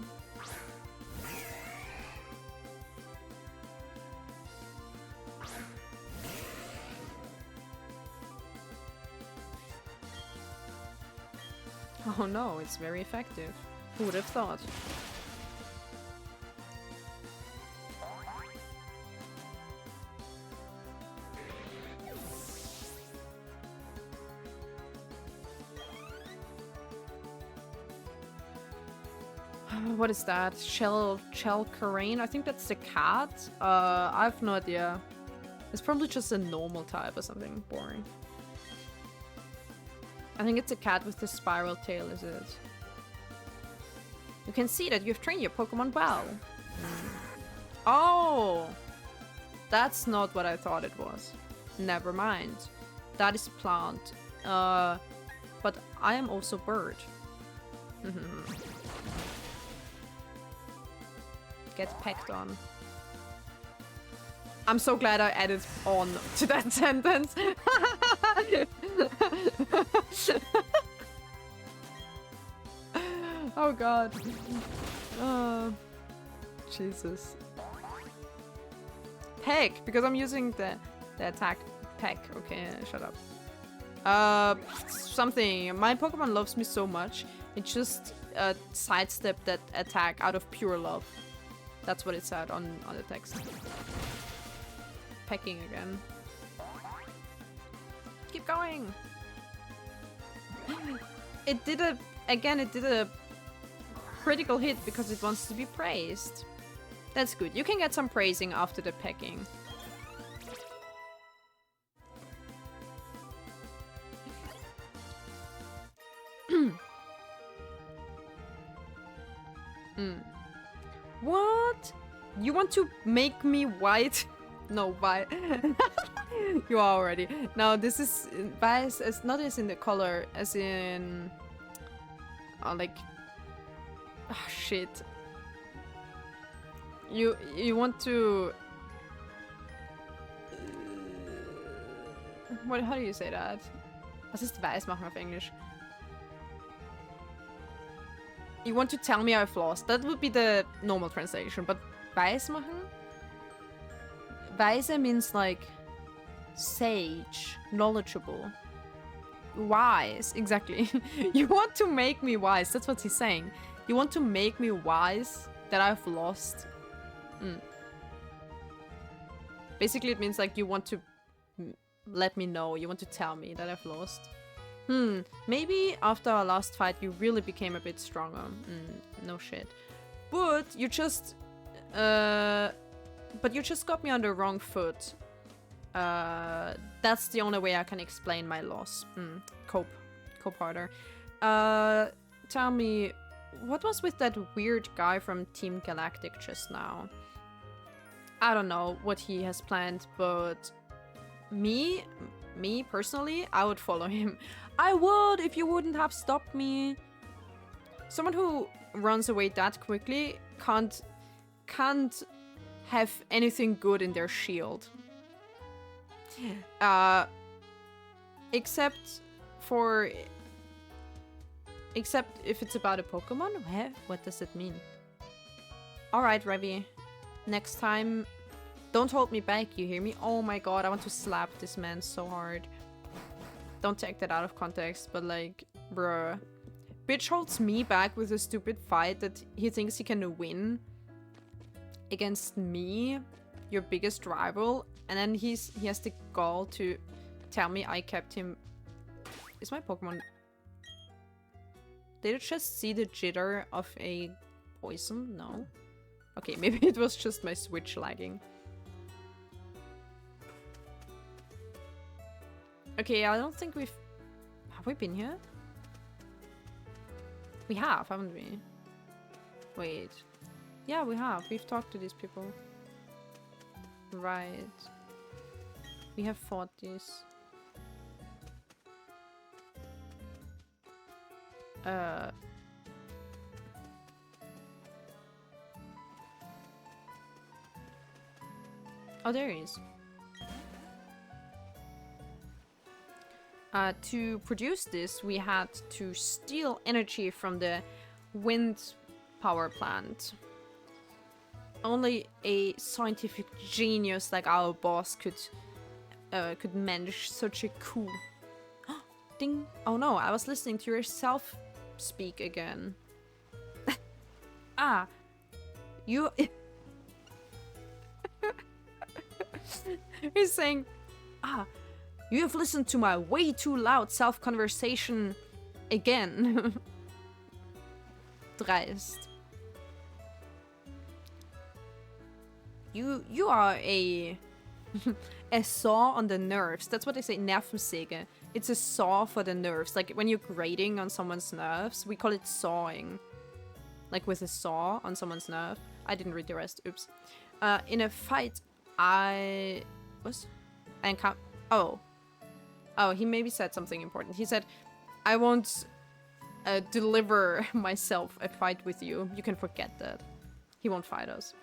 Oh no, it's very effective. Who would have thought? What is that? Chelcarine? I think that's the cat. I have no idea. It's probably just a normal type or something boring. I think it's a cat with the spiral tail, is it? You can see that you've trained your Pokemon well. Oh! That's not what I thought it was. Never mind. That is plant. But I am also bird. Get pecked on. I'm so glad I added on to that sentence. Oh god. Jesus. Peck, because I'm using the attack peck. Okay, shut up. Something. My Pokemon loves me so much. It just sidestepped that attack out of pure love. That's what it said on the text. Pecking again. Keep going. It did a critical hit because it wants to be praised. That's good. You can get some praising after the pecking. What? You want to make me white? No, white. You are already. Now this is bias as not as in the color, as in like shit. You want to what? How do you say that? Was ist weiß machen auf Englisch? You want to tell me I've lost. That would be the normal translation, but weiß machen? Weise means like sage, knowledgeable. Wise, exactly. You want to make me wise, that's what he's saying. You want to make me wise that I've lost. Basically it means like you want to let me know, you want to tell me that I've lost. Maybe after our last fight you really became a bit stronger. No shit. But you just got me on the wrong foot. That's the only way I can explain my loss. Cope harder. Tell me, what was with that weird guy from Team Galactic just now? I don't know what he has planned, but me personally, I would follow him. I would if you wouldn't have stopped me. Someone who runs away that quickly can't have anything good in their shield. Except if it's about a Pokemon? What does it mean? Alright, Revy. Next time, don't hold me back, you hear me? Oh my god, I want to slap this man so hard. Don't take that out of context, but like, bruh. Bitch holds me back with a stupid fight that he thinks he can win against me, your biggest rival, and then he has the gall to tell me I kept him. Is my Pokemon... Did it just see the jitter of a poison? No. Okay, maybe it was just my Switch lagging. Okay, I don't think we've... Have we been here? We have, haven't we? Wait. Yeah, we have. We've talked to these people. Right. We have fought these. Oh, there he is. To produce this, we had to steal energy from the wind power plant. Only a scientific genius like our boss could manage such a coup. Ding! Oh no, I was listening to yourself speak again. You... He's saying, you have listened to my way too loud self-conversation again. Dreist. You are a a saw on the nerves. That's what they say, Nervensäge. It's a saw for the nerves. Like when you're grating on someone's nerves, we call it sawing. Like with a saw on someone's nerve. I didn't read the rest. Oops. In a fight, I can't. Oh, he maybe said something important. He said, "I won't deliver myself a fight with you. You can forget that. He won't fight us."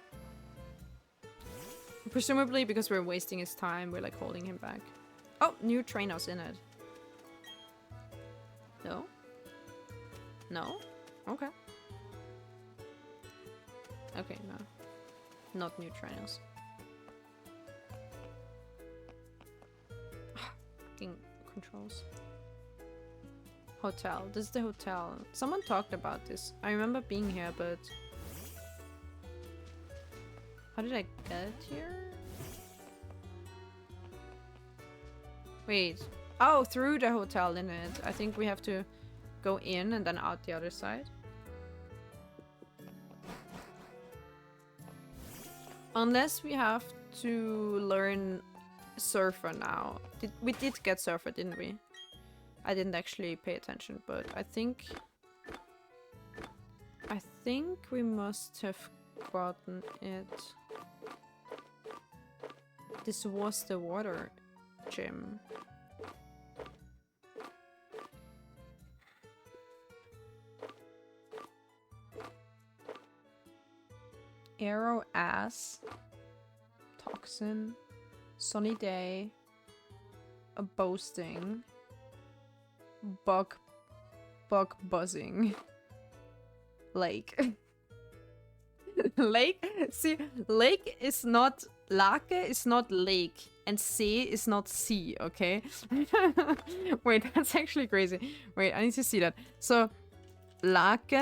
Presumably because we're wasting his time, we're like holding him back. Oh, new trainers in it. No? No? Okay. Okay, no. Not new trainers. Fucking controls. Hotel. This is the hotel. Someone talked about this. I remember being here, but... How did I get here? Wait. Oh, through the hotel in it. I think we have to go in and then out the other side. Unless we have to learn Surfer now. We did get Surfer, didn't we? I didn't actually pay attention, but I think we must have gotten it. This was the water gym. Arrow ass. Toxin. Sunny day. A boasting. Bug buzzing. Lake. Lake? See, lake is not... Lake is not lake. And see is not sea, okay? Wait, that's actually crazy. Wait, I need to see that. So, lake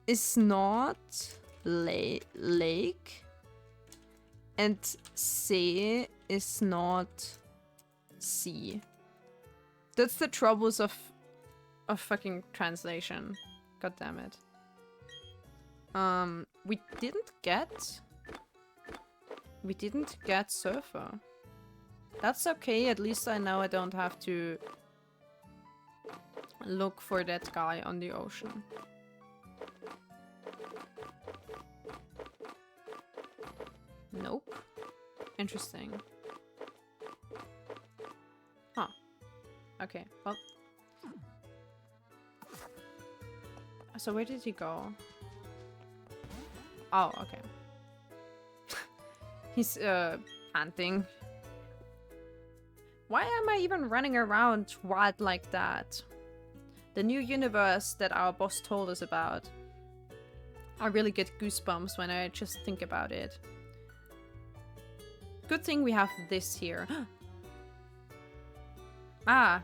is not lake. And see is not sea. That's the troubles of fucking translation. God damn it. We didn't get Surfer. That's okay, at least I know I don't have to look for that guy on the ocean. Nope. Interesting. Huh. Okay, well. So where did he go? Oh, okay. He's, panting. Why am I even running around wild like that? The new universe that our boss told us about. I really get goosebumps when I just think about it. Good thing we have this here. Ah!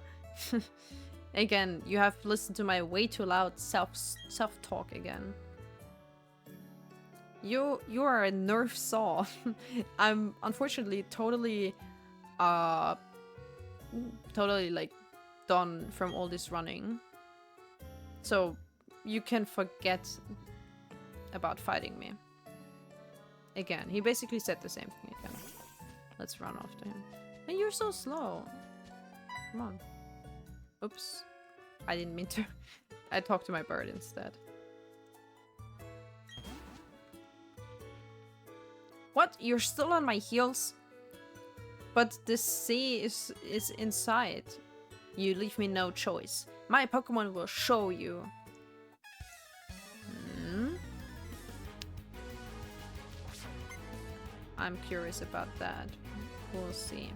Again, you have listened to my way too loud self-talk again. You are a nerf saw. I'm unfortunately totally like done from all this running. So you can forget about fighting me. Again, he basically said the same thing again. Let's run after him. And you're so slow. Come on. Oops. I didn't mean to. I talked to my bird instead. What? You're still on my heels? But the sea is inside. You leave me no choice. My Pokemon will show you. I'm curious about that. We'll see.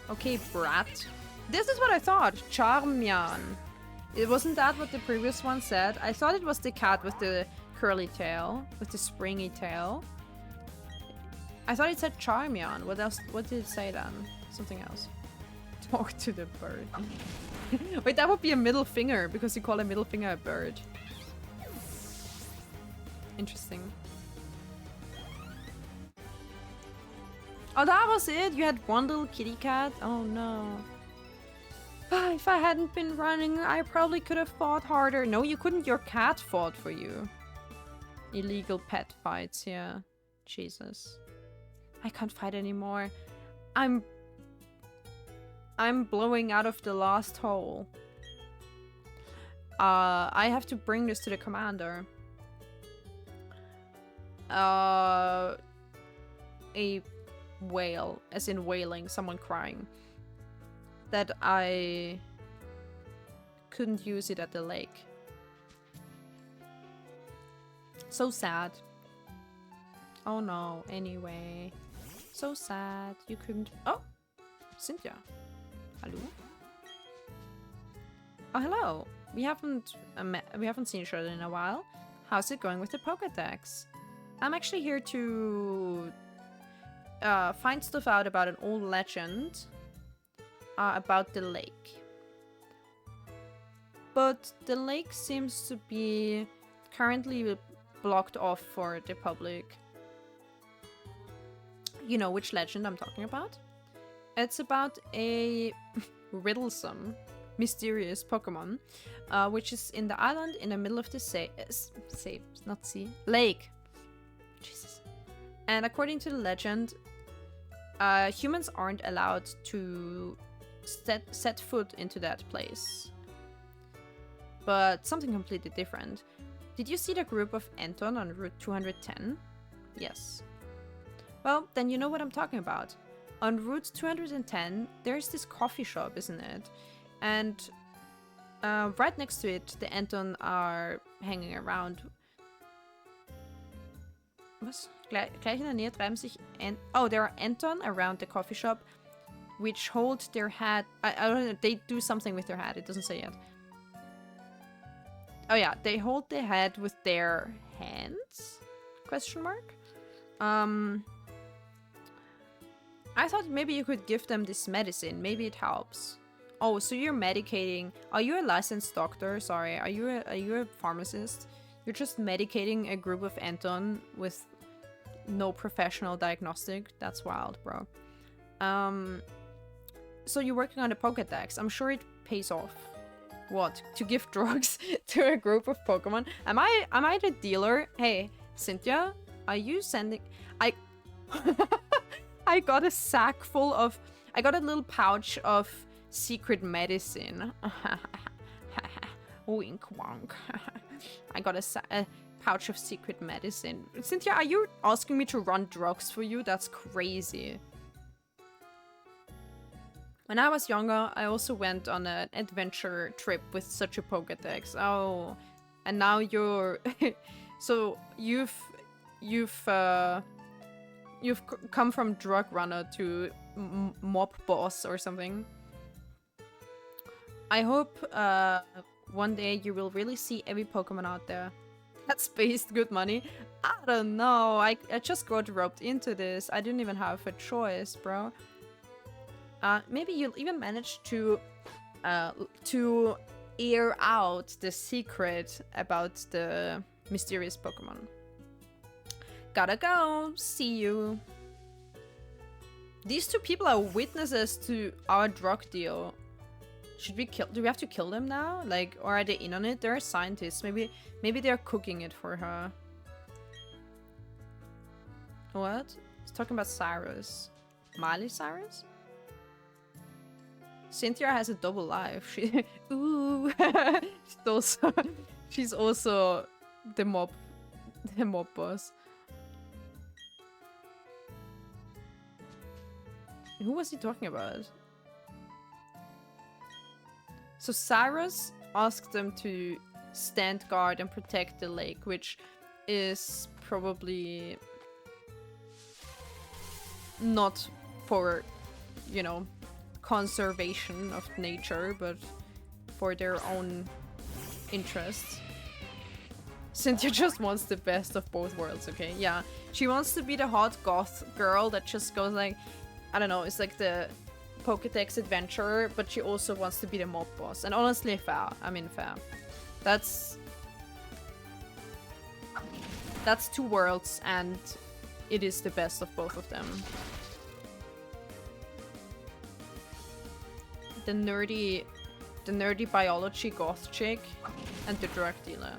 Okay, brat. This is what I thought. Charmian. It wasn't that what the previous one said. I thought it was the cat with the curly tail, with the springy tail. I thought it said Charmian. What else? What did it say then? Something else. Talk to the bird. Wait, that would be a middle finger because you call a middle finger a bird. Interesting. Oh, that was it? You had one little kitty cat? Oh no. If I hadn't been running, I probably could have fought harder. No, you couldn't. Your cat fought for you. illegal pet fights here. Jesus. I can't fight anymore. I'm blowing out of the last hole. I have to bring this to the commander. A wail, as in wailing, someone crying. That I couldn't use it at the lake. So sad. Oh no, anyway. So sad. You couldn't. Oh! Cynthia. Hello? Oh, hello. We haven't seen each other in a while. How's it going with the Pokédex? I'm actually here to find stuff out about an old legend about the lake. But the lake seems to be currently blocked off for the public. You know which legend I'm talking about? It's about a riddlesome, mysterious Pokemon, which is in the island in the middle of the lake. Jesus. And according to the legend, humans aren't allowed to set foot into that place. But something completely different. Did you see the group of Anton on Route 210? Yes. Well, then you know what I'm talking about. On Route 210, there's this coffee shop, isn't it? And right next to it, the Anton are hanging around. Was? Gleich in der Nähe treiben sich there are Anton around the coffee shop, which hold their hat. I don't know, they do something with their hat, it doesn't say yet. Oh yeah, they hold the hat with their hands? Question mark? I thought maybe you could give them this medicine. Maybe it helps. Oh, so you're medicating. Are you a licensed doctor? Sorry, are you a pharmacist? You're just medicating a group of Anton with no professional diagnostic? That's wild, bro. So you're working on a Pokédex. I'm sure it pays off. What? To give drugs to a group of Pokemon? Am I the dealer? Hey, Cynthia, are you sending? I got a sack full of. I got a little pouch of secret medicine. Wink wonk. I got a pouch of secret medicine. Cynthia, are you asking me to run drugs for you? That's crazy. When I was younger, I also went on an adventure trip with such a Pokédex. Oh, and now you're... So you've come from drug runner to mob boss or something. I hope one day you will really see every Pokemon out there. That's based good money. I don't know. I just got roped into this. I didn't even have a choice, bro. Maybe you'll even manage to air out the secret about the mysterious Pokemon. Gotta go. See you. These two people are witnesses to our drug deal. Should we kill? Do we have to kill them now? Like, or are they in on it? They're scientists. Maybe they're cooking it for her. What? He's talking about Cyrus. Miley Cyrus? Cynthia has a double life. She ooh. she's also the mob boss. Who was he talking about? So Cyrus asked them to stand guard and protect the lake, which is probably not for, you know, conservation of nature, but for their own interests. Cynthia just wants the best of both worlds, okay? Yeah, she wants to be the hot goth girl that just goes like, I don't know, it's like the Pokédex adventurer, but she also wants to be the mob boss. And honestly, fair. I mean, fair. That's two worlds, and it is the best of both of them. The nerdy biology goth chick and the drug dealer.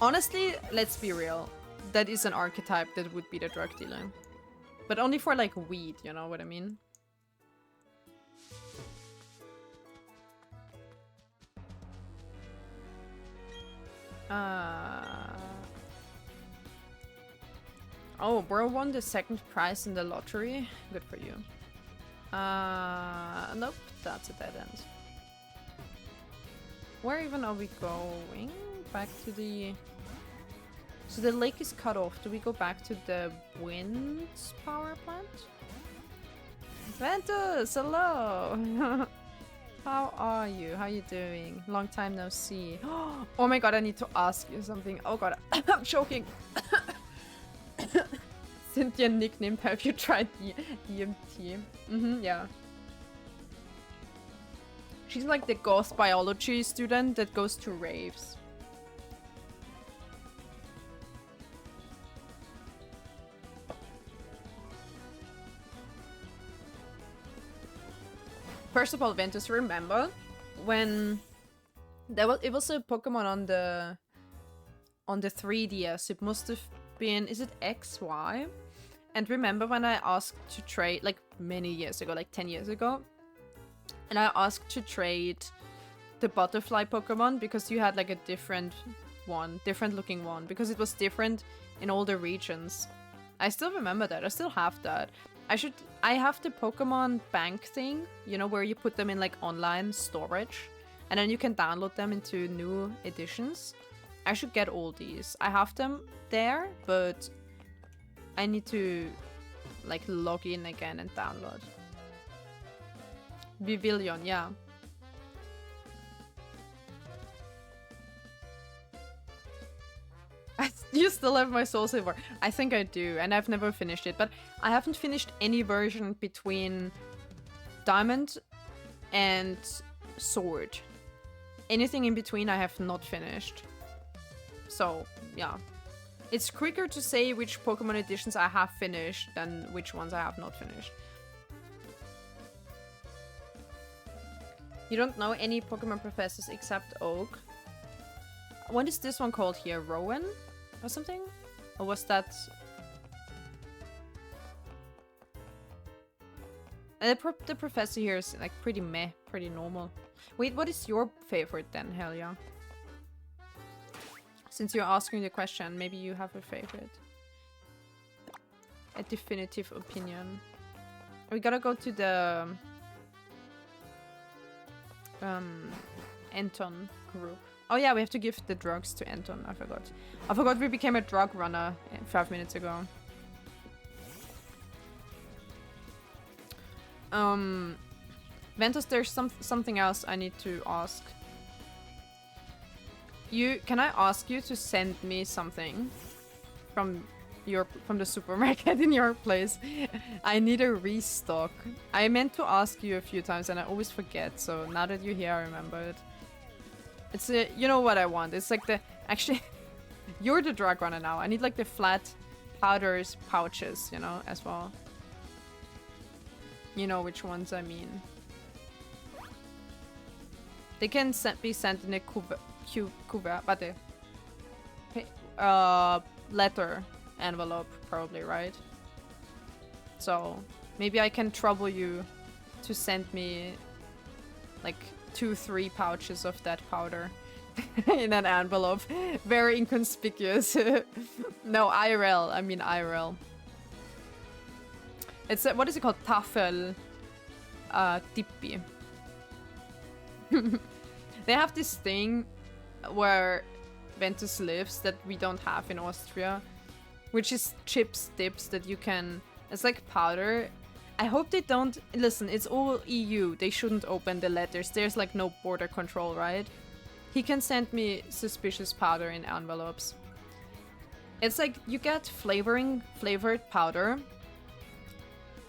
Honestly, let's be real. That is an archetype that would be the drug dealer. But only for like weed, you know what I mean? Oh, bro won the 2nd prize in the lottery. Good for you. Nope, that's a dead end. Where even are we going? Back to the... So the lake is cut off. Do we go back to the wind power plant? Ventus, hello! How are you? How you doing? Long time no see. Oh my god, I need to ask you something. Oh god, I'm choking. Cynthia nicknamed, have you tried the EMT? Yeah. She's like the ghost biology student that goes to raves. First of all, Ventus, remember when it was a Pokemon on the 3DS. It must have been, is it XY? And remember when I asked to trade, like many years ago, like 10 years ago, and I asked to trade the butterfly Pokemon because you had like a different looking one, because it was different in all the regions. I still remember that. I still have that. I have the Pokemon bank thing, you know, where you put them in like online storage and then you can download them into new editions. I should get all these. I have them there, but I need to like log in again and download. Vivillon, yeah. You still have my Soul Silver. I think I do, and I've never finished it, but I haven't finished any version between Diamond and Sword. Anything in between I have not finished. So, yeah. It's quicker to say which Pokemon editions I have finished than which ones I have not finished. You don't know any Pokemon professors except Oak? What is this one called here? Rowan? Or something? Or was that... The professor here is like pretty meh, pretty normal. Wait, what is your favorite then, Helia? Since you're asking the question, maybe you have a favorite. A definitive opinion. We gotta go to the... Anton group. Oh yeah, we have to give the drugs to Anton. I forgot. I forgot we became a drug runner 5 minutes ago. Ventus, there's something else I need to ask. Can I ask you to send me something from the supermarket in your place? I need a restock. I meant to ask you a few times and I always forget. So now that you're here, I remember it. It's you know what I want. It's like actually, you're the drug runner now. I need like the flat powders pouches, you know, as well. You know which ones I mean. They can be sent in a letter envelope, probably, right? So maybe I can trouble you to send me like 2-3 pouches of that powder in an envelope. Very inconspicuous. No, IRL. I mean IRL. It's what is it called? Tafel tippi. They have this thing where Ventus lives that we don't have in Austria, which is chips dips that you can... It's like powder. I hope they don't... Listen, it's all EU. They shouldn't open the letters. There's like no border control, right? He can send me suspicious powder in envelopes. It's like you get flavored powder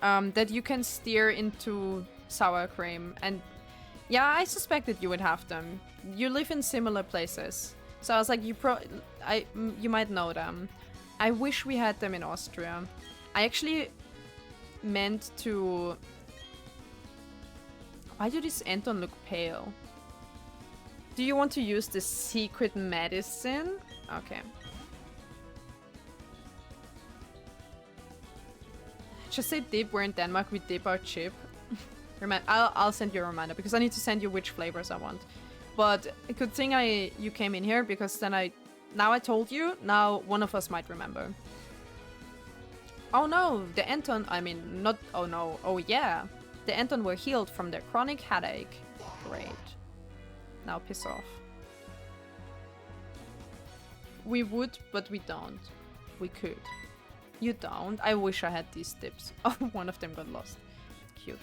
that you can steer into sour cream. And yeah, I suspected you would have them. You live in similar places. So I was like, you might know them. I wish we had them in Austria. I actually meant to... Why does this Anton look pale? Do you want to use the secret medicine? Okay. Just say dip. We're in Denmark. We dip our chip. I'll send you a reminder because I need to send you which flavors I want. But a good thing you came in here because then now I told you. Now one of us might remember. Oh no, the Anton. I mean, not. Oh no. Oh yeah, the Anton were healed from their chronic headache. Great. Now piss off. We would, but we don't. We could. You don't? I wish I had these tips. Oh, one of them got lost. Cute.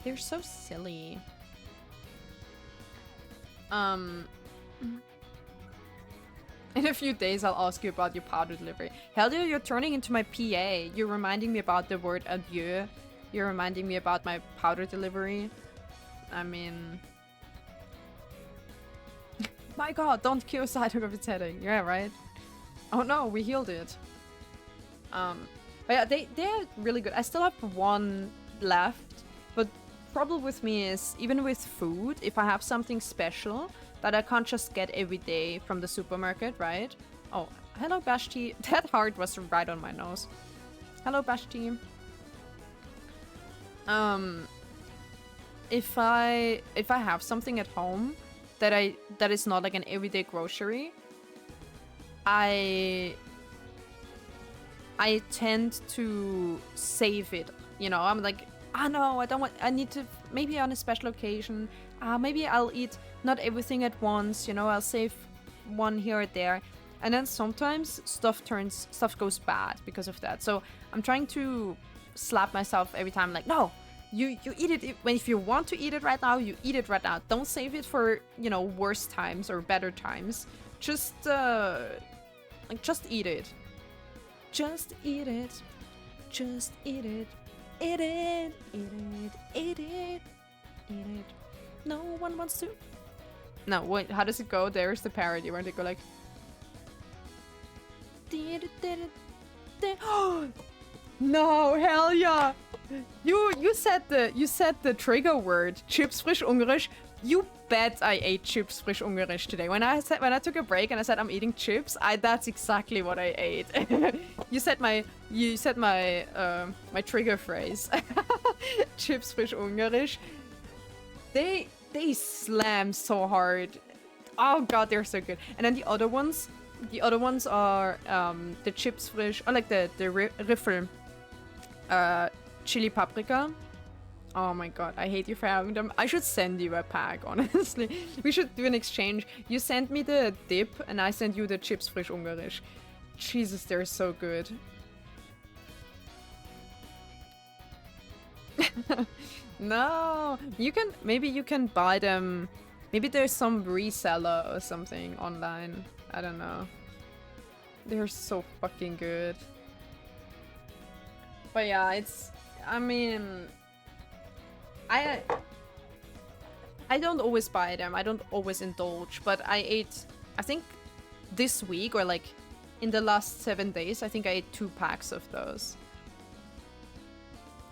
They're so silly. In a few days, I'll ask you about your powder delivery. Hell yeah, you're turning into my PA. You're reminding me about the word adieu. You're reminding me about my powder delivery. I mean... My god, don't kill Cytog of its heading. Yeah, right? Oh no, we healed it. But yeah, they're really good. I still have one left, but problem with me is, even with food, if I have something special that I can't just get every day from the supermarket, right? Oh, hello Bashti. That heart was right on my nose. Hello Bashti. If I have something at home that is not like an everyday grocery, I tend to save it. You know, I'm like, ah no, I need to, maybe on a special occasion, maybe I'll eat not everything at once, you know, I'll save one here or there. And then sometimes stuff goes bad because of that. So I'm trying to slap myself every time, like, no, you eat it. If you want to eat it right now, you eat it right now. Don't save it for, you know, worse times or better times. Just eat it. Just eat it. Just eat it. Eat it. Eat it. Eat it. Eat it. No one wants to. No, wait, how does it go? There's the parody where they go like. No, hell yeah! You said the trigger word, chips frisch ungarisch. You bet I ate chips frisch ungarisch today. When I took a break and I said I'm eating chips, that's exactly what I ate. You said my trigger phrase. Chips frisch ungarisch. They slam so hard. Oh god, they're so good. And then the other ones are the chips frisch, or like the Riffel chili paprika. Oh my god, I hate you for having them. I should send you a pack, honestly. We should do an exchange. You send me the dip and I send you the chips frisch ungarisch. Jesus, they're so good. No, maybe you can buy them. Maybe there's some reseller or something online. I don't know. They're so fucking good. But yeah, I mean, I don't always buy them. I don't always indulge, but I think this week, or like in the last 7 days, I think I ate 2 packs of those.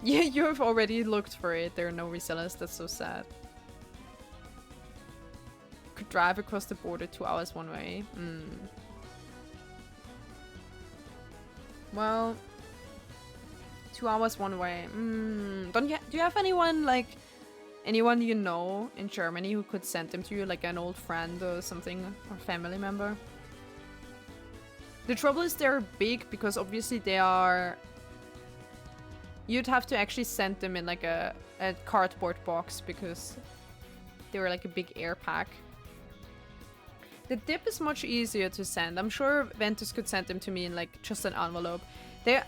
Yeah, you have already looked for it. There are no resellers. That's so sad. Could drive across the border 2 hours one way. Well, 2 hours one way. Do you have anyone you know in Germany who could send them to you, like an old friend or something, or family member? The trouble is they're big because obviously they are. You'd have to actually send them in like a cardboard box because they were like a big air pack. The dip is much easier to send. I'm sure Ventus could send them to me in like just an envelope.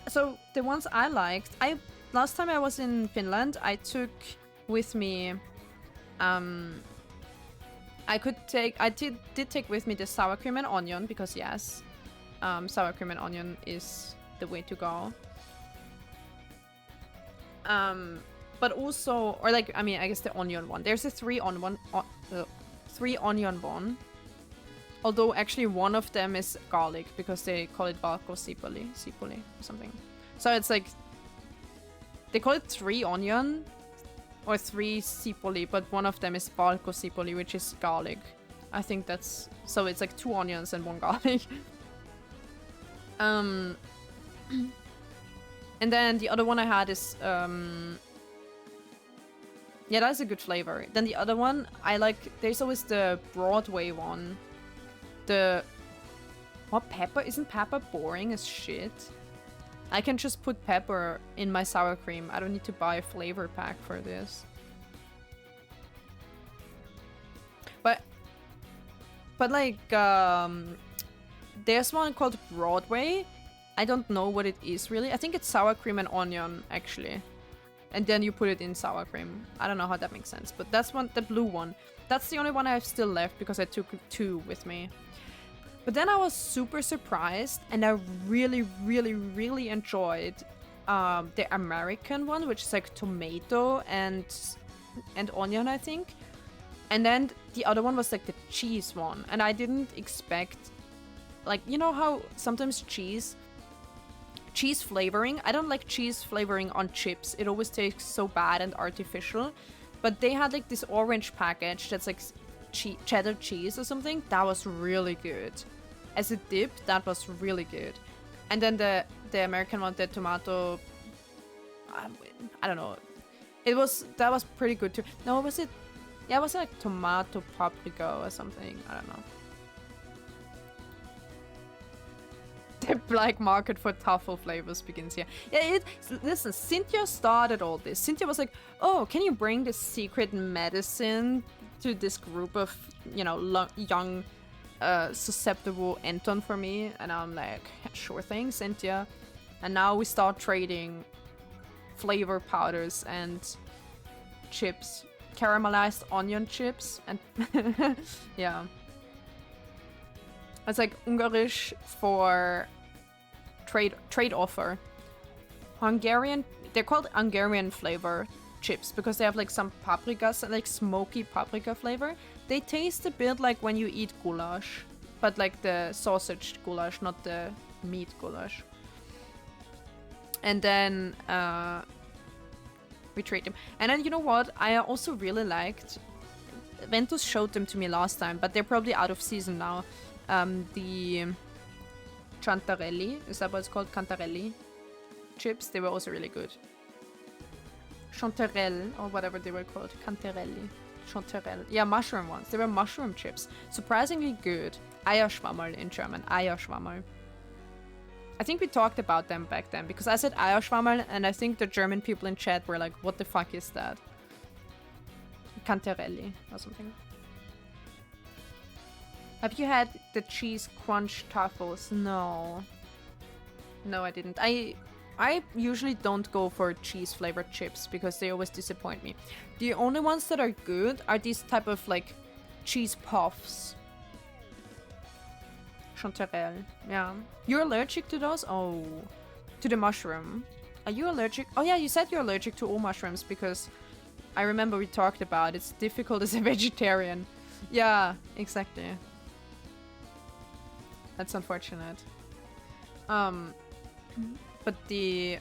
So the ones I liked, last time I was in Finland, I took with me, I did take with me the sour cream and onion because yes, sour cream and onion is the way to go. But also, or like, I mean, I guess the onion one. There's a 3 onion one. Although actually one of them is garlic because they call it valko sipuli or something. So it's like, they call it 3 onion or 3 sipuli, but one of them is valko sipuli, which is garlic. I think that's... So it's like 2 onions and 1 garlic. And then the other one I had is... Yeah, that's a good flavor. Then the other one, I like... There's always the Broadway one. The... What, pepper? Isn't pepper boring as shit? I can just put pepper in my sour cream. I don't need to buy a flavor pack for this. But like, there's one called Broadway. I don't know what it is really. I think it's sour cream and onion, actually. And then you put it in sour cream. I don't know how that makes sense. But that's one, the blue one. That's the only one I have still left because I took 2 with me. But then I was super surprised, and I really, really, really enjoyed the American one, which is like tomato and onion, I think. And then the other one was like the cheese one, and I didn't expect, like, you know how sometimes cheese flavoring, I don't like cheese flavoring on chips. It always tastes so bad and artificial. But they had like this orange package that's like cheddar cheese or something. That was really good. As a dip, that was really good. And then the American one, the tomato, I don't know. That was pretty good too. No, was it? Yeah, it was like tomato paprika or something. I don't know. The black market for truffle flavors begins here. Yeah, listen, Cynthia started all this. Cynthia was like, oh, can you bring this secret medicine to this group of, you know, young, susceptible Anton for me? And I'm like, sure thing, Cynthia. And now we start trading flavor powders and chips. Caramelized onion chips and yeah. It's like Ungarisch for trade offer. Hungarian, they're called Hungarian flavor chips because they have like some paprikas and like smoky paprika flavor. They taste a bit like when you eat goulash, but like the sausage goulash, not the meat goulash. And then we trade them. And then you know what? I also really liked... Ventus showed them to me last time, but they're probably out of season now. The Chantarelli, is that what it's called? Cantarelli chips, they were also really good. Chanterelle, or whatever they were called. Cantarelli. Chanterelle. Yeah, mushroom ones. They were mushroom chips. Surprisingly good. Eierschwammerl in German. Eierschwammerl. I think we talked about them back then, because I said Eierschwammerl, and I think the German people in chat were like, what the fuck is that? Cantarelli or something. Have you had the cheese crunch truffles? No. No, I didn't. I usually don't go for cheese flavored chips because they always disappoint me. The only ones that are good are these type of like cheese puffs. Chanterelle, yeah. You're allergic to those? Oh, to the mushroom. Are you allergic? Oh yeah, you said you're allergic to all mushrooms because I remember we talked about it's difficult as a vegetarian. Yeah, exactly. That's unfortunate. But the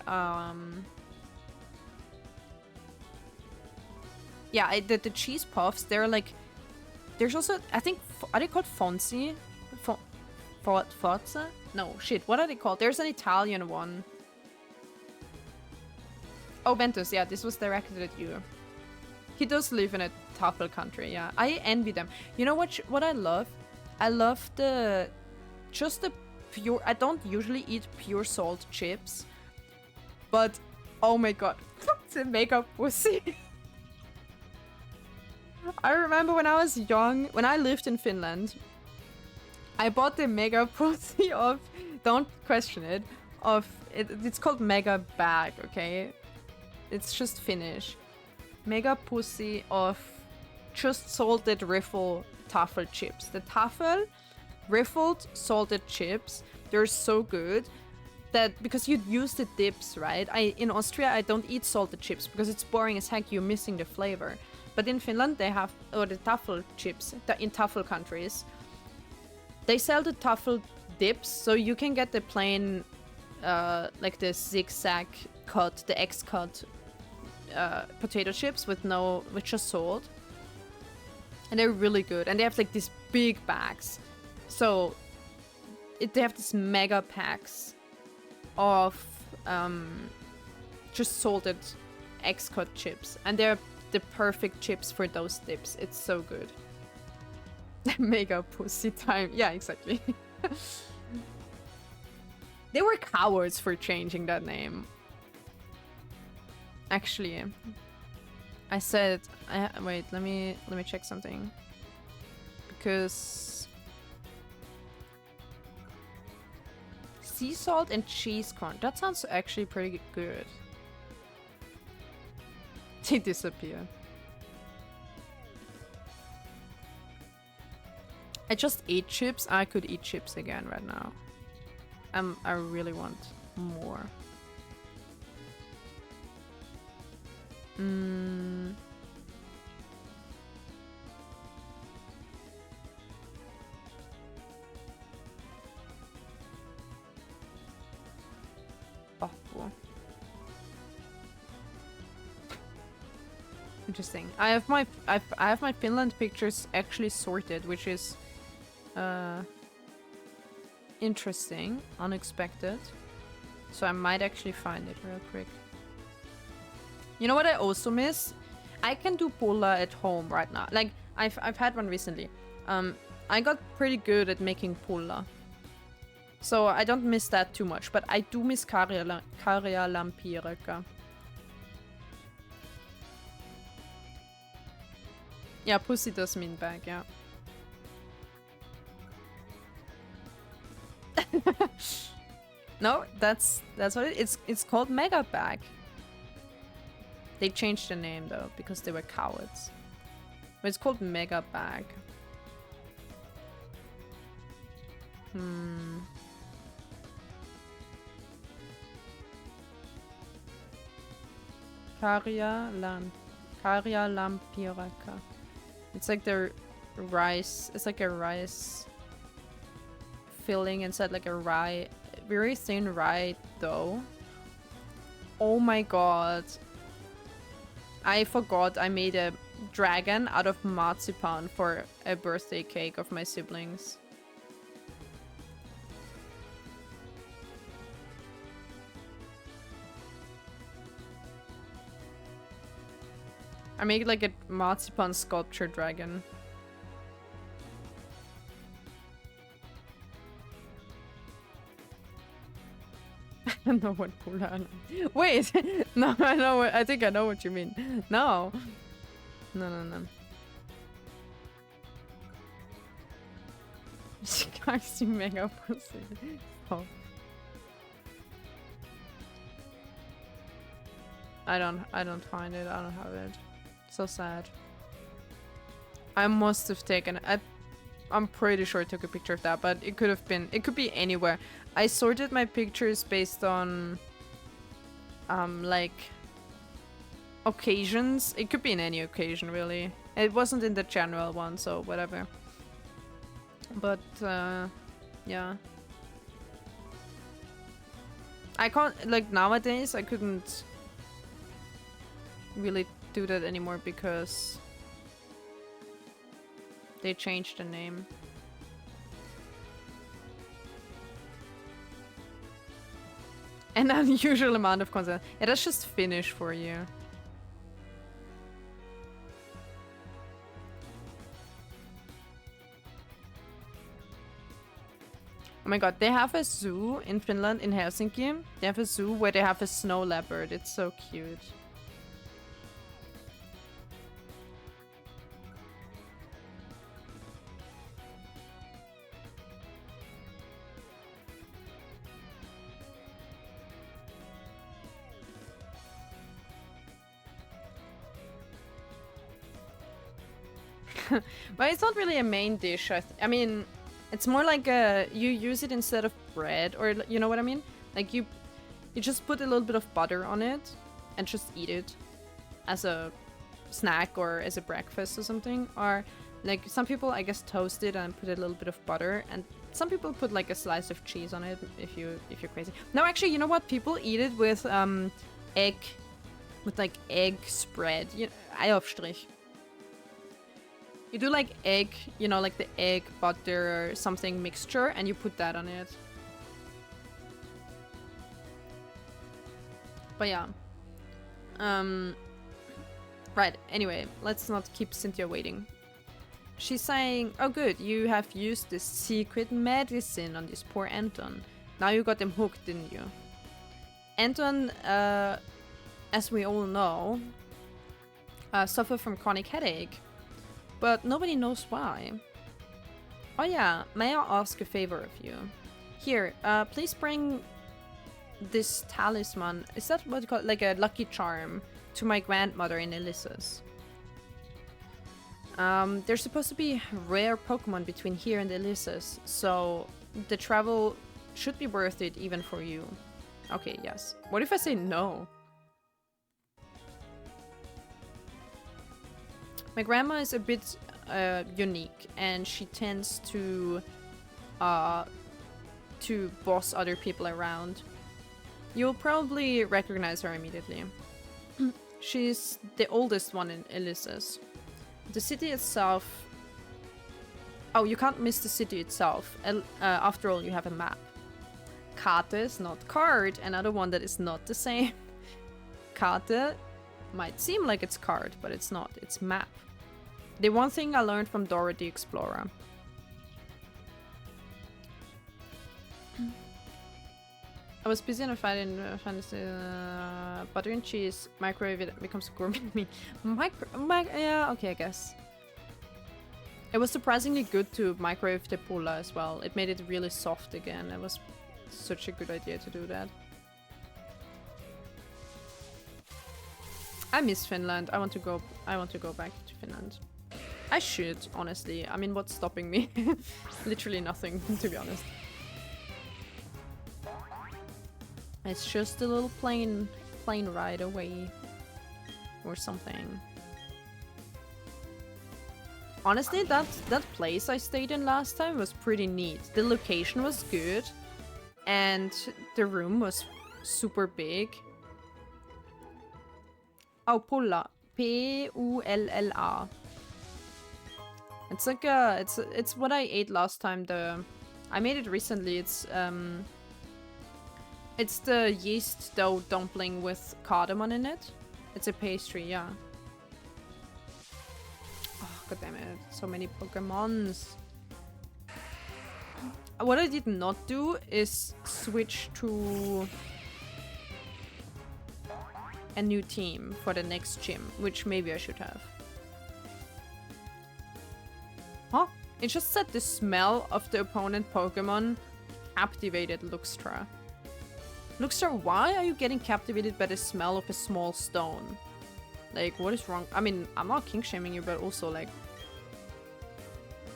yeah, the cheese puffs, they're like, there's also, I think, are they called Fonzie? Forza? No, shit, what are they called? There's an Italian one. Oh, Ventus, yeah, this was directed at you. He does live in a truffle country, yeah. I envy them. You know what I love? I love just the pure, I don't usually eat pure salt chips, but oh my god, the makeup pussy. I remember when I was young, when I lived in Finland, I bought the mega pussy of, don't question it, it's called mega bag, okay? It's just Finnish. Mega pussy of just salted riffle truffle chips. The truffle riffled salted chips, they're so good that because you'd use the dips, right? In Austria I don't eat salted chips because it's boring as heck, you're missing the flavor. But in Finland they have, or the truffle chips, in truffle countries, they sell the truffle dips, so you can get the plain, like the zigzag cut, the X cut potato chips with just salt. And they're really good. And they have like this big bags. So they have these mega packs of just salted X-cut chips, and they're the perfect chips for those dips. It's so good. Mega pussy time. Yeah, exactly. They were cowards for changing that name. Actually, I said, wait, let me check something. Because sea salt and cheese corn. That sounds actually pretty good. They disappear. I just ate chips. I could eat chips again right now. I really want more. Oh. Interesting. I have my Finland pictures actually sorted, which is interesting, unexpected. So I might actually find it real quick. You know what I also miss? I can do pulla at home right now. Like I've had one recently. I got pretty good at making pulla. So I don't miss that too much, but I do miss Karja Lampireka. Yeah, pussy does mean bag, yeah. No, that's what it's called Mega Bag. They changed the name though because they were cowards. But it's called Mega Bag. Karja Lampireka. It's like the rice. It's like a rice filling inside like a rye, very thin rye dough. Oh my god. I forgot I made a dragon out of marzipan for a birthday cake of my siblings. I made like a marzipan sculpture dragon. I don't know what pulla. Wait, no, I know. I think I know what you mean. No, no. Scarcity mega pussy. Oh. I don't find it. I don't have it. So sad. I must have taken. I'm pretty sure I took a picture of that, but it could have been. It could be anywhere. I sorted my pictures based on, like, occasions. It could be in any occasion, really. It wasn't in the general one, so whatever. But, yeah. I can't, like, nowadays, I couldn't really do that anymore because they changed the name. An unusual amount of content. Yeah, that's just Finnish for you. Oh my god, they have a zoo in Finland, in Helsinki. They have a zoo where they have a snow leopard. It's so cute. But it's not really a main dish. I mean, it's more like you use it instead of bread, or you know what I mean? Like you just put a little bit of butter on it and just eat it as a snack or as a breakfast or something. Or like some people, I guess, toast it and put a little bit of butter, and some people put like a slice of cheese on it if you're crazy. No, actually, you know what? People eat it with egg, with like egg spread. Eiaufstrich. You do like egg, you know, like the egg, butter, something mixture, and you put that on it. But yeah. Right, anyway, let's not keep Cynthia waiting. She's saying, oh good, you have used this secret medicine on this poor Anton. Now you got him hooked, didn't you? Anton, as we all know, suffer from chronic headache. But nobody knows why. Oh yeah, may I ask a favor of you? Here, please bring this talisman. Is that what you call it? Like a lucky charm to my grandmother in Elyssus. There's supposed to be rare Pokemon between here and Elyssus, so the travel should be worth it even for you. Okay, yes. What if I say no? My grandma is a bit unique, and she tends to boss other people around. You'll probably recognize her immediately. She's the oldest one in Elyssus. The city itself... Oh, you can't miss the city itself. After all, you have a map. Karte is not card, another one that is not the same. Karte might seem like it's card, but it's not. It's map. The one thing I learned from Dora the Explorer. I was busy in a fight in fantasy. Butter and cheese, microwave it becomes gourmet meat. Yeah, okay, I guess. It was surprisingly good to microwave the pulla as well. It made it really soft again. It was such a good idea to do that. I miss Finland. I want to go back to Finland. I should, honestly. I mean, what's stopping me? Literally nothing, to be honest. It's just a little plane ride away. Or something. Honestly, that place I stayed in last time was pretty neat. The location was good. And the room was super big. Oh, Pulla. Pulla. It's like it's what I ate last time. I made it recently. It's the yeast dough dumpling with cardamom in it. It's a pastry, yeah. Oh, god damn it. So many Pokemons. What I did not do is switch to a new team for the next gym, which maybe I should have. Huh? It just said the smell of the opponent Pokemon captivated Luxtra. Luxtra, why are you getting captivated by the smell of a small stone? Like, what is wrong? I mean, I'm not kink shaming you, but also like...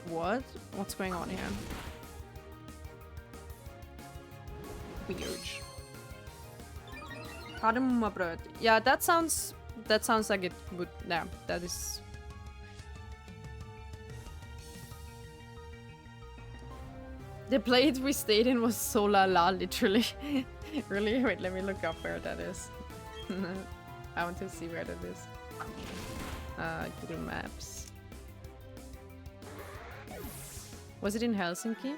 What? What's going on here? Weird. Kardemummabröd. Yeah, that sounds like it would... Yeah, that is... The place we stayed in was so la la, literally. Really? Wait, let me look up where that is. I want to see where that is. Google Maps. Was it in Helsinki?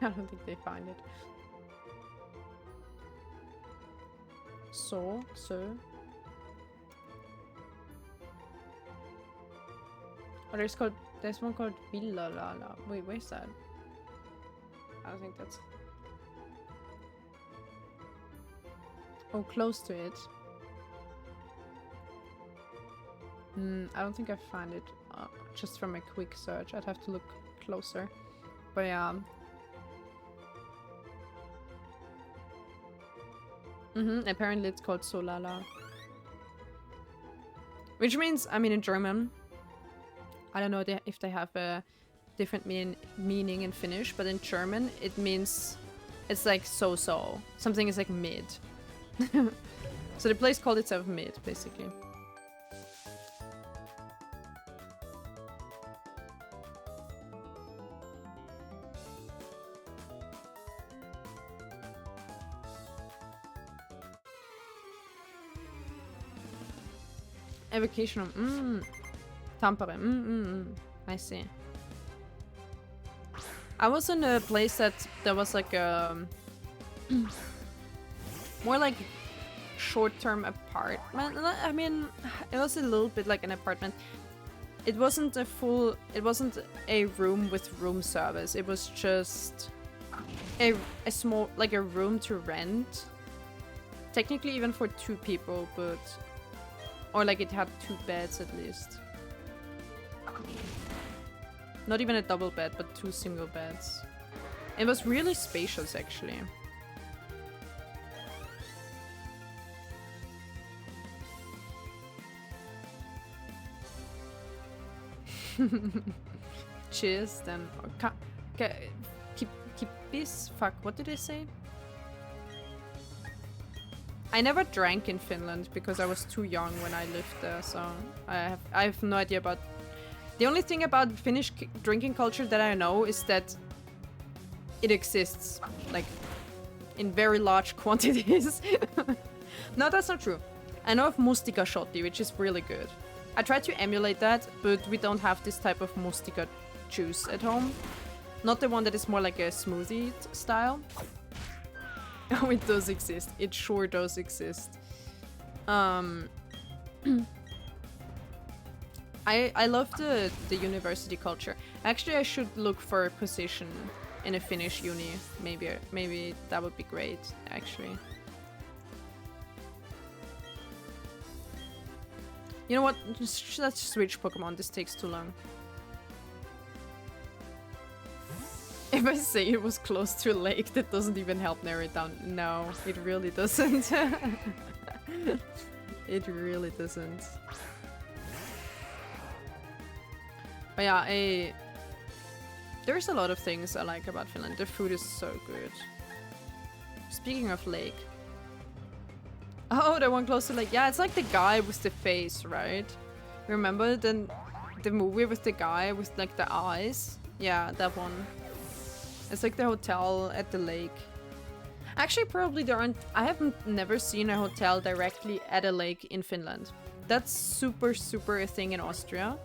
I don't think they find it. So. Oh, there's one called Villa Lala. Wait, where's that? I don't think that's... Oh, close to it. I don't think I find it just from a quick search. I'd have to look closer. But yeah. Apparently it's called Solala. Which means, I mean, in German, I don't know if they have a different meaning in Finnish, but in German it means it's like so-so. Something is like mid. So the place called itself mid, basically. A vacation home. Tampere. I see. I was in a place that there was like a more like short-term apartment. I mean, it was a little bit like an apartment. It wasn't a room with room service. It was just a small, like a room to rent. Technically even for 2 people, but... Or like it had 2 beds at least. Not even a double bed, but 2 single beds. It was really spacious, actually. Cheers, then. Keep this. Fuck, what did I say? I never drank in Finland because I was too young when I lived there, so I have no idea about. The only thing about Finnish drinking culture that I know is that it exists, like, in very large quantities. No, that's not true. I know of mustika shotti, which is really good. I tried to emulate that, but we don't have this type of mustika juice at home. Not the one that is more like a smoothie style. Oh, it does exist. It sure does exist. I love the university culture. Actually, I should look for a position in a Finnish uni. Maybe that would be great, actually. You know what? Let's switch Pokemon. This takes too long. If I say it was close to a lake, that doesn't even help narrow it down. No, it really doesn't. It really doesn't. But yeah, there's a lot of things I like about Finland. The food is so good. Speaking of lake. Oh, the one close to lake. Yeah, it's like the guy with the face, right? Remember the movie with the guy with like the eyes? Yeah, that one. It's like the hotel at the lake. Actually, probably there aren't... I haven't never seen a hotel directly at a lake in Finland. That's super, super a thing in Austria.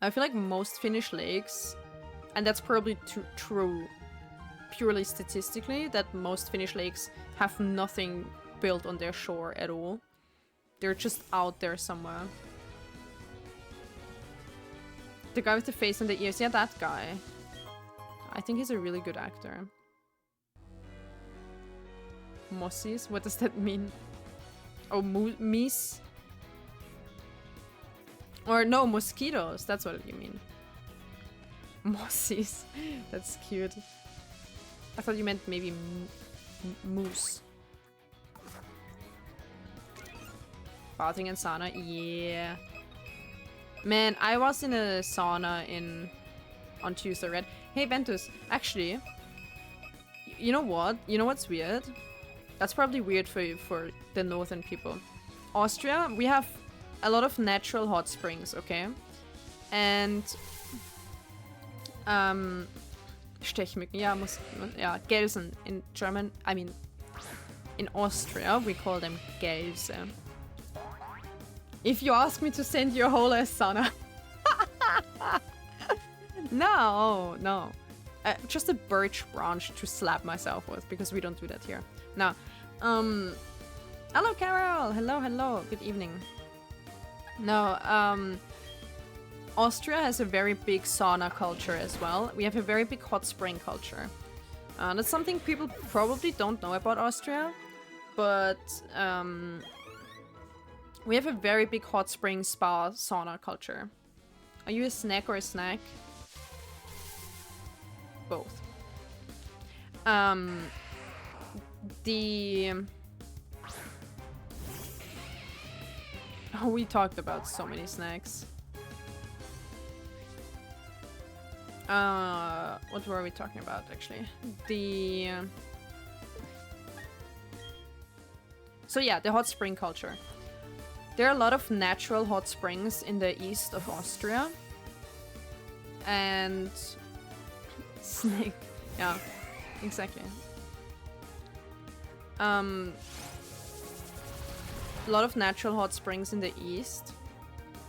I feel like most Finnish lakes, and that's probably true purely statistically, that most Finnish lakes have nothing built on their shore at all. They're just out there somewhere. The guy with the face and the ears, yeah, that guy. I think he's a really good actor. Mossies? What does that mean? Oh, meese? Or no, mosquitoes. That's what you mean. Mossies. That's cute. I thought you meant maybe moose. Bathing and sauna? Yeah. Man, I was in a sauna on Tuesday, right? Hey, Ventus, actually, you know what? You know what's weird? That's probably weird for the northern people. Austria, we have a lot of natural hot springs, okay? And Stechmücken, yeah, Gelsen in German. I mean, in Austria, we call them Gelse. If you ask me to send you a whole ass sauna. No. Just a birch branch to slap myself with, because we don't do that here. Now, hello Carol! Hello, good evening. No, Austria has a very big sauna culture as well. We have a very big hot spring culture. That's something people probably don't know about Austria, but we have a very big hot spring spa sauna culture. Are you a snack or a snack? Both. Oh, we talked about so many snacks. What were we talking about actually? So yeah, the hot spring culture. There are a lot of natural hot springs in the east of Austria. And snake. Yeah, exactly. a lot of natural hot springs in the east,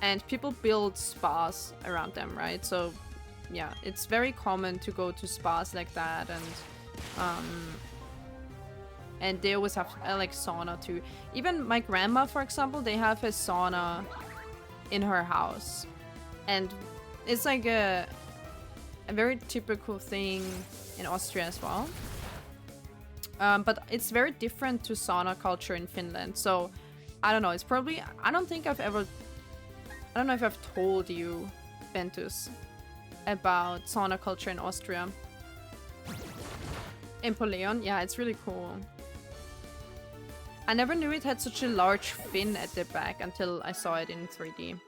and people build spas around them, right? So yeah, it's very common to go to spas like that, and they always have like sauna too. Even my grandma, for example, they have a sauna in her house, and it's like a very typical thing in Austria as well. But it's very different to sauna culture in Finland. So I don't know. It's probably, I don't know if I've told you, Ventus, about sauna culture in Austria. In Poleon, yeah, it's really cool. I never knew it had such a large fin at the back until I saw it in 3D.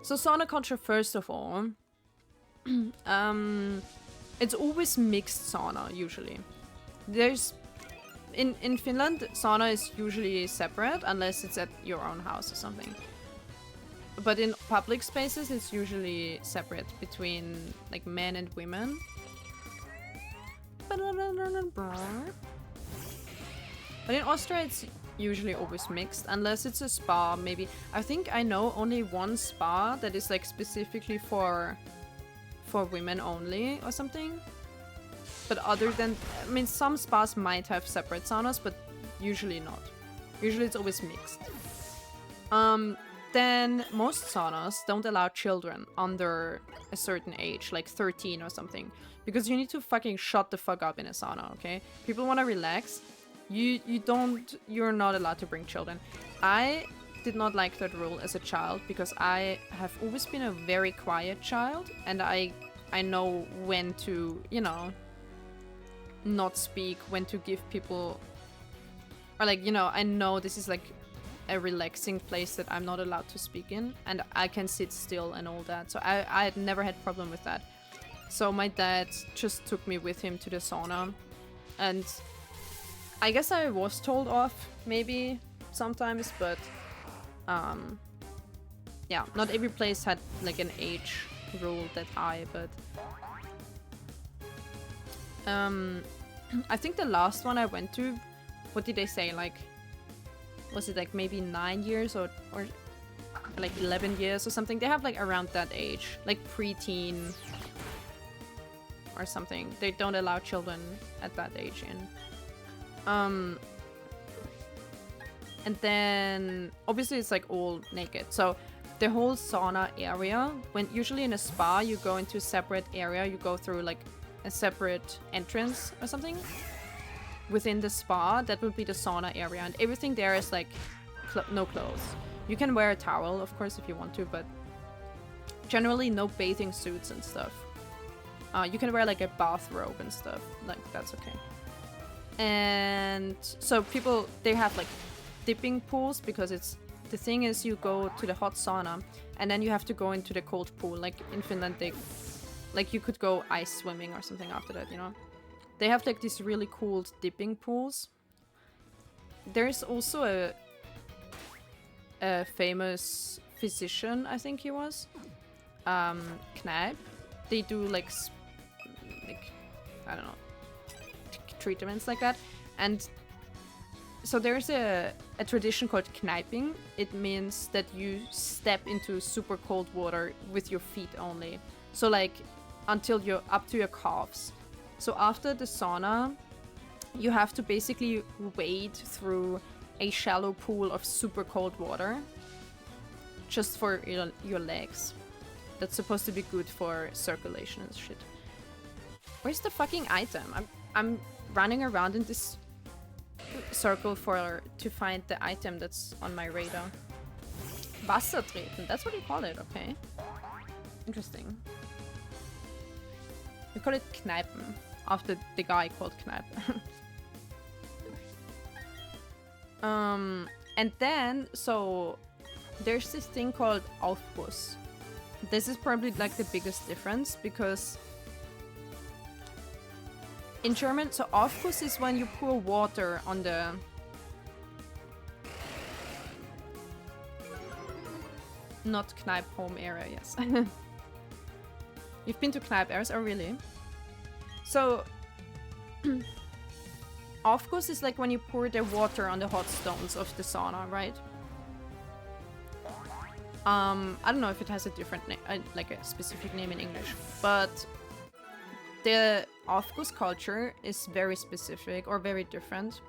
So sauna culture, first of all, it's always mixed sauna, usually. There's... In Finland, sauna is usually separate, unless it's at your own house or something. But in public spaces, it's usually separate between, like, men and women. But in Austria, it's usually always mixed, unless it's a spa, maybe. I think I know only one spa that is, like, specifically for women only or something. But other than, I mean, some spas might have separate saunas, but usually not. Usually it's always mixed. Then most saunas don't allow children under a certain age, like 13 or something, because you need to fucking shut the fuck up in a sauna, okay? People want to relax. You're not allowed to bring children. I did not like that rule as a child because I have always been a very quiet child, and I know when to, you know, not speak, when to give people, or like, you know, I know this is like a relaxing place that I'm not allowed to speak in, and I can sit still and all that. So I had never had problem with that. So my dad just took me with him to the sauna, and I guess I was told off maybe sometimes, but yeah, not every place had like an age rule that high, but I think the last one I went to, what did they say, like, was it like maybe 9 years or like 11 years or something? They have like around that age, like preteen or something. They don't allow children at that age in. And then obviously it's like all naked. So the whole sauna area, when usually in a spa you go into a separate area, you go through like a separate entrance or something within the spa. That would be the sauna area, and everything there is like no clothes. You can wear a towel, of course, if you want to, but generally no bathing suits and stuff. You can wear like a bathrobe and stuff, like that's okay. And so people, they have like dipping pools, because it's, the thing is, you go to the hot sauna and then you have to go into the cold pool. Like in Finland, they, like, you could go ice swimming or something after that, you know. They have like these really cool dipping pools. There's also a famous physician, I think he was, Kneipp. They do like I don't know, treatments like that. And so there's a tradition called kniping. It means that you step into super cold water with your feet only. So like until you're up to your calves. So after the sauna, you have to basically wade through a shallow pool of super cold water just for your legs. That's supposed to be good for circulation and shit. Where's the fucking item? I'm running around in this circle to find the item that's on my radar. Wasser treten, that's what you call it, okay. Interesting. We call it Kneipen, after the guy called Kneipp. And then, so, there's this thing called Aufguss. This is probably like the biggest difference, because in German, so Aufguss is when you pour water on the... Not Kneipp home area, yes. You've been to Kneipp areas? Oh, really? So, Aufguss is like when you pour the water on the hot stones of the sauna, right? I don't know if it has a different name, like a specific name in English, but the Aufguss culture is very specific or very different.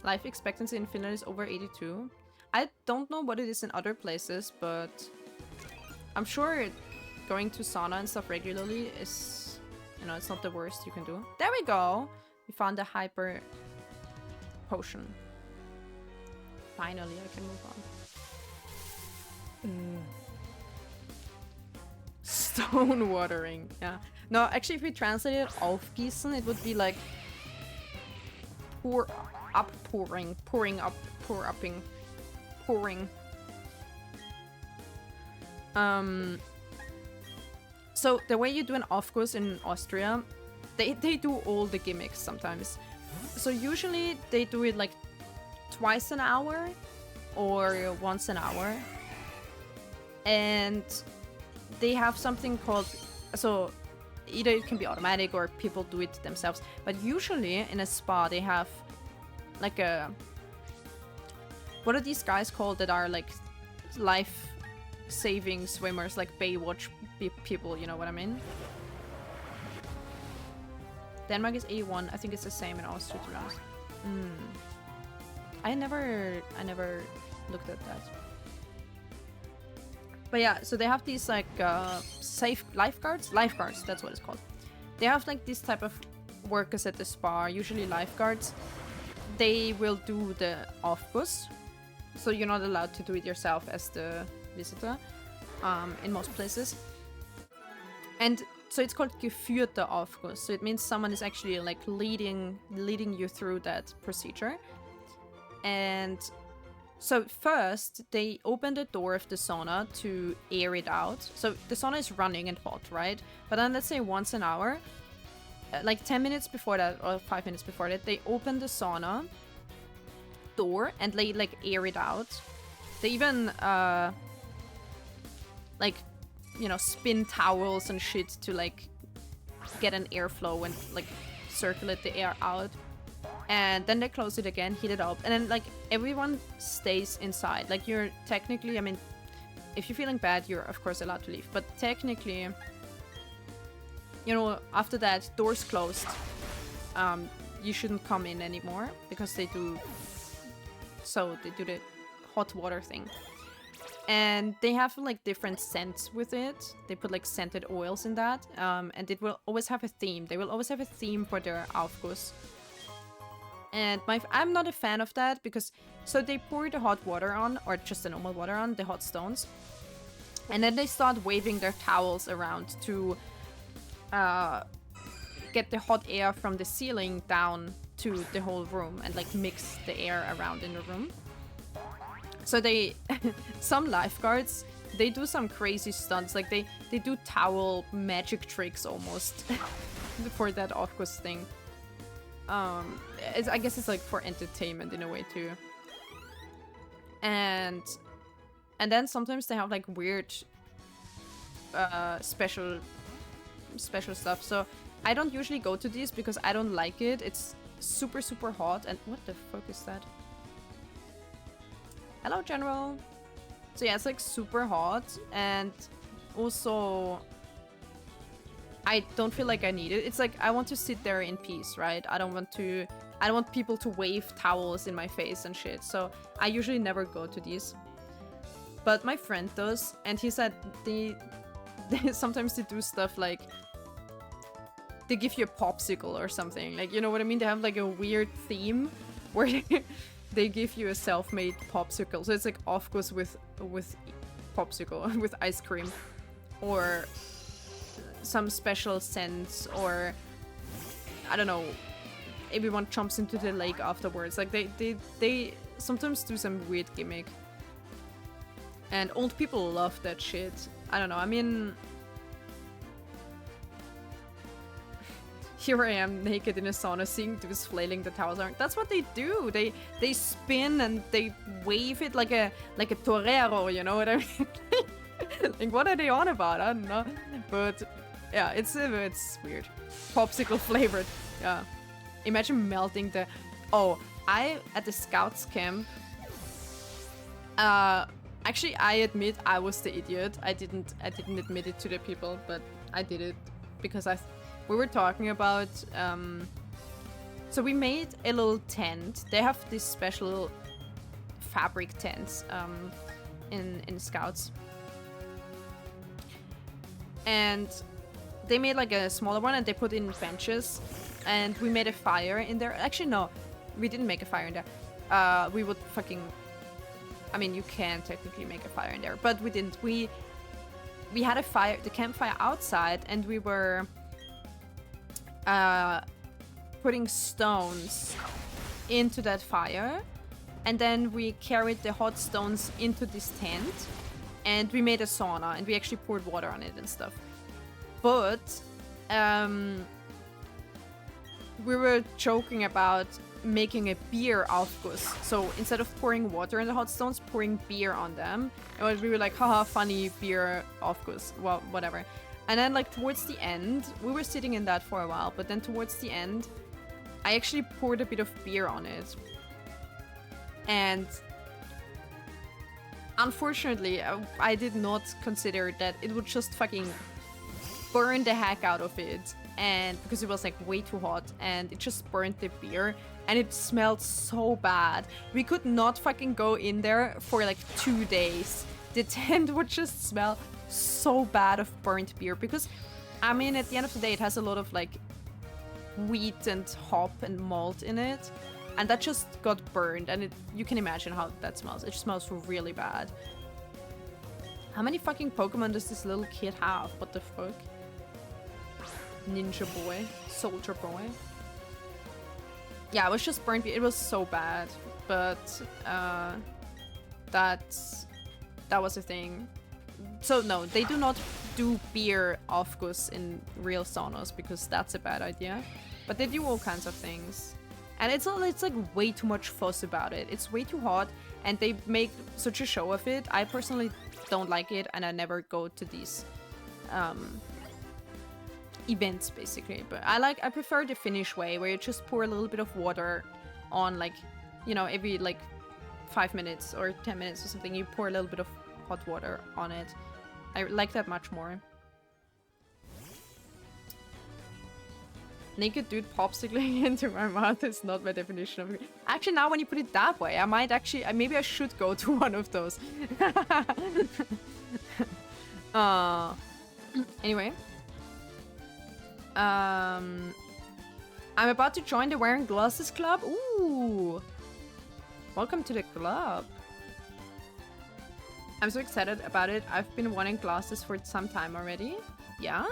Life expectancy in Finland is over 82. I don't know what it is in other places, but I'm sure going to sauna and stuff regularly is, you know, it's not the worst you can do. There we go! We found a hyper potion. Finally, I can move on. Stone watering, yeah. No, actually, if we translate it aufgießen, it would be like pour up, pouring, pouring up, pour upping, pouring. So the way you do an Aufguss in Austria, they do all the gimmicks sometimes. So usually they do it like twice an hour or once an hour. And they have something called, so either it can be automatic or people do it themselves. But usually in a spa they have like a, what are these guys called that are like life-saving swimmers, like Baywatch people, you know what I mean? Denmark is A1. I think it's the same in Austria, to be honest. I never looked at that. But yeah, so they have these like safe lifeguards. Lifeguards, that's what it's called. They have like this type of workers at the spa, usually lifeguards. They will do the Aufguss, so you're not allowed to do it yourself as the visitor in most places. And so it's called geführter Aufguss. So it means someone is actually like leading you through that procedure. And so first they open the door of the sauna to air it out. So the sauna is running and hot, right? But then let's say once an hour, like 10 minutes before that or 5 minutes before that, they open the sauna door and they like air it out. They even like, you know, spin towels and shit to like get an airflow and like circulate the air out. And then they close it again, heat it up, and then like everyone stays inside. Like you're technically, I mean, if you're feeling bad, you're of course allowed to leave. But technically, you know, after that, doors closed. You shouldn't come in anymore because they do. So they do the hot water thing. And they have like different scents with it. They put like scented oils in that. And it will always have a theme. They will always have a theme for their Aufguss. And I'm not a fan of that because, so they pour the hot water on, or just the normal water on, the hot stones. And then they start waving their towels around to get the hot air from the ceiling down to the whole room and like mix the air around in the room. So they, some lifeguards, they do some crazy stunts. Like they do towel magic tricks almost for that Aufguss thing. I guess it's like for entertainment in a way too. And then sometimes they have like weird special stuff. So I don't usually go to these because I don't like it. It's super hot. And what the fuck is that? Hello, General. So yeah, it's like super hot, and also I don't feel like I need it. It's like I want to sit there in peace, right? I don't want people to wave towels in my face and shit. So I usually never go to these. But my friend does, and he said they sometimes they do stuff like they give you a popsicle or something. Like, you know what I mean? They have like a weird theme where they give you a self-made popsicle. So it's like Aufguss with popsicle, with ice cream. Or some special scents, or I don't know, everyone jumps into the lake afterwards. Like they sometimes do some weird gimmick. And old people love that shit. I don't know, I mean, here I am naked in a sauna seeing dudes flailing the towels around. That's what they do. They spin and they wave it like a torero, you know what I mean? Like, what are they on about? I don't know. But yeah, it's weird. Popsicle flavored. Yeah. imagine melting the... Oh, at the scouts camp, actually, I admit I was the idiot. I didn't admit it to the people, but I did it because we were talking about, so we made a little tent. They have these special fabric tents, in scouts. And they made like a smaller one and they put in benches, and we made a fire in there. Actually, no, we didn't make a fire in there. We would fucking... I mean, you can technically make a fire in there, but we didn't. We had a fire, the campfire outside, and we were putting stones into that fire, and then we carried the hot stones into this tent, and we made a sauna, and we actually poured water on it and stuff. But we were joking about making a beer aufguss. So instead of pouring water in the hot stones, pouring beer on them. And we were like, haha, funny, beer aufguss, well, whatever. And then like towards the end, we were sitting in that for a while, but then towards the end, I actually poured a bit of beer on it. And unfortunately, I did not consider that it would just fucking burn the heck out of it. And because it was like way too hot, and it just burned the beer, and it smelled so bad. We could not fucking go in there for like 2 days. The tent would just smell so bad of burnt beer, because I mean, at the end of the day, it has a lot of like wheat and hop and malt in it, and that just got burned, and you can imagine how that smells. It smells really bad. How many fucking Pokemon does this little kid have? What the fuck? Ninja boy, soldier boy. Yeah, it was just burnt beer. It was so bad, but that was a thing. So no, they do not do beer aufguss in real saunas, because that's a bad idea. But they do all kinds of things, and it's like way too much fuss about it. It's way too hot, and they make such a show of it. I personally don't like it, and I never go to these events basically. But I prefer the Finnish way, where you just pour a little bit of water on, like, you know, every like 5 minutes or 10 minutes or something. You pour a little bit of hot water on it. I like that much more. Naked dude popsicling into my mouth is not my definition of it. Actually, now when you put it that way, I might actually, maybe I should go to one of those. Anyway. I'm about to join the Wearing Glasses Club. Ooh. Welcome to the club. I'm so excited about it. I've been wanting glasses for some time already. Yeah?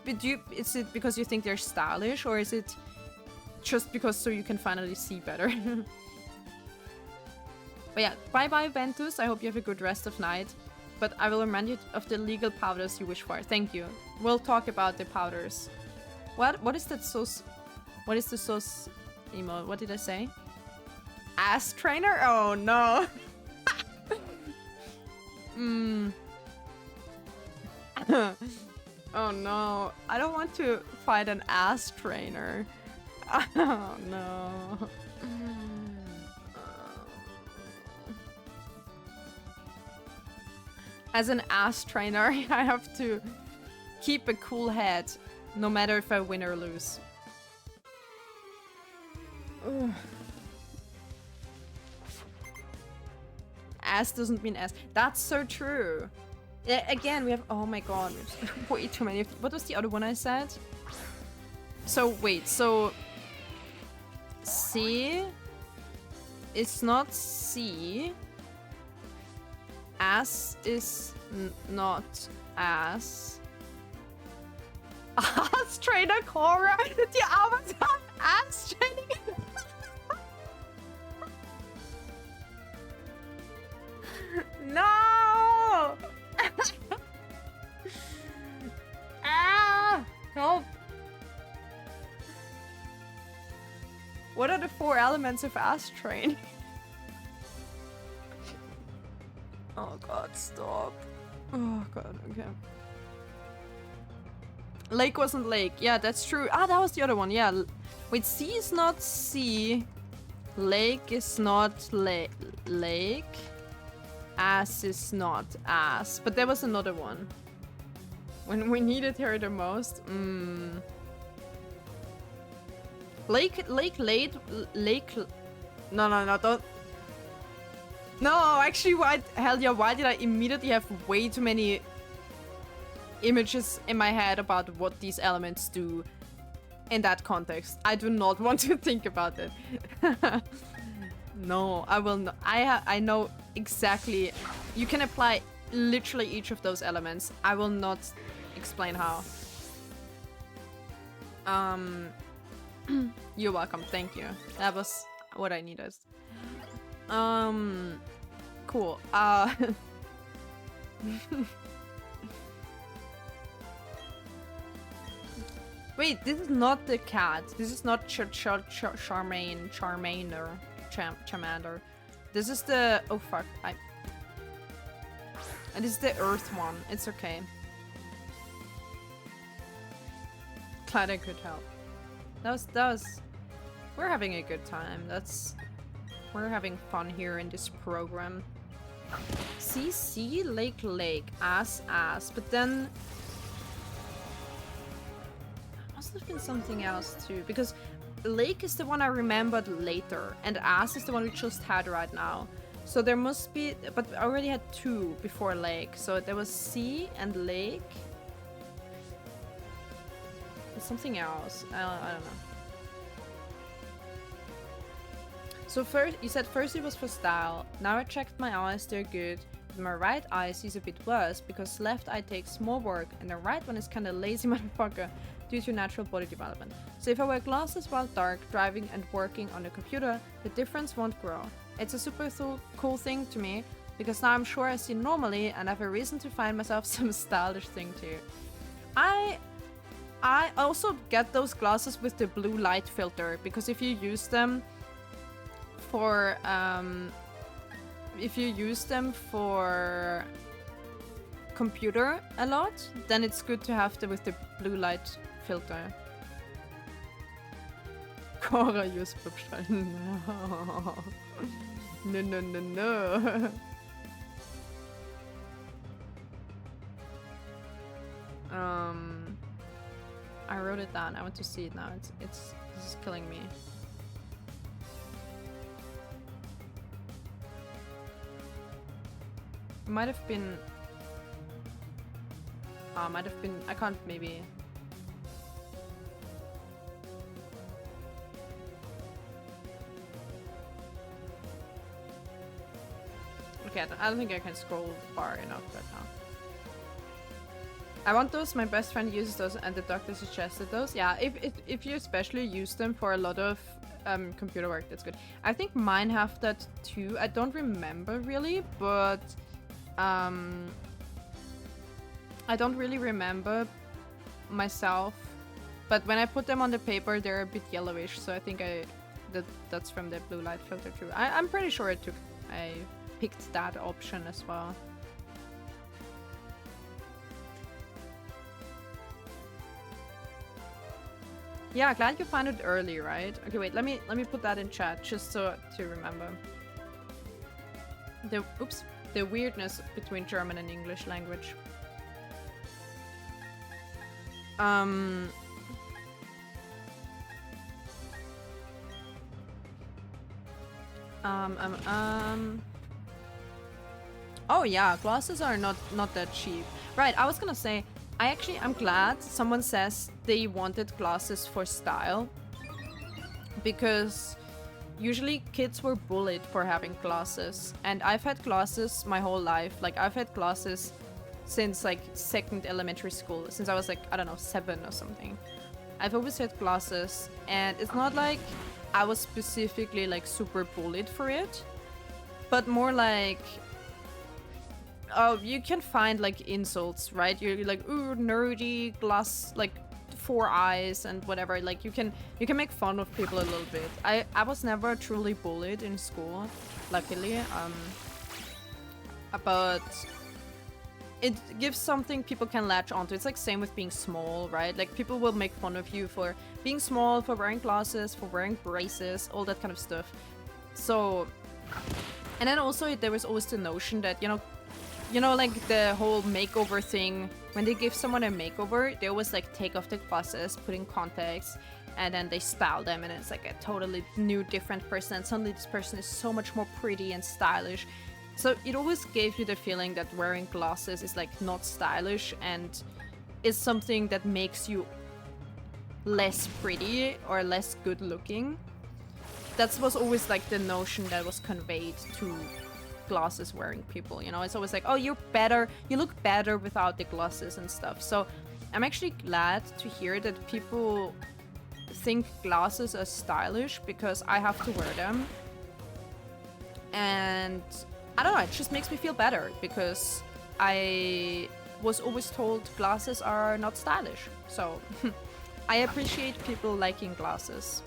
But is it because you think they're stylish, or is it just because so you can finally see better? But yeah, bye-bye Ventus. I hope you have a good rest of night. But I will remind you of the legal powders you wish for. Thank you. We'll talk about the powders. What is that sauce? What is the sauce emote? What did I say? Ass trainer? Oh no. Oh no. I don't want to fight an ass trainer. Oh no. As an ass trainer, I have to keep a cool head, no matter if I win or lose. Ugh. Ass doesn't mean ass. That's so true. Yeah, again, we have... Oh my god, we have way too many. What was the other one I said? So, wait, so... C... It's not C... Ass is not ass. Ass trainer Cora! Die Avatar Ass training! No! Ah! Help! What are the 4 elements of ass training? Oh god, stop. Oh god, okay. Lake wasn't lake. Yeah, that's true. Ah, that was the other one. Yeah. Wait, C is not C. Lake is not lake. Ass is not ass. But there was another one. When we needed her the most. Lake. No, don't. No, actually, hell yeah, why did I immediately have way too many images in my head about what these elements do in that context? I do not want to think about it. No, I will not. I know exactly. You can apply literally each of those elements. I will not explain how. You're welcome. Thank you. That was what I needed. Cool. Wait, this is not the cat. This is not Charmander. This is the... Oh, fuck. And this is the Earth one. It's okay. Glad I could help. That was... We're having a good time. We're having fun here in this program. C, lake, ass. But then... Must have been something else too, because lake is the one I remembered later, and ass is the one we just had right now. So there must be, but I already had two before lake. So there was C and lake. There's something else. I don't know. So first, you said first it was for style. Now I checked my eyes, they're good. But my right eye sees a bit worse because left eye takes more work and the right one is kinda lazy motherfucker due to natural body development. So if I wear glasses while dark, driving and working on the computer, the difference won't grow. It's a super cool thing to me because now I'm sure I see normally and have a reason to find myself some stylish thing too. I also get those glasses with the blue light filter because if you use them for computer a lot, then it's good to have them with the blue light filter. Cora use Flipstein. No. I wrote it down. I want to see it now. This is killing me. Might have been. I can't maybe. Okay, I don't think I can scroll far enough right now. I want those. My best friend uses those, and the doctor suggested those. Yeah, if you especially use them for a lot of computer work, that's good. I think mine have that too. I don't remember really, but I don't really remember myself. But when I put them on the paper, they're a bit yellowish, so I think that's from the blue light filter too. I'm pretty sure I picked that option as well. Yeah, glad you found it early, right? Okay, wait, let me put that in chat just so to remember. The weirdness between German and English language. Oh yeah, glasses are not that cheap. Right, I was gonna say, I'm glad someone says they wanted glasses for style, because usually kids were bullied for having glasses, and I've had glasses my whole life. Like, I've had glasses since like 2nd elementary school, since I was like, I don't know, 7 or something. I've always had glasses, and it's not like I was specifically like super bullied for it, but more like, oh, you can find like insults, right? You're like, ooh, nerdy, glass, like 4 eyes and whatever. Like, you can make fun of people a little bit. I was never truly bullied in school, luckily. But it gives something people can latch onto. It's like same with being small, right? Like people will make fun of you for being small, for wearing glasses, for wearing braces, all that kind of stuff. So, and then also there was always the notion that, you know, like the whole makeover thing. When they give someone a makeover, they always like take off the glasses, put in contacts, and then they style them, and it's like a totally new, different person. And suddenly this person is so much more pretty and stylish. So it always gave you the feeling that wearing glasses is like not stylish and is something that makes you less pretty or less good looking. That was always like the notion that was conveyed to glasses wearing people, you know? It's always like, oh, you're better, you look better without the glasses and stuff. So I'm actually glad to hear that people think glasses are stylish because I have to wear them. And I don't know, it just makes me feel better because I was always told glasses are not stylish. So I appreciate people liking glasses.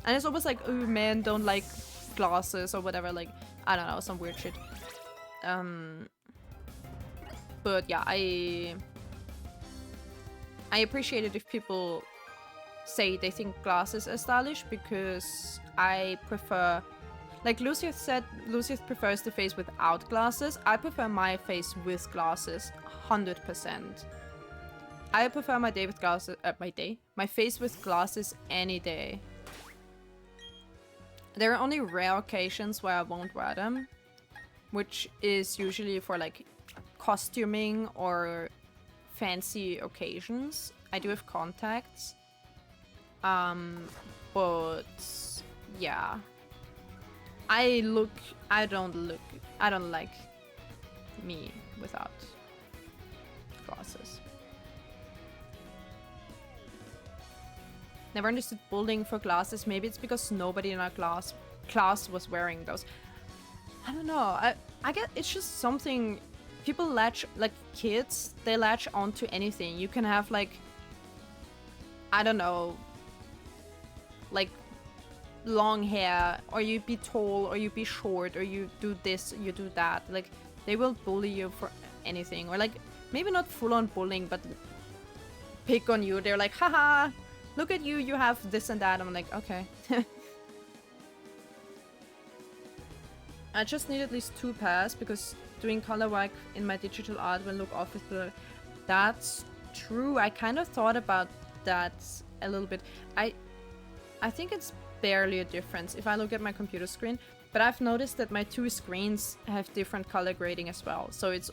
And it's always like, oh, men don't like glasses or whatever, like, I don't know, some weird shit. But yeah, I appreciate it if people say they think glasses are stylish because I prefer... Like Lucius said, Lucius prefers the face without glasses. I prefer my face with glasses, 100%. I prefer my day with glasses, my face with glasses any day. There are only rare occasions where I won't wear them, which is usually for like costuming or fancy occasions. I do have contacts, but yeah. I don't like me without glasses. Never understood bullying for glasses. Maybe it's because nobody in our class was wearing those. I don't know. I get it's just something people latch, like kids, they latch onto anything. You can have like, I don't know, like long hair, or you be tall, or you be short, or you do this, you do that. Like they will bully you for anything, or like maybe not full-on bullying, but pick on you. They're like, haha, look at you, you have this and that. I'm like, okay. I just need at least 2 pairs because doing color work in my digital art will look off with the... That's true. I kind of thought about that a little bit. I think it's barely a difference if I look at my computer screen, but I've noticed that my 2 screens have different color grading as well. So it's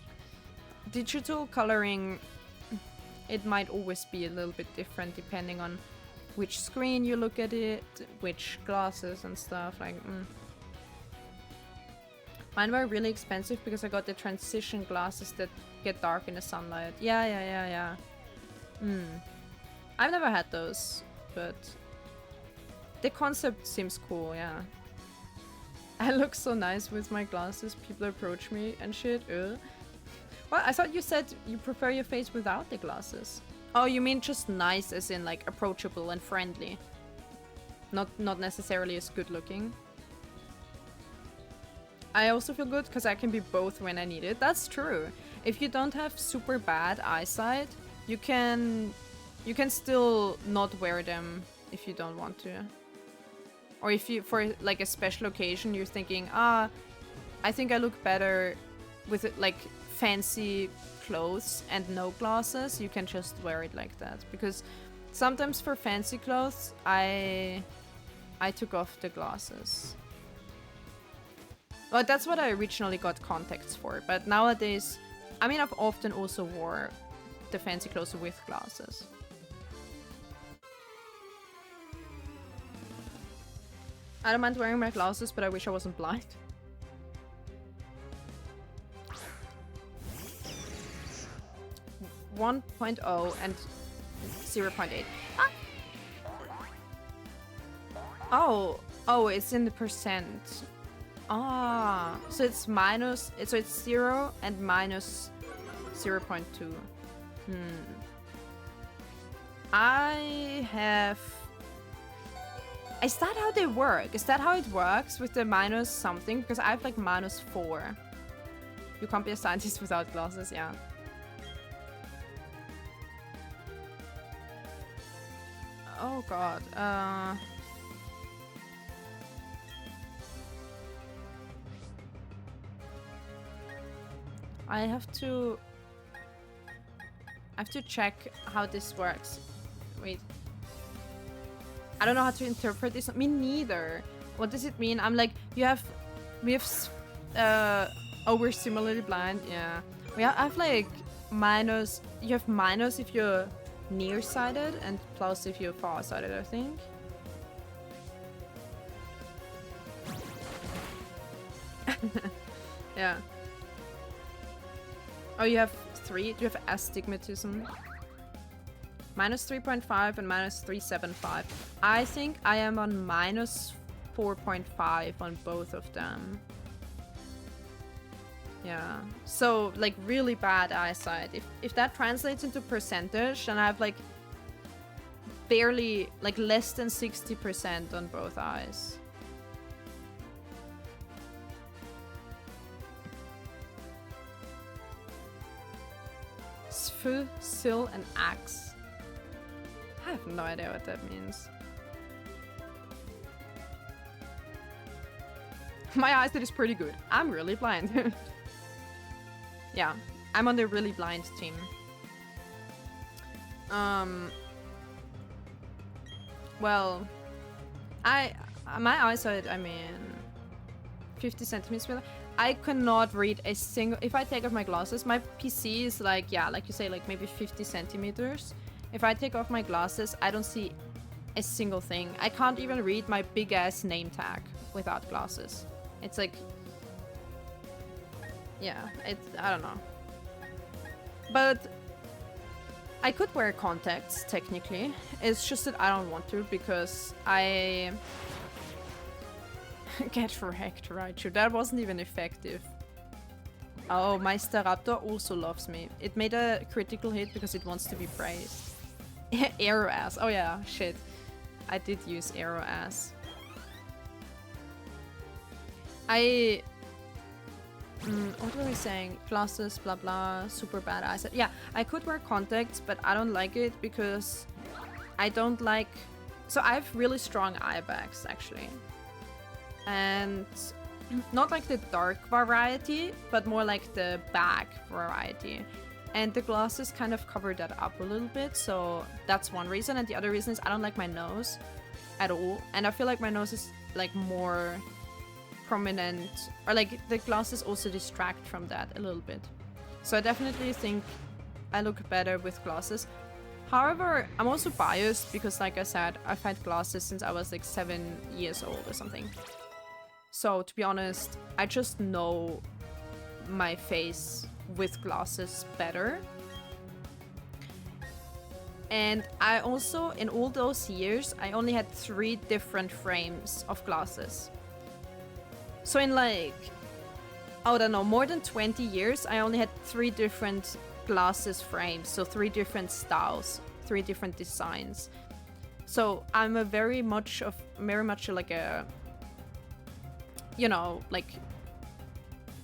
digital coloring, it might always be a little bit different depending on which screen you look at it, which glasses and stuff. Like, mine were really expensive because I got the transition glasses that get dark in the sunlight. Yeah. I've never had those, but the concept seems cool, yeah. I look so nice with my glasses. People approach me and shit. Well, I thought you said you prefer your face without the glasses. Oh, you mean just nice as in like approachable and friendly. Not necessarily as good looking. I also feel good because I can be both when I need it. That's true. If you don't have super bad eyesight, you can still not wear them if you don't want to. Or if you, for like a special occasion, you're thinking, I think I look better with it, like fancy clothes and no glasses, you can just wear it like that. Because sometimes for fancy clothes, I took off the glasses. Well, that's what I originally got contacts for, but nowadays, I mean, I've often also wore the fancy clothes with glasses. I don't mind wearing my glasses, but I wish I wasn't blind. .1.0 and 0.8. Ah! Oh, it's in the percent. Ah, so it's minus, so it's 0 and minus 0.2. Is that how they work? Is that how it works with the minus something? Because I have like -4. You can't be a scientist without glasses, yeah. Oh god. I have to check how this works. Wait. I don't know how to interpret this. Me neither. What does it mean? I'm like, we have oh, we're similarly blind. Yeah. I have like minus. You have minus if you're nearsighted and plus if you're farsighted, I think. Yeah. Oh, you have 3? Do you have astigmatism? Minus 3.5 and minus 3.75. I think I am on minus 4.5 on both of them. Yeah. So, like, really bad eyesight. If that translates into percentage, then I have, like, barely, like, less than 60% on both eyes. Sfu, Sil, and Axe. I have no idea what that means. My eyesight is pretty good. I'm really blind. Yeah, I'm on the really blind team. Well, my eyesight, I mean, 50 centimeters. I cannot read a single. If I take off my glasses, my PC is like, yeah, like you say, like maybe 50 centimeters. If I take off my glasses, I don't see a single thing. I can't even read my big ass name tag without glasses. It's like, yeah, I don't know. But I could wear contacts, technically. It's just that I don't want to because I get wrecked, Raichu. That wasn't even effective. Oh, my Staraptor also loves me. It made a critical hit because it wants to be praised. Arrow ass. Oh yeah, shit. I did use arrow ass. What were we saying? Glasses, blah blah, super bad eyesight. Yeah, I could wear contacts, but I don't like it because I don't like... So I have really strong eye bags, actually. And not like the dark variety, but more like the bag variety. And the glasses kind of cover that up a little bit, so that's one reason. And the other reason is I don't like my nose at all. And I feel like my nose is like more prominent, or like the glasses also distract from that a little bit. So I definitely think I look better with glasses. However, I'm also biased because, like I said, I've had glasses since I was like 7 years old or something. So to be honest, I just know my face with glasses better. And I also, in all those years, I only had 3 different frames of glasses. So in like, I don't know, more than 20 years, I only had 3 different glasses frames. So 3 different styles, 3 different designs. So I'm a very much like a, you know, like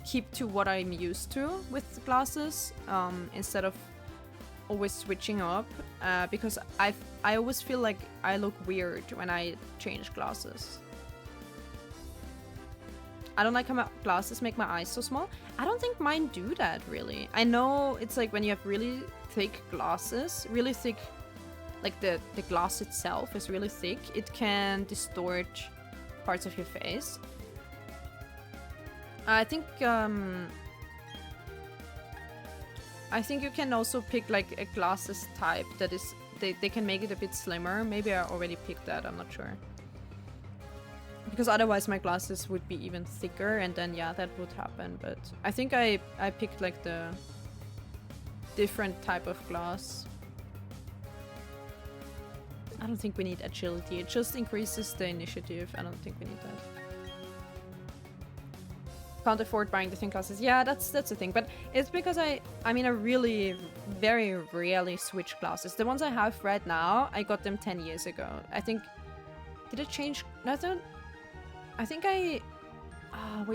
keep to what I'm used to with glasses, instead of always switching up, because I always feel like I look weird when I change glasses. I don't like how my glasses make my eyes so small. I don't think mine do that, really. I know it's like when you have really thick glasses, really thick, like the glass itself is really thick, it can distort parts of your face. I think you can also pick like a glasses type that is, they can make it a bit slimmer. Maybe I already picked that, I'm not sure. Because otherwise my glasses would be even thicker, and then yeah, that would happen. But I think I picked like the different type of glass. I don't think we need agility, it just increases the initiative. I don't think we need that. Can't afford buying the thin glasses. Yeah, that's the thing. But it's because I really very rarely switch glasses. The ones I have right now, I got them 10 years ago. I think, did it change? I think wait,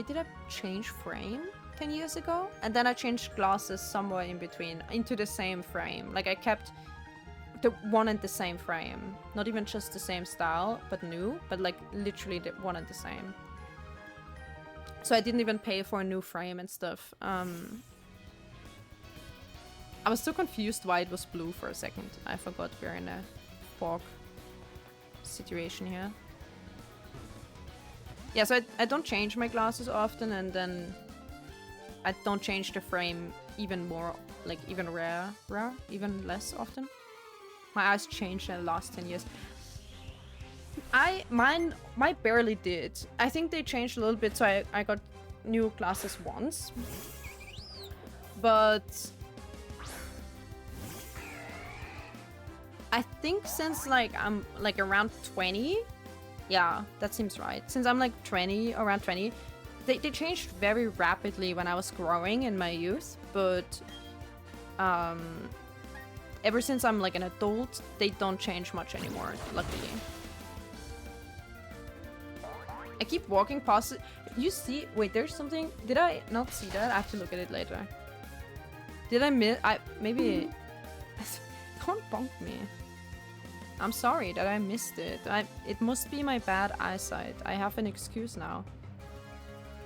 did I change frame 10 years ago? And then I changed glasses somewhere in between into the same frame. Like I kept the one and the same frame. Not even just the same style, but new, but like literally the one and the same. So I didn't even pay for a new frame and stuff. I was so confused why it was blue for a second. I forgot we're in a fog situation here. Yeah, so I don't change my glasses often, and then I don't change the frame even more, like even even less often. My eyes changed in the last 10 years. Mine barely did. I think they changed a little bit, so I got new glasses once. But I think since like I'm like around 20, yeah, that seems right. Since I'm like 20, around 20, they changed very rapidly when I was growing in my youth, but ever since I'm like an adult, they don't change much anymore, luckily. I keep walking past it. You see, wait, there's something. Did I not see that? I have to look at it later. Did I miss? Maybe. Don't bonk me. I'm sorry that I missed it. It must be my bad eyesight. I have an excuse now.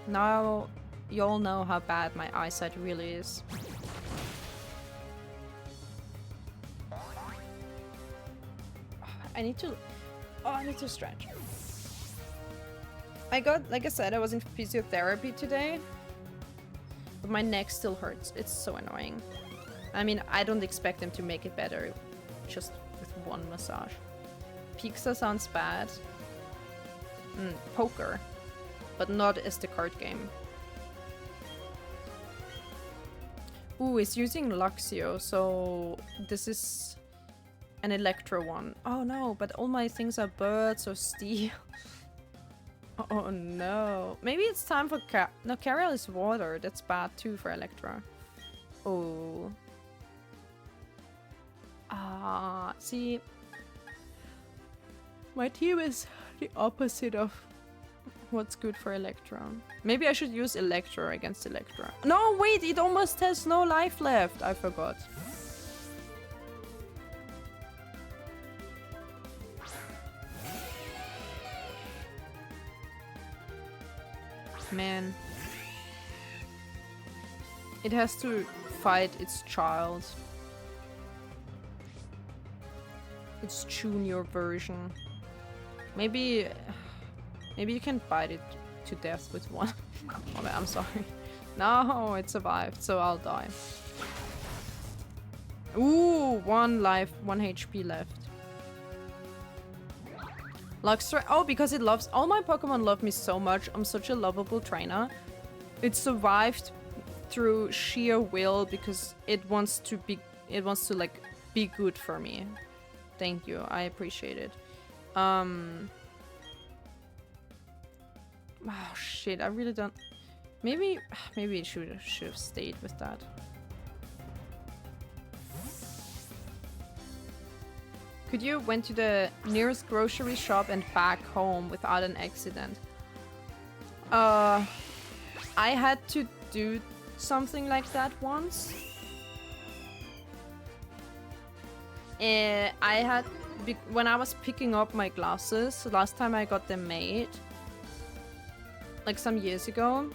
Now you all know how bad my eyesight really is. I need to stretch. Like I said, I was in physiotherapy today, but my neck still hurts. It's so annoying. I mean, I don't expect them to make it better just with one massage. Pizza sounds bad. Poker, but not as the card game. Ooh, it's using Luxio, so this is an Electro one. Oh no, but all my things are birds or steel. Oh no. Maybe it's time for no, Carol is water. That's bad too for Electra. Oh. See. My team is the opposite of what's good for Electra. Maybe I should use Electra against Electra. No, wait, it almost has no life left. I forgot. Man. It has to fight its child. Its junior version. Maybe you can bite it to death with one. Oh, man, I'm sorry. No, it survived, so I'll die. Ooh, 1 life, 1 HP left. Luxray. Oh, because it loves... All my Pokemon love me so much. I'm such a lovable trainer. It survived through sheer will because it wants to be... It wants to, like, be good for me. Thank you. I appreciate it. Oh, shit. I really don't... Maybe it should have stayed with that. Could you went to the nearest grocery shop and back home without an accident? I had to do something like that once. When I was picking up my glasses, last time I got them made, like some years ago,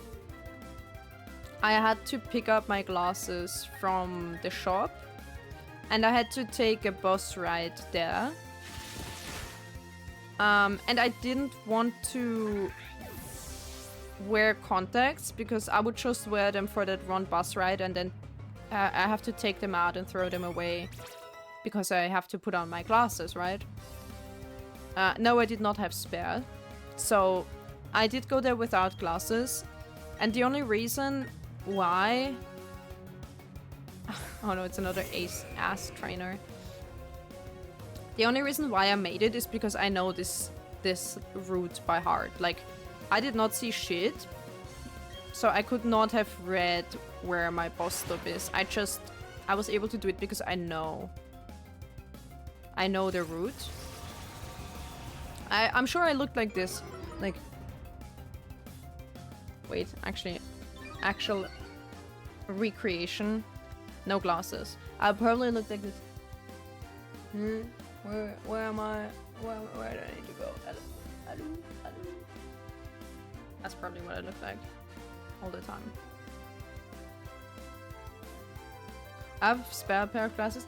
I had to pick up my glasses from the shop. And I had to take a bus ride there. And I didn't want to wear contacts because I would just wear them for that one bus ride and then I have to take them out and throw them away because I have to put on my glasses, right? No, I did not have spare. So I did go there without glasses. And the only reason why... Oh no, it's another ass trainer. The only reason why I made it is because I know this route by heart. Like, I did not see shit, so I could not have read where my bus stop is. I was able to do it because I know the route. I'm sure I looked like this. Like, wait, actual recreation. No glasses. I'll probably look like this. Where am I? Where do I need to go? Hello. That's probably what I look like all the time. I have a spare pair of glasses.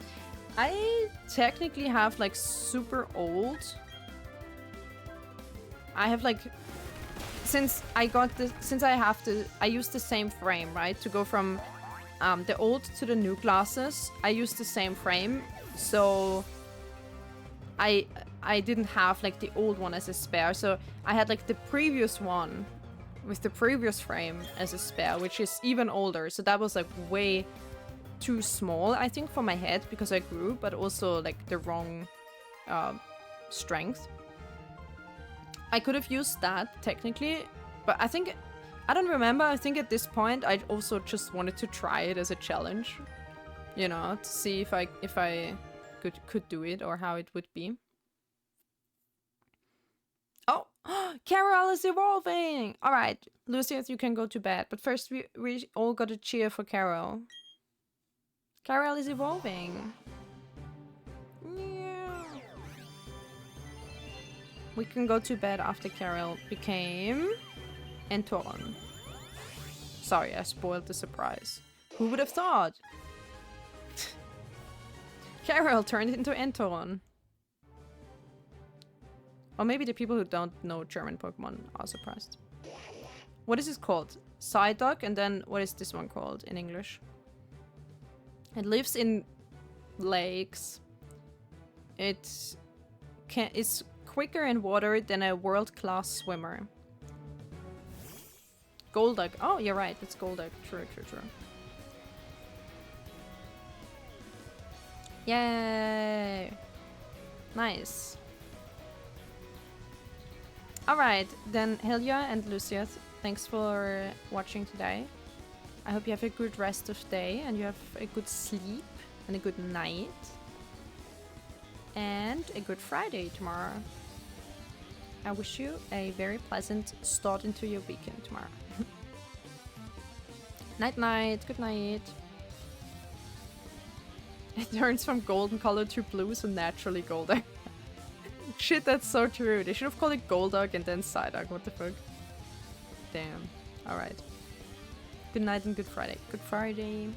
I technically have like super old. I have like since I use the same frame, right? To go from the old to the new glasses, I use the same frame. So I didn't have like the old one as a spare. So I had like the previous one with the previous frame as a spare, which is even older. So that was like way too small, I think, for my head because I grew, but also like the wrong strength. I could have used that technically, but I don't remember. I think at this point I also just wanted to try it as a challenge, you know, to see if I could do it or how it would be. Oh, Carol is evolving! All right, Lucius, you can go to bed, but first we all got to cheer for Carol. Carol is evolving. Yeah. We can go to bed after Carol became Entoron. Sorry, I spoiled the surprise. Who would have thought? Carol turned into Entoron. Or maybe the people who don't know German Pokemon are surprised. What is this called? Psyduck, and then what is this one called in English? It lives in lakes. It's quicker in water than a world-class swimmer. Golduck. Oh, you're right. It's Golduck. True. Yay! Nice. Alright, then Helia and Lucius, thanks for watching today. I hope you have a good rest of day and you have a good sleep and a good night. And a good Friday tomorrow. I wish you a very pleasant start into your weekend tomorrow. Night night, good night. It turns from golden color to blue, so naturally golden. Shit, that's so true. They should have called it Golduck and then Psyduck. What the fuck? Damn. Alright. Good night and good Friday. Good Friday.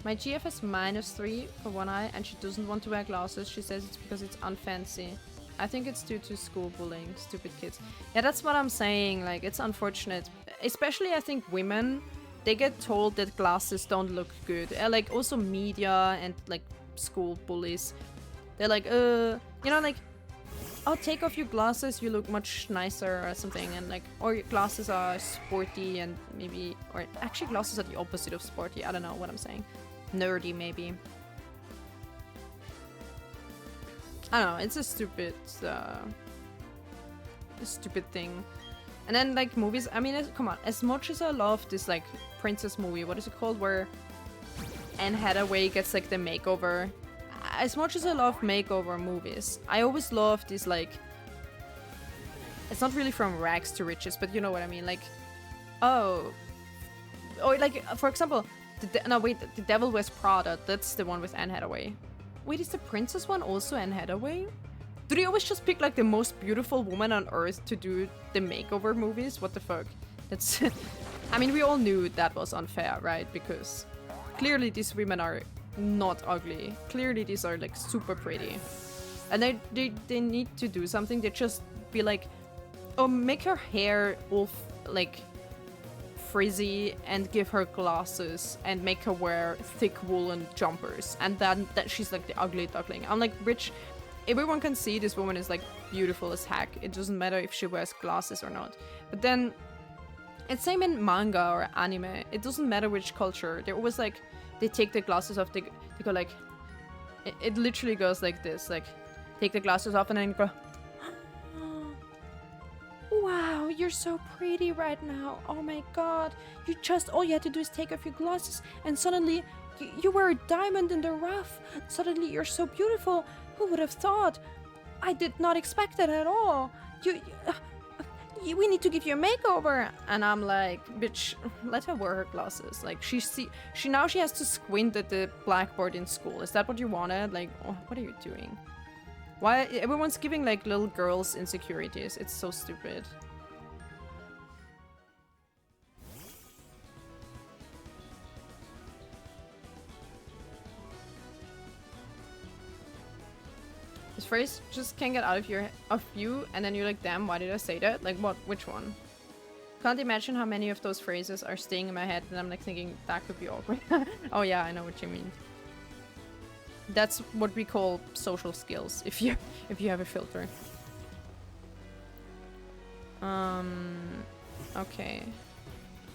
My GF has -3 for one eye and she doesn't want to wear glasses. She says it's because it's unfancy. I think it's due to school bullying. Stupid kids. Yeah, that's what I'm saying. Like, it's unfortunate. Especially, I think, women. They get told that glasses don't look good. Like, also media and, like, school bullies. They're like, you know, like, oh, take off your glasses, you look much nicer or something. And, like, or your glasses are sporty and maybe, or actually glasses are the opposite of sporty. I don't know what I'm saying. Nerdy, maybe. I don't know, it's a stupid thing. And then, like, movies, I mean, come on, as much as I love this, like, princess movie, what is it called, where Anne Hathaway gets, like, the makeover. As much as I love makeover movies, I always love this, like, it's not really from rags to riches, but you know what I mean, like, oh, or, like, for example, The Devil Wears Prada, that's the one with Anne Hathaway. Wait, is the princess one also Anne Hathaway? Do they always just pick, like, the most beautiful woman on earth to do the makeover movies? What the fuck? That's... I mean, we all knew that was unfair, right? Because clearly these women are not ugly. Clearly these are, like, super pretty. And they need to do something. They just be like, oh, make her hair all, like, frizzy and give her glasses and make her wear thick woolen jumpers. And then that she's, like, the ugly duckling. I'm like, Rich... Everyone can see this woman is, like, beautiful as heck. It doesn't matter if she wears glasses or not. But then, it's same in manga or anime. It doesn't matter which culture. They're always, like, they take the glasses off, they go, like... It literally goes like this, like, take the glasses off and then go... Wow, you're so pretty right now. Oh my god. All you had to do is take off your glasses and suddenly you were a diamond in the rough. Suddenly you're so beautiful. Who would have thought? I did not expect that at all. we need to give you a makeover. And I'm like, bitch, let her wear her glasses. Like, she now she has to squint at the blackboard in school. Is that what you wanted? Like, oh, what are you doing? Why everyone's giving like little girls insecurities? It's so stupid. This phrase just can't get out of you, and then you're like, damn, why did I say that? Like, what? Which one? Can't imagine how many of those phrases are staying in my head, and I'm like thinking that could be awkward. Oh yeah, I know what you mean. That's what we call social skills. If you have a filter. Okay.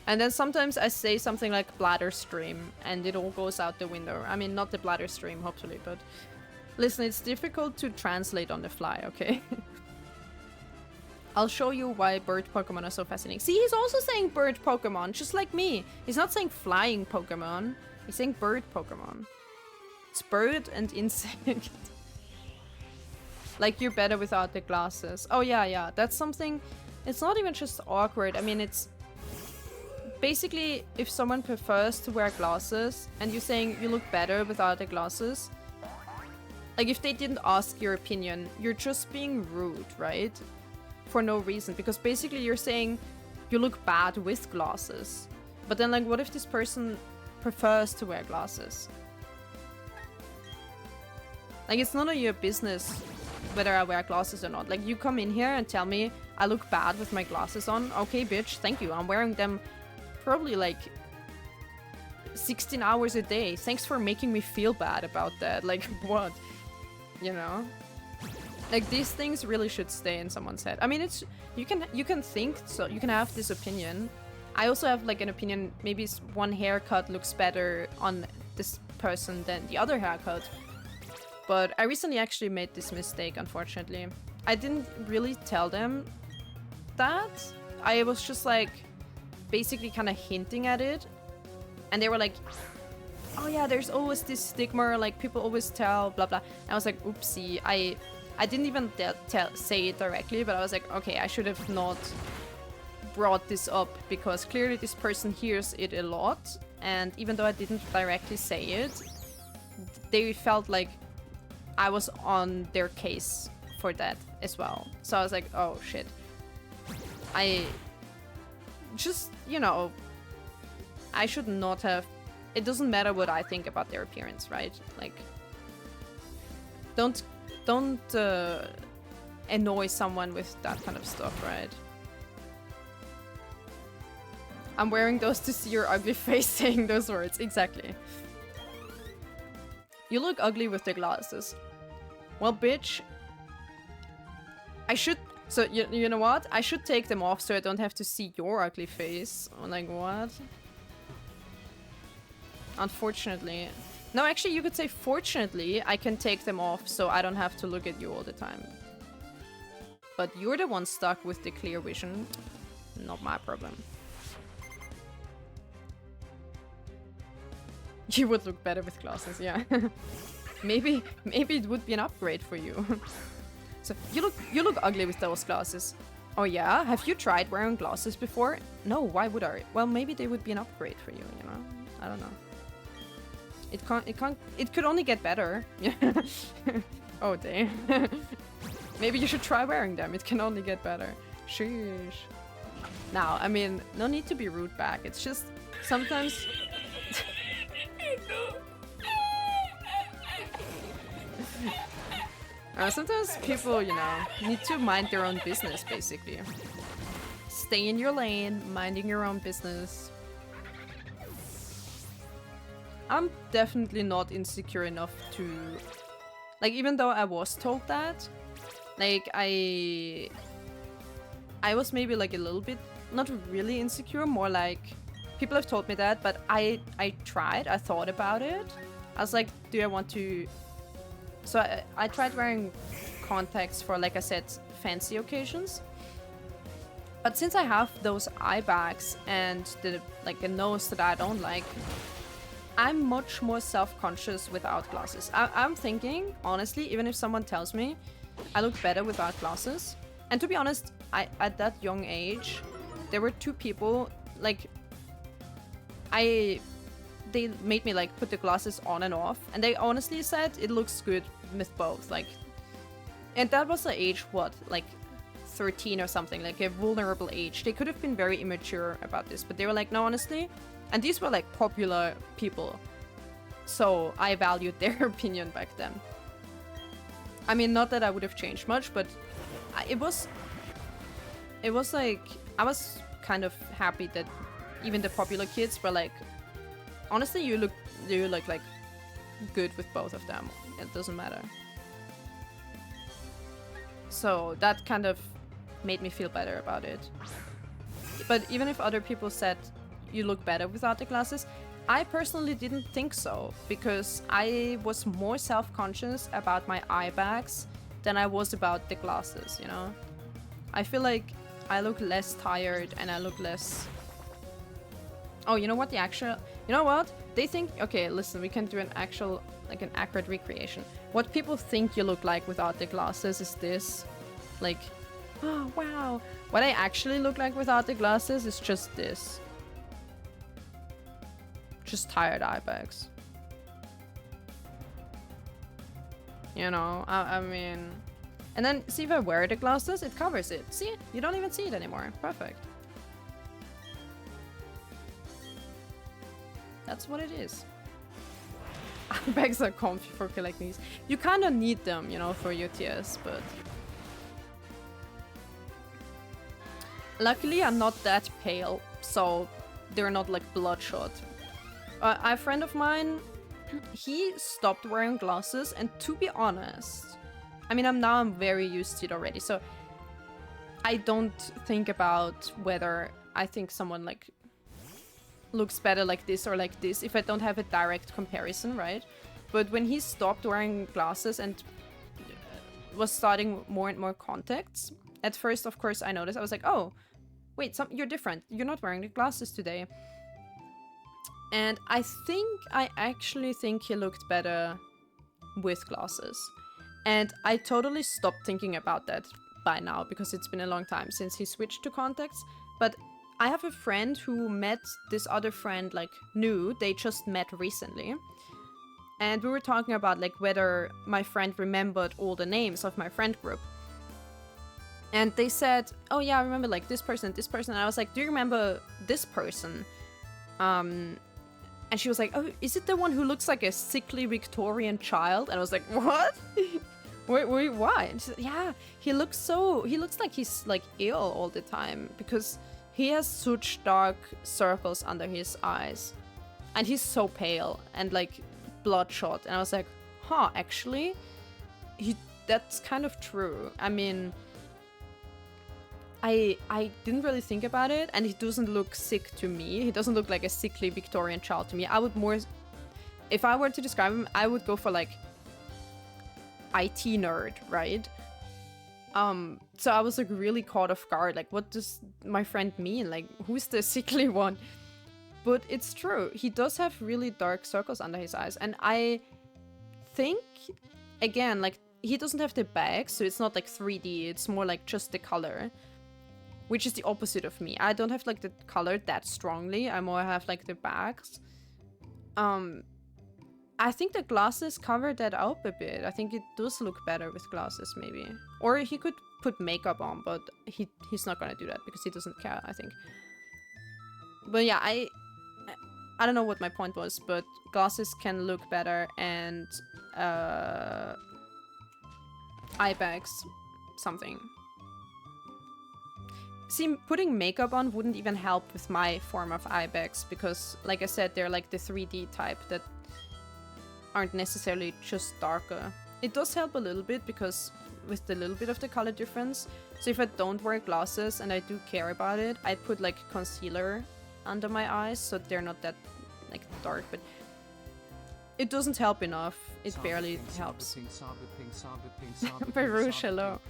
And then sometimes I say something like bladder stream, and it all goes out the window. I mean, not the bladder stream, hopefully, but. Listen, it's difficult to translate on the fly, okay? I'll show you why bird Pokemon are so fascinating. See, he's also saying bird Pokemon, just like me. He's not saying flying Pokemon. He's saying bird Pokemon. It's bird and insect. Like, you're better without the glasses. Oh, yeah. That's something... It's not even just awkward. I mean, it's... Basically, if someone prefers to wear glasses, and you're saying you look better without the glasses... Like, if they didn't ask your opinion, you're just being rude, right? For no reason. Because basically you're saying you look bad with glasses. But then, like, what if this person prefers to wear glasses? Like, it's none of your business whether I wear glasses or not. Like, you come in here and tell me I look bad with my glasses on. Okay, bitch, thank you. I'm wearing them probably, like... 16 hours a day. Thanks for making me feel bad about that. Like, what? You know? Like, these things really should stay in someone's head. I mean, it's... You can think, so you can have this opinion. I also have, like, an opinion. Maybe one haircut looks better on this person than the other haircut. But I recently actually made this mistake, unfortunately. I didn't really tell them that. I was just, like, basically kind of hinting at it. And they were like, oh yeah, there's always this stigma, like people always tell, blah blah. And I was like, oopsie, I didn't even say it directly, but I was like, okay, I should have not brought this up because clearly this person hears it a lot. And even though I didn't directly say it, they felt like I was on their case for that as well. So I was like, oh shit. I just, you know, I should not have... It doesn't matter what I think about their appearance, right? Like, don't annoy someone with that kind of stuff, right? I'm wearing those to see your ugly face saying those words. Exactly. You look ugly with the glasses. Well, bitch. I should... So, you know what? I should take them off so I don't have to see your ugly face. I'm like, what? Unfortunately. No, actually, you could say fortunately, I can take them off so I don't have to look at you all the time. But you're the one stuck with the clear vision. Not my problem. You would look better with glasses, yeah. maybe it would be an upgrade for you. So, you look ugly with those glasses. Oh yeah? Have you tried wearing glasses before? No, why would I? Well, maybe they would be an upgrade for you, you know? I don't know. It could only get better. Oh, damn. Maybe you should try wearing them. It can only get better. Sheesh. Now, I mean, no need to be rude back. It's just sometimes... sometimes people, you know, need to mind their own business, basically. Stay in your lane, minding your own business. I'm definitely not insecure enough to... Like, even though I was told that, like, I was maybe, like, a little bit, not really insecure, more like... People have told me that, but I tried, I thought about it. I was like, do I want to... So I tried wearing contacts for, like I said, fancy occasions. But since I have those eye bags and a nose that I don't like, I'm much more self-conscious without glasses. I'm thinking, honestly, even if someone tells me I look better without glasses, and to be honest, at that young age, there were two people, like, they made me like put the glasses on and off, and they honestly said it looks good with both, like, and that was the age, what, like 13 or something, like a vulnerable age. They could have been very immature about this, but they were like, no, honestly, and these were like popular people, so I valued their opinion back then. I mean, not that I would have changed much, but it was like, I was kind of happy that even the popular kids were like, honestly, you look like good with both of them. It doesn't matter. So that kind of made me feel better about it. But even if other people said you look better without the glasses, I personally didn't think so, because I was more self-conscious about my eye bags than I was about the glasses, you know? I feel like I look less tired and I look less... Oh, you know what? You know what? They think... Okay, listen, we can do an actual, like an accurate recreation. What people think you look like without the glasses is this. Like, oh, wow. What I actually look like without the glasses is just this. Just tired eye bags. You know, I mean... And then, see, if I wear the glasses, it covers it. See? You don't even see it anymore. Perfect. That's what it is. Eye bags are comfy for collecting these. You kind of need them, you know, for your TS, but... Luckily, I'm not that pale, so they're not, like, bloodshot. A friend of mine, he stopped wearing glasses, and to be honest, I mean, I'm very used to it already, so I don't think about whether I think someone, like, looks better like this or like this if I don't have a direct comparison, right? But when he stopped wearing glasses and was starting more and more contacts, at first, of course, I noticed. I was like, oh, wait, you're different. You're not wearing the glasses today. And I actually think he looked better with glasses. And I totally stopped thinking about that by now, because it's been a long time since he switched to contacts. But I have a friend who met this other friend, like, new. They just met recently. And we were talking about, like, whether my friend remembered all the names of my friend group. And they said, oh yeah, I remember, like, this person. And I was like, do you remember this person? And she was like, oh, is it the one who looks like a sickly Victorian child? And I was like, what? wait, why? And she said, yeah, he looks like he's, like, ill all the time, because he has such dark circles under his eyes. And he's so pale and, like, bloodshot. And I was like, huh, actually, that's kind of true. I mean, I didn't really think about it, and he doesn't look sick to me. He doesn't look like a sickly Victorian child to me. I would more... If I were to describe him, I would go for, like, IT nerd, right? So I was, like, really caught off guard. Like, what does my friend mean? Like, who's the sickly one? But it's true. He does have really dark circles under his eyes. And I think, again, like, he doesn't have the bags, so it's not, like, 3D. It's more, like, just the color. Which is the opposite of me. I don't have, like, the color that strongly. I more have, like, the bags. I think the glasses cover that up a bit. I think it does look better with glasses, maybe. Or he could put makeup on, but he's not gonna do that because he doesn't care, I think. But yeah, I don't know what my point was, but glasses can look better, and eye bags, something. See, putting makeup on wouldn't even help with my form of eye bags, because, like I said, they're like the 3D type that aren't necessarily just darker. It does help a little bit, because with the little bit of the color difference. So if I don't wear glasses and I do care about it, I put, like, concealer under my eyes, so they're not that, like, dark. But It doesn't help enough. It barely helps. Baruch, hello.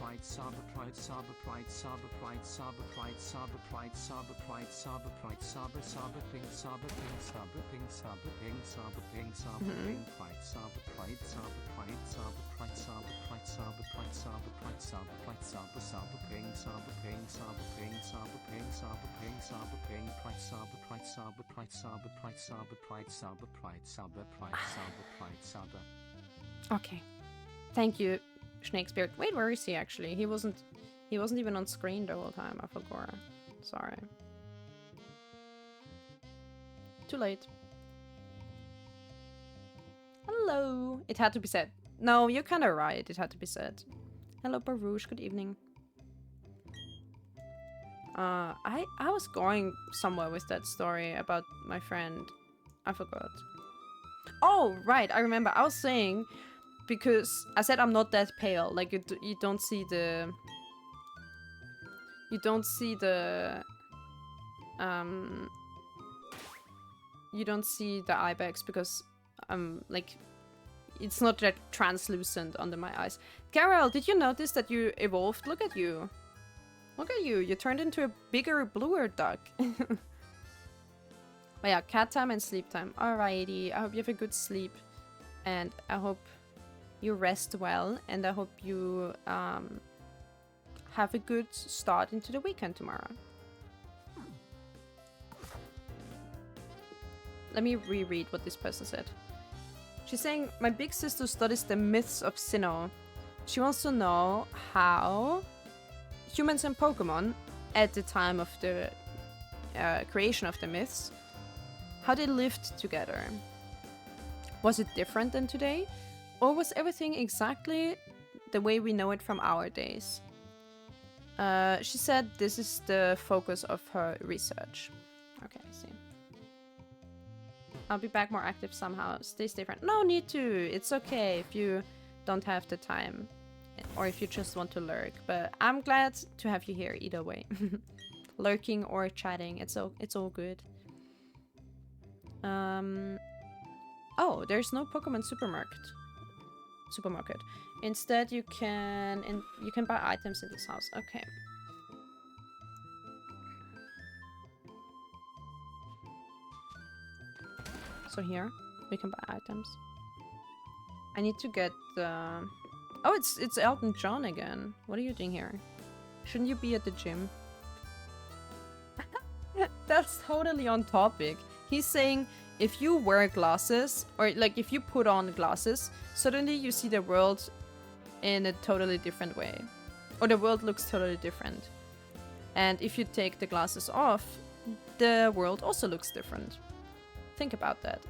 Okay. Thank you, Snake Spirit. Wait, where is he actually? He wasn't even on screen the whole time. I forgot. Sorry. Too late. Hello. It had to be said. No, you're kind of right. It had to be said. Hello, Baruch. Good evening. I was going somewhere with that story about my friend. I forgot. Oh, right. I remember. I was saying, because I said I'm not that pale. Like, you don't see the... You don't see the... You don't see the eye bags because like, it's not that translucent under my eyes. Carol, did you notice that you evolved? Look at you. Look at you. You turned into a bigger, bluer duck. But yeah, cat time and sleep time. Alrighty. I hope you have a good sleep. And I hope you rest well. And I hope you have a good start into the weekend tomorrow. Let me reread what this person said. She's saying, my big sister studies the myths of Sinnoh. She wants to know how humans and Pokémon, at the time of the creation of the myths, how they lived together. Was it different than today? Or was everything exactly the way we know it from our days? She said this is the focus of her research. Okay, I see. I'll be back more active somehow. Stay different. No need to. It's okay if you don't have the time. Or if you just want to lurk. But I'm glad to have you here either way. Lurking or chatting. It's all good. Oh, there's no Pokemon supermarket. Instead you can buy items in this house. Okay. So here we can buy items. I need to get the... Oh, it's Elton John again. What are you doing here? Shouldn't you be at the gym? That's totally on topic. He's saying if you wear glasses, or like if you put on glasses, suddenly you see the world in a totally different way. Or the world looks totally different. And if you take the glasses off, the world also looks different. Think about that.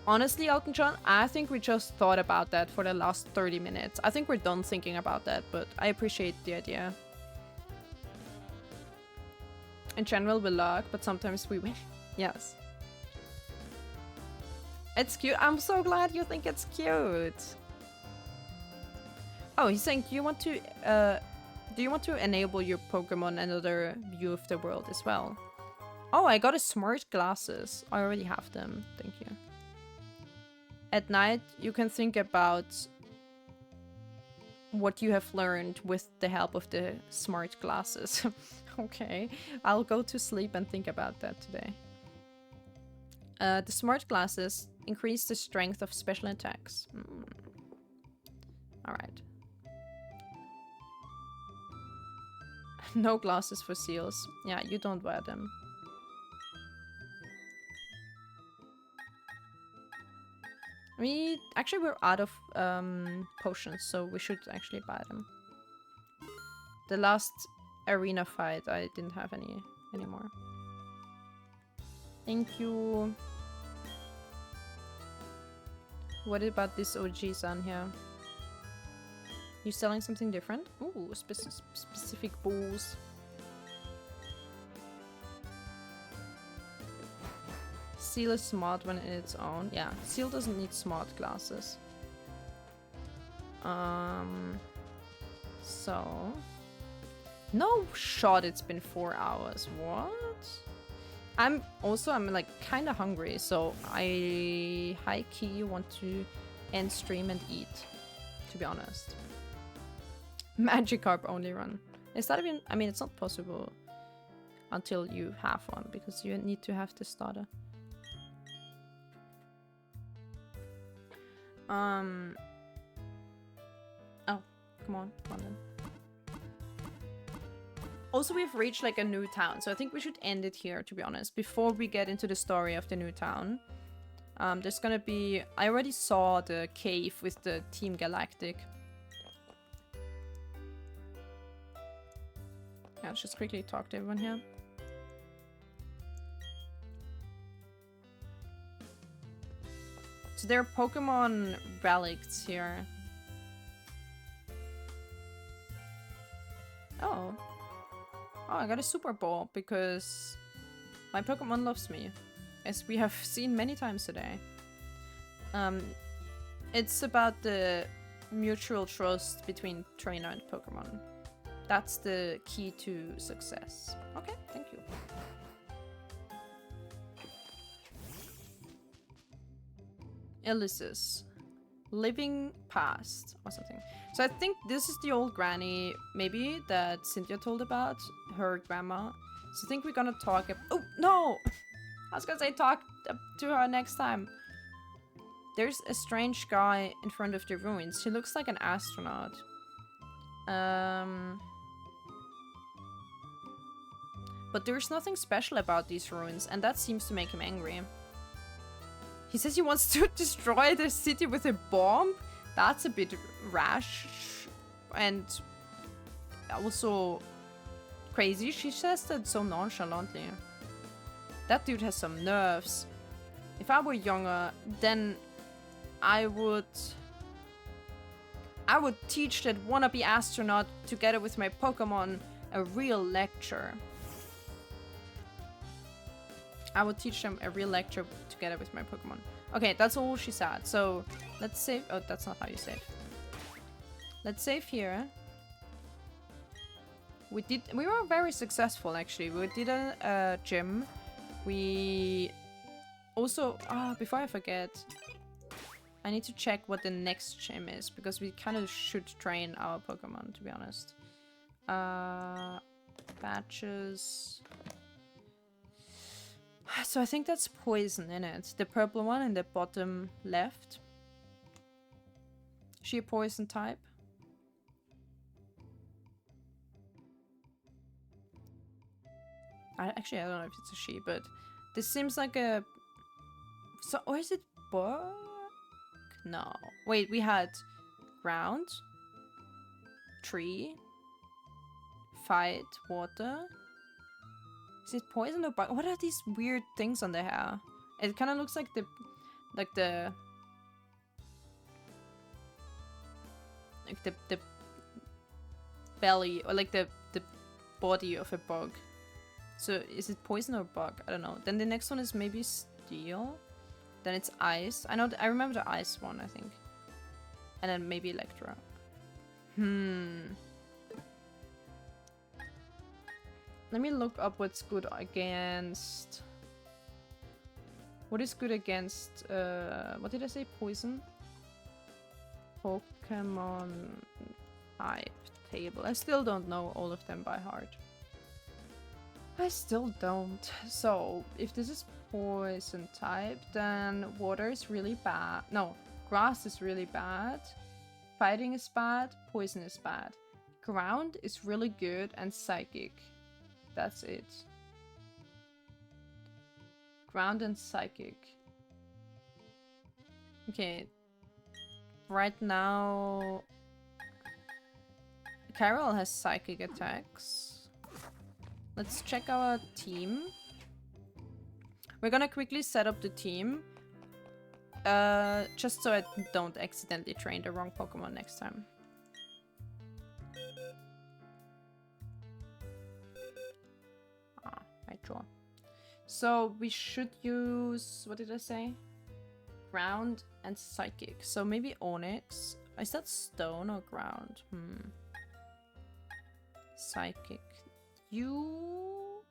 Honestly, Elton John, I think we just thought about that for the last 30 minutes. I think we're done thinking about that, but I appreciate the idea. In general, we luck, but sometimes we win. Yes. It's cute. I'm so glad you think it's cute. Oh, he's saying, do you want to enable your Pokemon another view of the world as well? Oh, I got a smart glasses. I already have them. Thank you. At night, you can think about what you have learned with the help of the smart glasses. Okay, I'll go to sleep and think about that today. The smart glasses increase the strength of special attacks. Alright. No glasses for seals. Yeah, you don't wear them. We're out of potions, so we should actually buy them. The last arena fight, I didn't have any anymore. Thank you. What about this OG son here? You selling something different? Ooh, specific balls. Seal is smart when in its own. Yeah, Seal doesn't need smart glasses. So... No shot, it's been 4 hours. What? I'm like kind of hungry, so I high key want to end stream and eat, to be honest. Magikarp only run. Is that even, I mean, it's not possible until you have one, because you need to have the starter. Oh, come on then. Also, we've reached like a new town, so I think we should end it here, to be honest, before we get into the story of the new town. There's gonna be... I already saw the cave with the Team Galactic. Yeah, let's just quickly talk to everyone here. So there are Pokemon relics here. Oh. Oh, I got a Super Ball because my Pokemon loves me, as we have seen many times today. It's about the mutual trust between trainer and Pokemon. That's the key to success. Okay, thank you. Elysis. Living past or something. So I think this is the old granny, maybe, that Cynthia told about, her grandma. So I think we're gonna talk oh, no! I was gonna say talk to her next time. There's a strange guy in front of the ruins. He looks like an astronaut. But there's nothing special about these ruins, and that seems to make him angry. He says he wants to destroy the city with a bomb? That's a bit rash. And also crazy. She says that so nonchalantly. That dude has some nerves. If I were younger, then I would teach that wannabe astronaut together with my Pokemon a real lecture. I would teach them a real lecture together with my Pokemon. Okay, that's all she said. So let's save. Oh, that's not how you save. Let's save here. We were very successful actually. We did a gym. We also before I forget, I need to check what the next gym is, because we kind of should train our Pokemon, to be honest. Patches. So I think that's poison in it. The purple one in the bottom left. She a poison type? I don't know if it's a she, but this seems like a... So, or is it bug? No. Wait, we had ground, tree, fight, water. Is it poison or bug? What are these weird things on the hair? It kind of looks like the belly, or like the body of a bug. So is it poison or bug? I don't know. Then the next one is maybe steel. Then it's ice. I remember the ice one, I think. And then maybe Electro. Let me look up what's good against... What is good against... what did I say? Poison? Pokemon type table. I still don't know all of them by heart. I still don't. So, if this is poison type, then water is really bad. No, grass is really bad. Fighting is bad. Poison is bad. Ground is really good, and psychic. That's it. Ground and psychic. Okay. Right now... Carol has psychic attacks. Let's check our team. We're gonna quickly set up the team. Just so I don't accidentally train the wrong Pokemon next time. Right, draw. So we should use... What did I say? Ground and psychic. So maybe Onyx. Is that stone or ground? Psychic. You...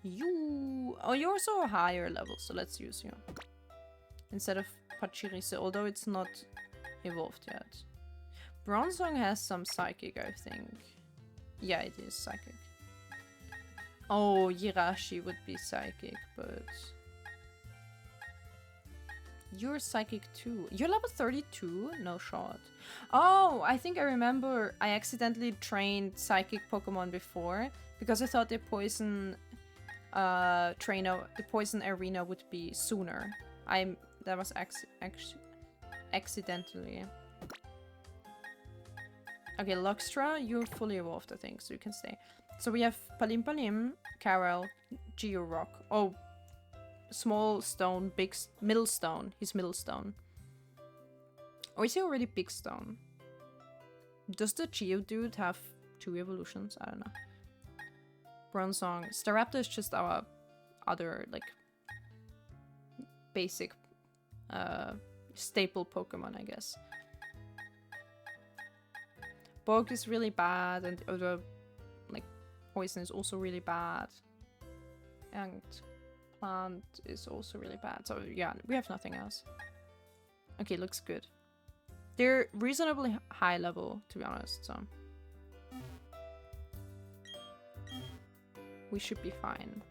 You. Oh, you're also a higher level, so let's use you. Instead of Pachirisu, although it's not evolved yet. Bronzong has some psychic, I think. Yeah, it is psychic. Oh, Yirashi would be psychic, but... You're psychic too. You're level 32? No shot. Oh, I think I remember I accidentally trained psychic Pokemon before because I thought the poison the poison arena would be sooner. That was accidentally. Okay, Luxtra, you're fully evolved, I think, so you can stay. So we have Palim Palim, Carol, Georock. Oh, small stone, big middle stone. He's middle stone. Or is he already big stone? Does the Geodude have 2 evolutions? I don't know. Bronzong. Staraptor is just our other, like, basic staple Pokemon, I guess. Bog is really bad, and other, like, poison is also really bad. And plant is also really bad. So yeah, we have nothing else. Okay, looks good. They're reasonably high level, to be honest, so we should be fine.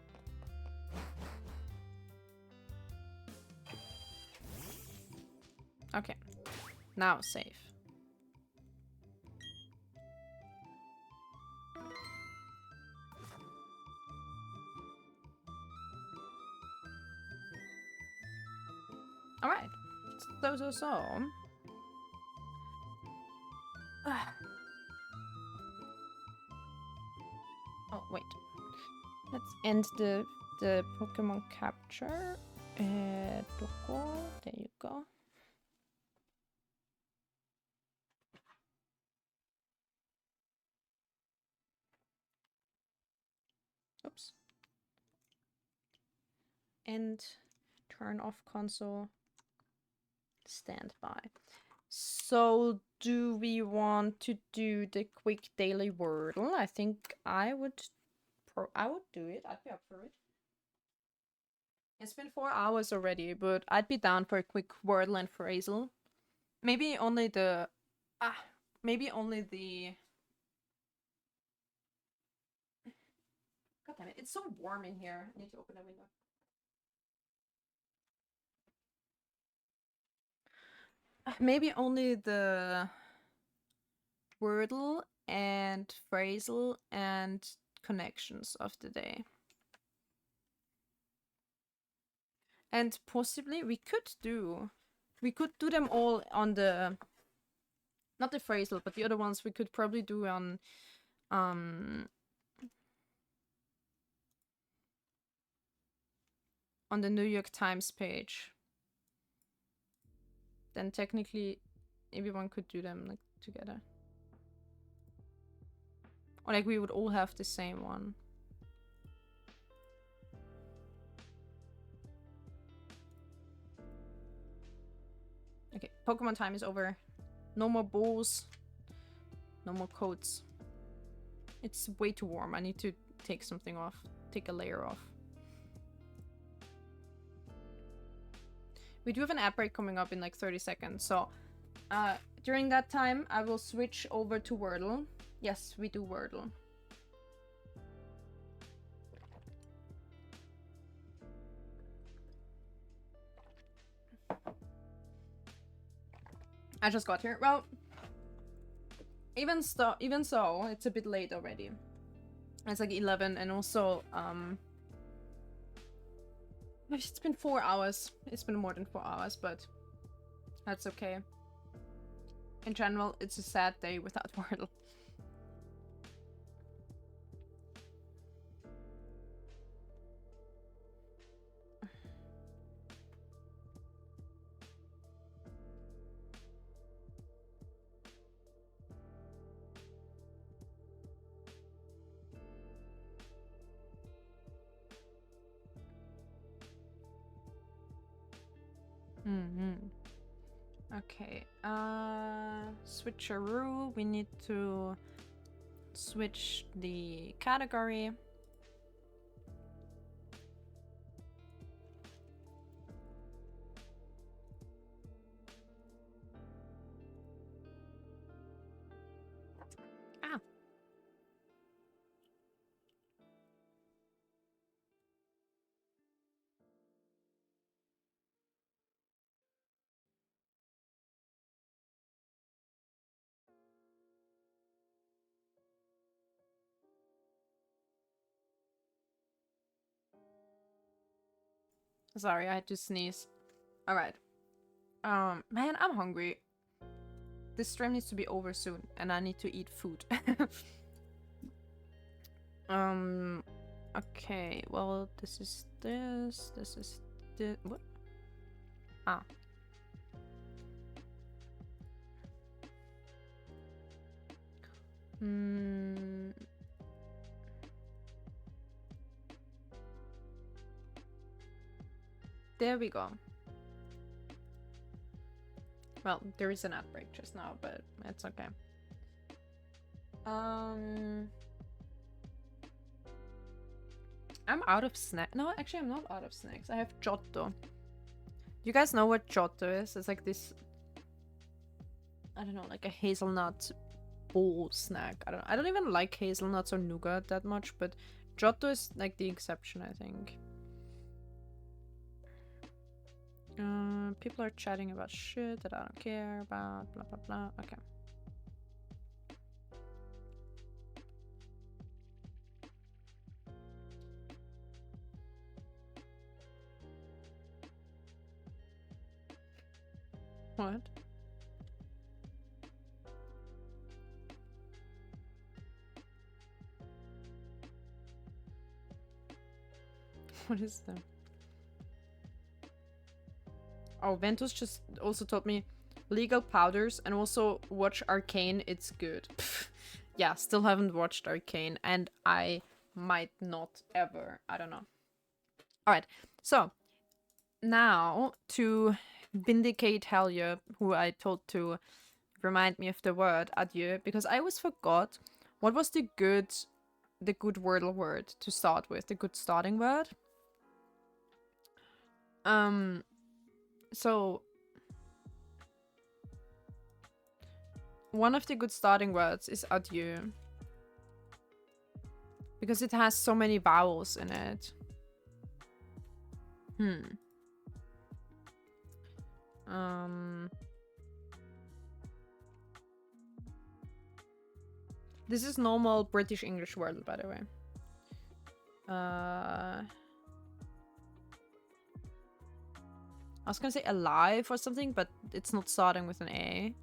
Okay, now save. Alright, so. Oh, wait. Let's end the Pokemon capture. There you go. Oops. And turn off console. Stand by. So, do we want to do the quick daily Wordle? I think I would do it. I'd be up for it. It's been 4 hours already, but I'd be down for a quick Wordle and phrasal. Maybe only the... maybe only the... God damn it, it's so warm in here. I need to open the window. Maybe only the Wordle and phrasal and connections of the day. And possibly we could do them all on the, not the phrasal, but the other ones we could probably do on the New York Times page. Then technically everyone could do them like together. Or like we would all have the same one. Okay, Pokemon time is over. No more balls. No more coats. It's way too warm. I need to take something off. Take a layer off. We do have an ad break coming up in like 30 seconds, so during that time I will switch over to Wordle. Yes, we do Wordle. I just got here. Well, even so, it's a bit late already. It's like 11, and also it's been 4 hours. It's been more than 4 hours, but that's okay. In general, it's a sad day without Wordle. Okay, switcheroo. We need to switch the category. Sorry, I had to sneeze. Alright. Man, I'm hungry. This stream needs to be over soon, and I need to eat food. Okay, well, this is this is this, what? Ah. There we go. Well, there is an ad break just now, but it's okay. I'm out of snack. No, actually, I'm not out of snacks. I have Giotto. You guys know what Giotto is? It's like this, I don't know, like a hazelnut bowl snack. I don't even like hazelnuts or nougat that much, but Giotto is like the exception, I think. People are chatting about shit that I don't care about, blah blah blah. Okay. What? What is that? Oh, Ventus just also told me legal powders and also watch Arcane, it's good. Yeah, still haven't watched Arcane and I might not ever. I don't know. Alright, so now to vindicate Helya, who I told to remind me of the word adieu, because I always forgot what was the good Wordle word to start with, the good starting word. So one of the good starting words is adieu, because it has so many vowels in it. This is normal British English word, by the way. I was gonna say alive or something, but it's not starting with an A.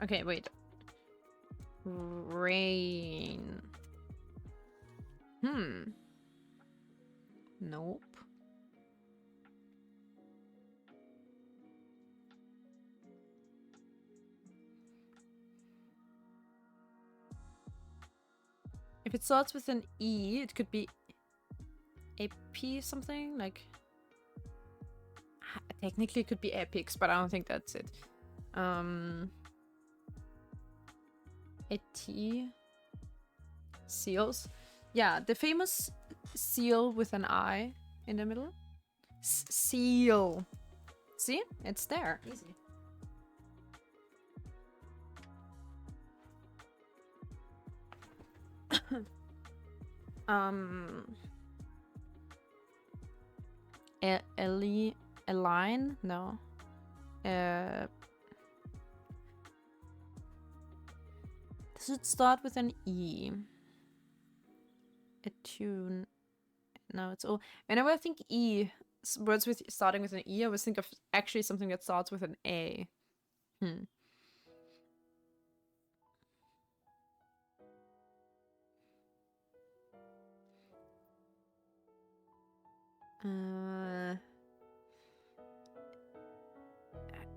Okay, wait. Rain. Nope. If it starts with an E, it could be a P something, like... Technically it could be epics, but I don't think that's it. A T? Seals? Yeah, the famous seal with an I in the middle. Seal. See? It's there. Easy. A line? No. Does it start with an E? A tune? No, it's all. Whenever I think E, words with starting with an E, I always think of actually something that starts with an A.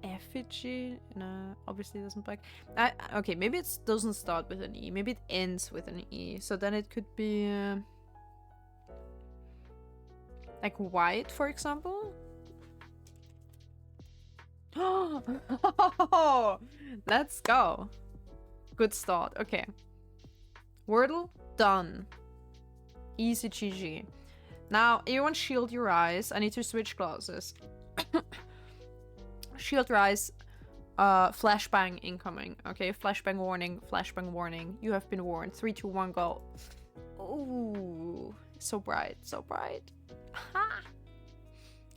Effigy? No, obviously it doesn't back. Okay, maybe it doesn't start with an E. Maybe it ends with an E. So then it could be like white, for example. Oh, let's go. Good start. Okay. Wordle done. Easy GG. Now, everyone shield your eyes. I need to switch glasses. Shield your eyes. Flashbang incoming. Okay, flashbang warning. Flashbang warning. You have been warned. 3, 2, 1, go. Ooh, so bright, so bright. Ha!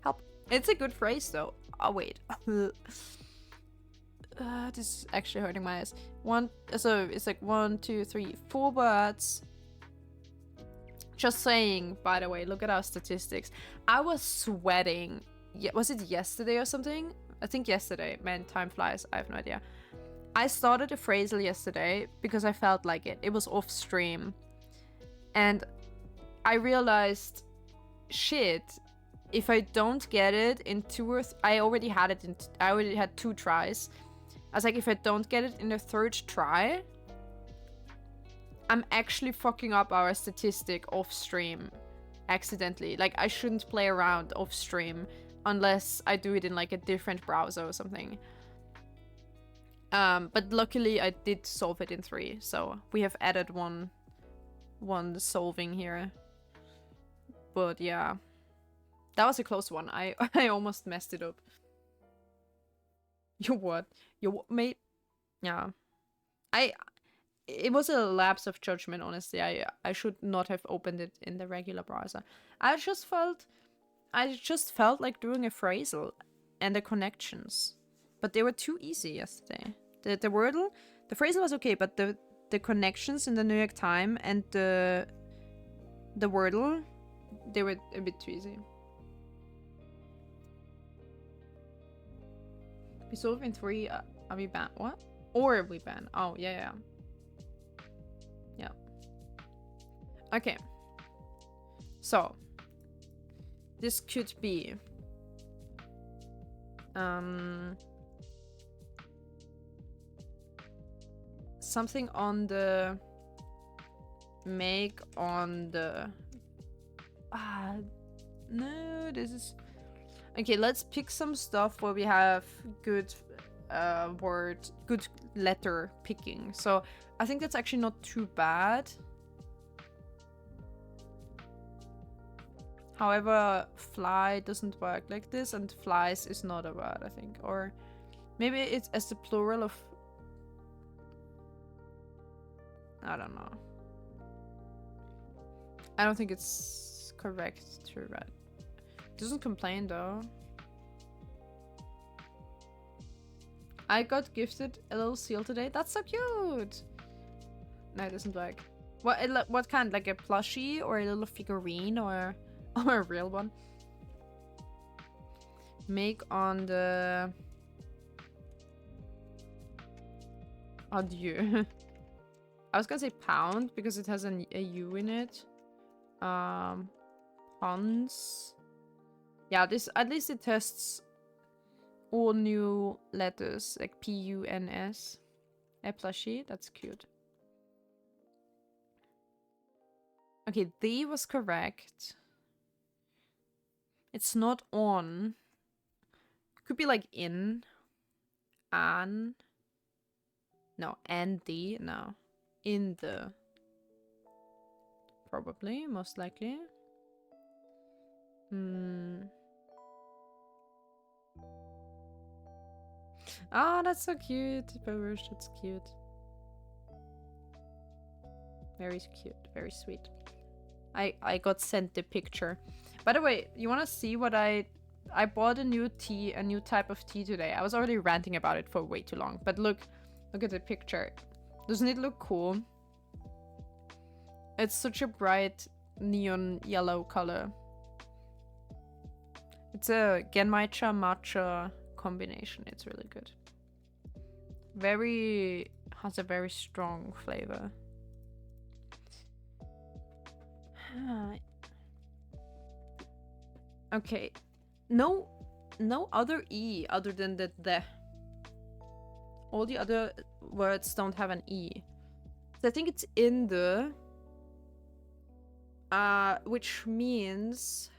Help. It's a good phrase though. Oh wait. This is actually hurting my eyes. So it's like 1, 2, 3, 4 words. Just saying, by the way, look at our statistics. I was sweating. Was it yesterday or something? I think yesterday. Man, time flies. I have no idea. I started a phrasal yesterday because I felt like it. It was off stream. And I realized, shit, if I don't get it in 2 or I already had it in I already had 2 tries. I was like, if I don't get it in the 3rd try, I'm actually fucking up our statistic off stream accidentally. Like, I shouldn't play around off stream unless I do it in like a different browser or something. But luckily I did solve it in 3, so we have added one solving here. But yeah, that was a close one. I almost messed it up. You what? You what, mate? Yeah. It was a lapse of judgment, honestly. I should not have opened it in the regular browser. I just felt like doing a phrasal and the connections. But they were too easy yesterday. The Wordle, the phrasal was okay, but the connections in the New York Times and the Wordle, they were a bit too easy. We solve in 3, are we banned? What? Or we ban? Oh, yeah. Yeah. Okay. So, this could be something on the make on the no, this is okay. Let's pick some stuff where we have good good letter picking. So I think that's actually not too bad. However, fly doesn't work like this, and flies is not a word, I think. Or maybe it's as the plural of... I don't know. I don't think it's correct to write. Doesn't complain though. I got gifted a little seal today. That's so cute! No, it doesn't work. What kind? Like a plushie or a little figurine or a real one? Make on the... Adieu. I was gonna say pound because it has a U in it. Puns. Yeah, this at least it tests all new letters like P-U-N-S. A plushie, that's cute. Okay, the was correct. It's not on. Could be like in. An. No, and the. No. In the. Probably, most likely. Oh, that's so cute. Baruch, that's cute. Very cute, very sweet. I got sent the picture. By the way, you want to see what I bought a new tea, a new type of tea today. I was already ranting about it for way too long, but look at the picture. Doesn't it look cool? It's such a bright neon yellow color. It's a Genmaicha matcha combination. It's really good. Has a very strong flavor. Okay. No other E other than the. All the other words don't have an E. So I think it's in the... which means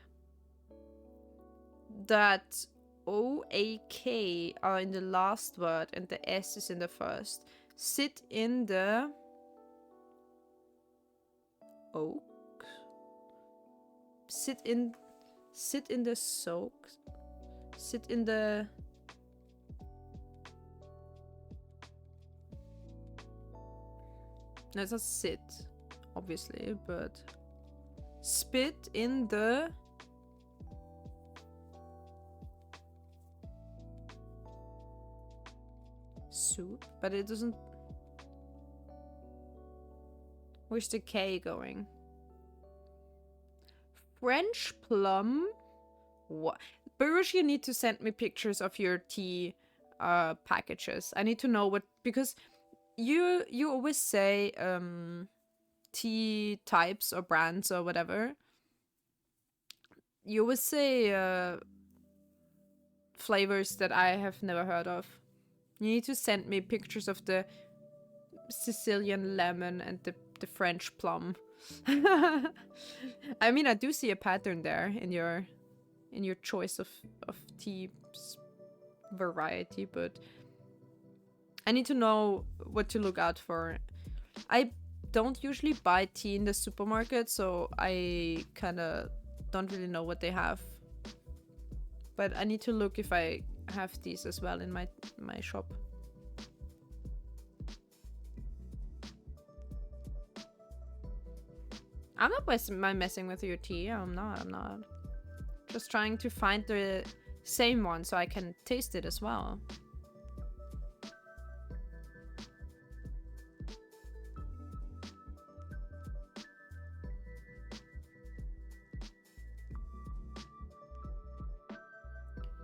that O, A, K are in the last word and the S is in the first. Sit in the... oak? Sit in the soak. Sit in the... No, it's not sit, obviously, but... Spit in the... soup, but it doesn't. Where's the K going? French plum? What? Baruch, you need to send me pictures of your tea packages. I need to know what, because you always say tea types or brands or whatever. You always say flavors that I have never heard of. You need to send me pictures of the Sicilian lemon and the French plum. I mean, I do see a pattern there in your choice of tea variety, but I need to know what to look out for. I don't usually buy tea in the supermarket, so I kind of don't really know what they have. But I need to look if I have these as well in my shop. I'm not messing with your tea. I'm not. Just trying to find the same one so I can taste it as well.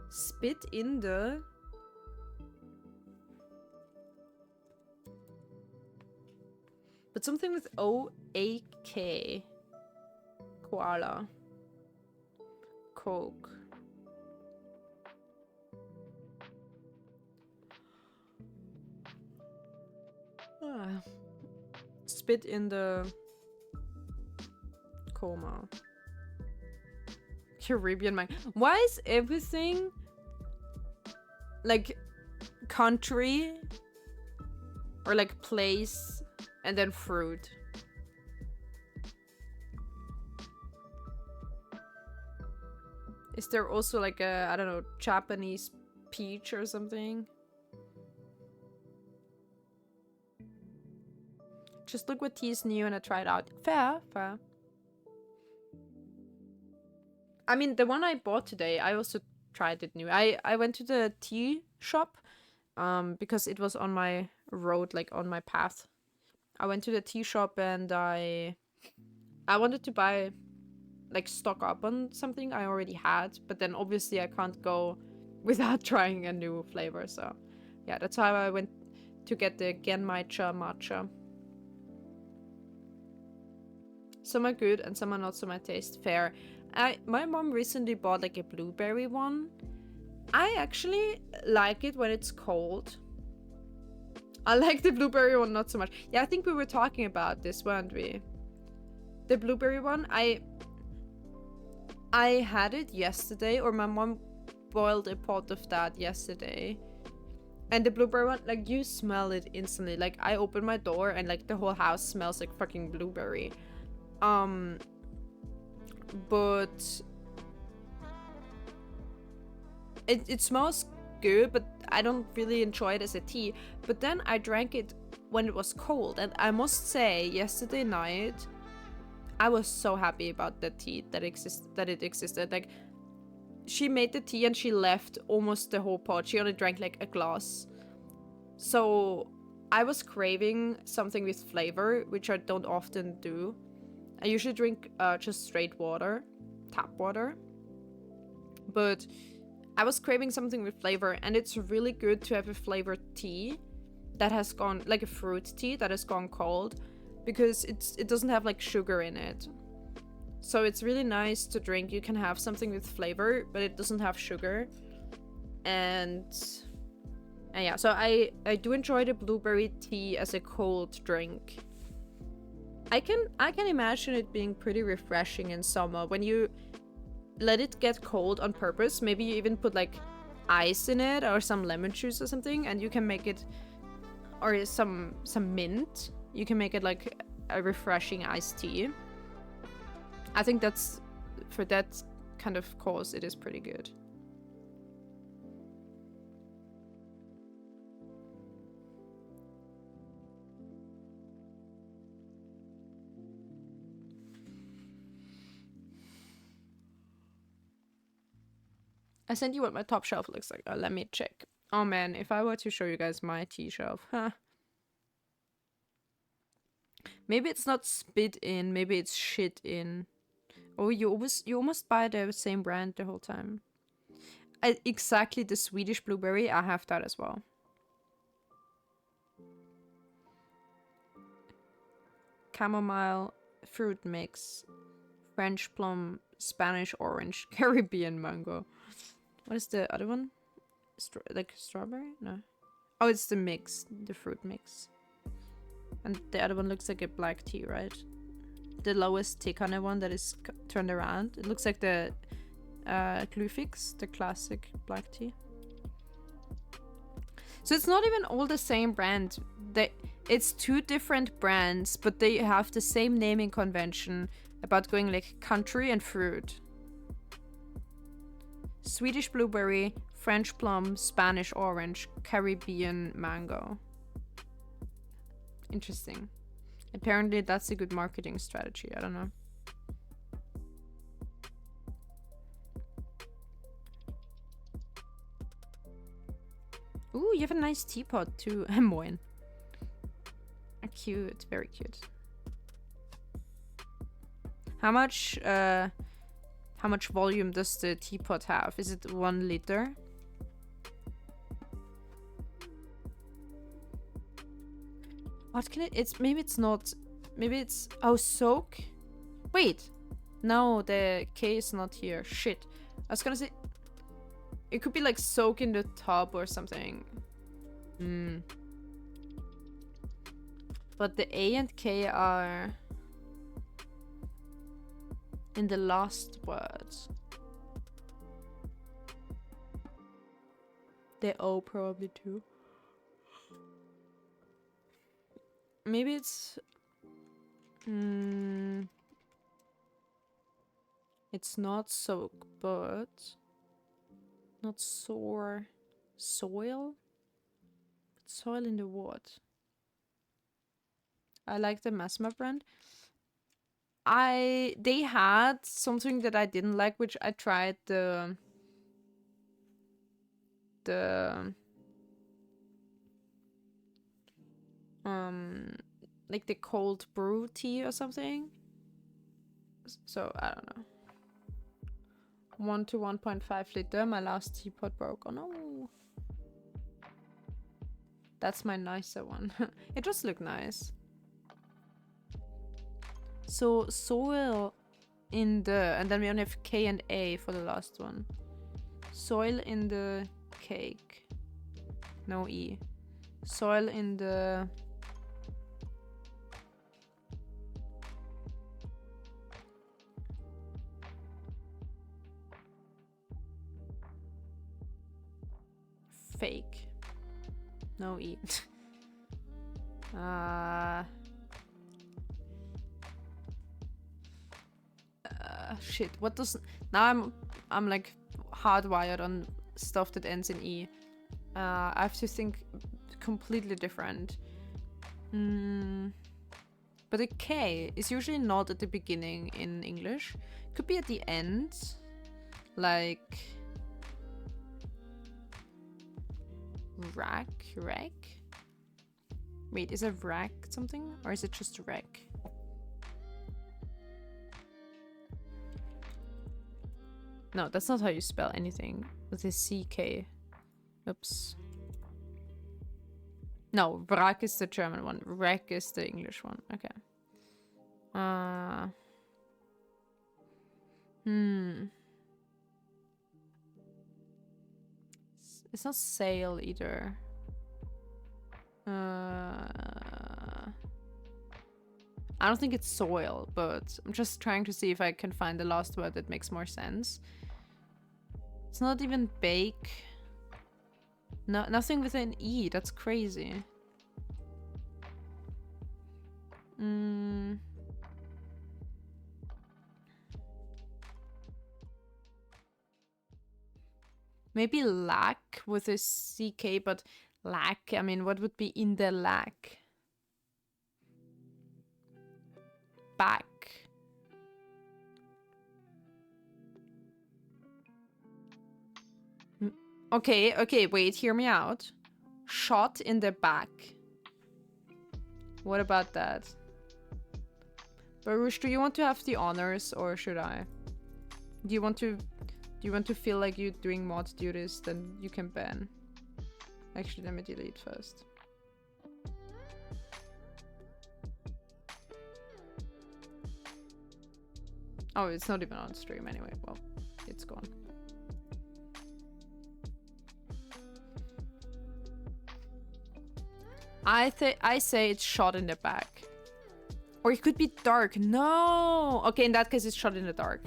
Spit in the... But something with O-A-K. Koala. Coke. Spit in the... Coma. Caribbean man. Why is everything like country or like place and then fruit? Is there also like a, I don't know, Japanese peach or something? Just look what tea is new and I tried out. Fair. I mean, the one I bought today, I also tried it new. I went to the tea shop because it was on my road, like on my path. I went to the tea shop and I wanted to buy, like, stock up on something I already had, but then obviously I can't go without trying a new flavor. So yeah, that's how I went to get the Genmaicha matcha. Some are good and some are not so my taste. Fair. My mom recently bought like a blueberry one. I actually like it when it's cold. I like the blueberry one not so much. Yeah, I think we were talking about this, weren't we? The blueberry one, I had it yesterday, or my mom boiled a pot of that yesterday. And the blueberry one, like, you smell it instantly. Like, I open my door and like the whole house smells like fucking blueberry. But it smells good, but I don't really enjoy it as a tea. But then I drank it when it was cold, and I must say, yesterday night I was so happy about the tea that it existed. Like, she made the tea and she left almost the whole pot. She only drank like a glass. So I was craving something with flavor, which I don't often do. I usually drink just straight water, tap water. But I was craving something with flavor, and it's really good to have a flavored tea that has gone, like a fruit tea that has gone cold, because it doesn't have like sugar in it. So it's really nice to drink. You can have something with flavor, but it doesn't have sugar. And yeah, so I do enjoy the blueberry tea as a cold drink. I can imagine it being pretty refreshing in summer when you let it get cold on purpose. Maybe you even put like ice in it or some lemon juice or something, and you can make it, or some mint. You can make it like a refreshing iced tea. I think that's, for that kind of cause, it is pretty good. I sent you what my top shelf looks like. Let me check. Oh man, if I were to show you guys my tea shelf, huh? Maybe it's not spit in, maybe it's shit in. Oh, you almost buy the same brand the whole time. Exactly the Swedish blueberry, I have that as well. Chamomile, fruit mix, French plum, Spanish orange, Caribbean mango. What is the other one? Like strawberry? No. Oh, it's the mix, the fruit mix. And the other one looks like a black tea, right? The lowest tea kind of one that is turned around. It looks like the Glufix, the classic black tea. So it's not even all the same brand. It's two different brands, but they have the same naming convention about going like country and fruit. Swedish blueberry, French plum, Spanish orange, Caribbean mango. Interesting. Apparently that's a good marketing strategy. I don't know. Ooh, you have a nice teapot too. Moin. Cute, very cute. How much volume does the teapot have? Is it 1 liter? What can it's maybe it's not. Maybe it's soak? Wait. No, the K is not here. Shit. I was gonna say it could be like soak in the tub or something. But the A and K are in the last words. The O probably too. Maybe it's it's not soak, but not sour. Soil? Soil in the what? I like the Masma brand. They had something that I didn't like, which I tried the like the cold brew tea or something. So I don't know. 1 to 1.5 liter. My last teapot broke. Oh no. That's my nicer one. It just looked nice. So soil in the, and then we only have K and A for the last one. Soil in the cake. No E. Soil in the fake. No E. Shit. What does now? I'm like hardwired on stuff that ends in E. I have to think completely different. But a K is usually not at the beginning in English. Could be at the end, like rack. Wait, is a rack something, or is it just a rack? No, that's not how you spell anything with a CK. Oops. No, Wrack is the German one. Wreck is the English one. Okay. It's not sail either. I don't think it's soil, but I'm just trying to see if I can find the last word that makes more sense. It's not even bake. No, nothing with an E. That's crazy. Maybe lack with a CK, but lack, I mean, what would be in the lack? Back. Okay, wait, hear me out. Shot in the back. What about that? Baruch, do you want to have the honors or should I? Do you want to feel like you're doing mod duties? Then you can ban. Actually, let me delete first. Oh, it's not even on stream anyway. Well, it's gone. I say it's shot in the back. Or it could be dark. No! Okay, in that case, it's shot in the dark.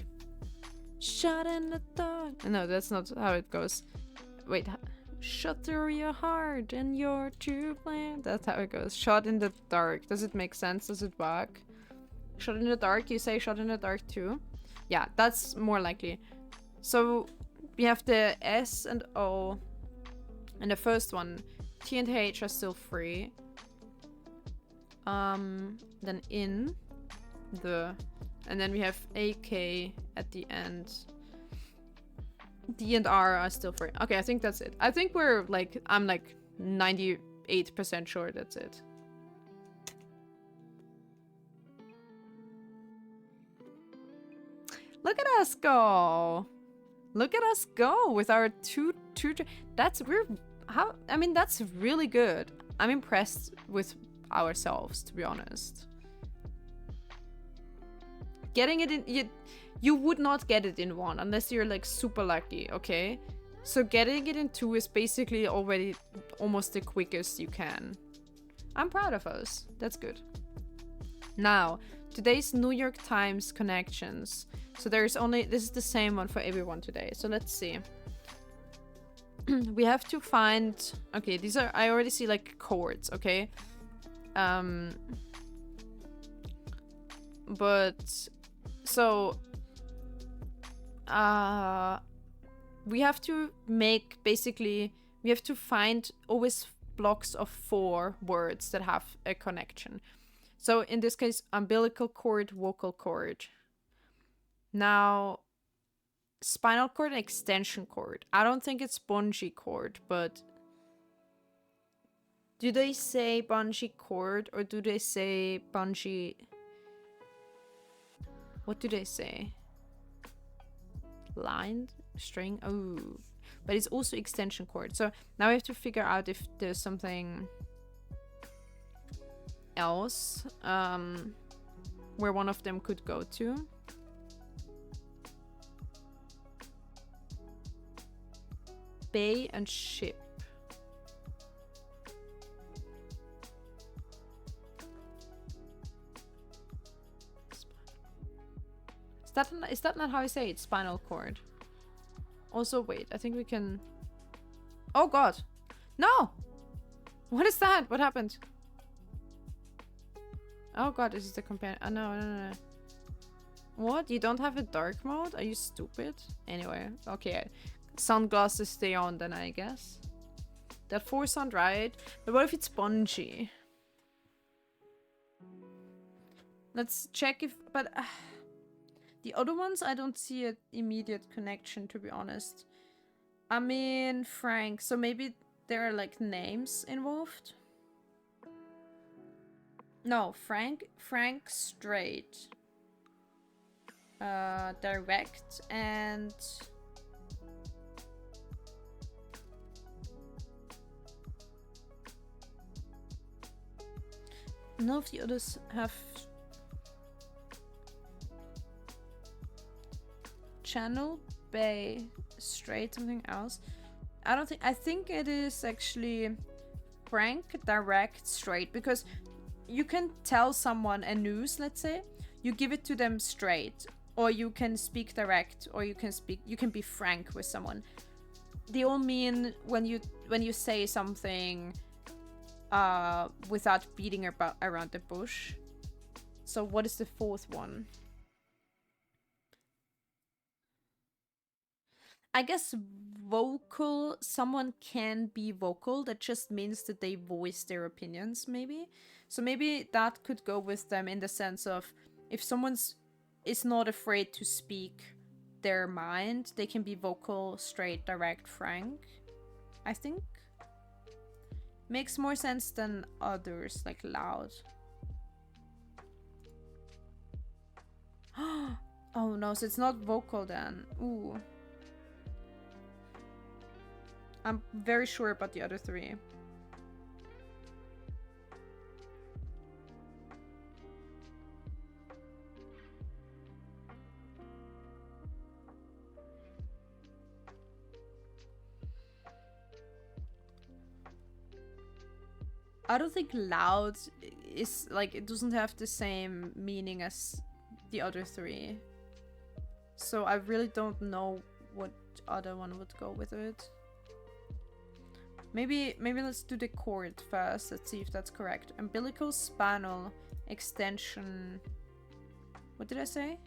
Shot in the dark. No, that's not how it goes. Wait. Shot through your heart and your true plan. That's how it goes. Shot in the dark. Does it make sense? Does it work? Shot in the dark? You say shot in the dark too? Yeah, that's more likely. So we have the S and O. And the first one, T and H are still free. Then in the, and then we have AK at the end. D and R are still free. Okay, I think that's it. I think we're like, I'm like 98% sure that's it. Look at us go. Look at us go with our two. That's I mean, that's really good. I'm impressed with ourselves, to be honest. Getting it in, you would not get it in 1 unless you're like super lucky, okay? So getting it in 2 is basically already almost the quickest you can. I'm proud of us. That's good. Now, today's New York Times connections. So there's only, this is the same one for everyone today. So let's see. We have to find, okay, these are, I already see like chords, okay? But so we have to make, basically we have to find always blocks of 4 words that have a connection. So in this case, umbilical cord, vocal cord. Now spinal cord and extension cord. I don't think it's bungee cord, but do they say bungee cord or do they say bungee? What do they say? Lined string? Oh, but it's also extension cord. So now we have to figure out if there's something else where one of them could go to. Bay and ship. Is that not how I say it? Spinal cord. Also, wait, I think we can... Oh god! No! What is that? What happened? Oh god, this is the companion. Oh no. What? You don't have a dark mode? Are you stupid? Anyway, okay. Sunglasses stay on then, I guess. That 4 sound right. But what if it's bungee? Let's check if... But... the other ones, I don't see an immediate connection, to be honest. I mean, Frank. So maybe there are, like, names involved? No, Frank straight. Direct and... none of the others have... channel, bay, straight, something else. I think it is actually Frank, direct, straight, because you can tell someone a news, let's say, you give it to them straight, or you can speak direct, or you can be frank with someone. They all mean when you say something without beating around the bush. So what is the 4th one? I guess vocal, someone can be vocal. That just means that they voice their opinions, maybe. So maybe that could go with them in the sense of if someone is not afraid to speak their mind, they can be vocal, straight, direct, frank. I think. Makes more sense than others, like loud. Oh no, so it's not vocal then. Ooh. I'm very sure about the other three. I don't think loud is like, it doesn't have the same meaning as the other three. So I really don't know what other one would go with it. Maybe let's do the chord first. Let's see if that's correct. Umbilical spinal extension. What did I say?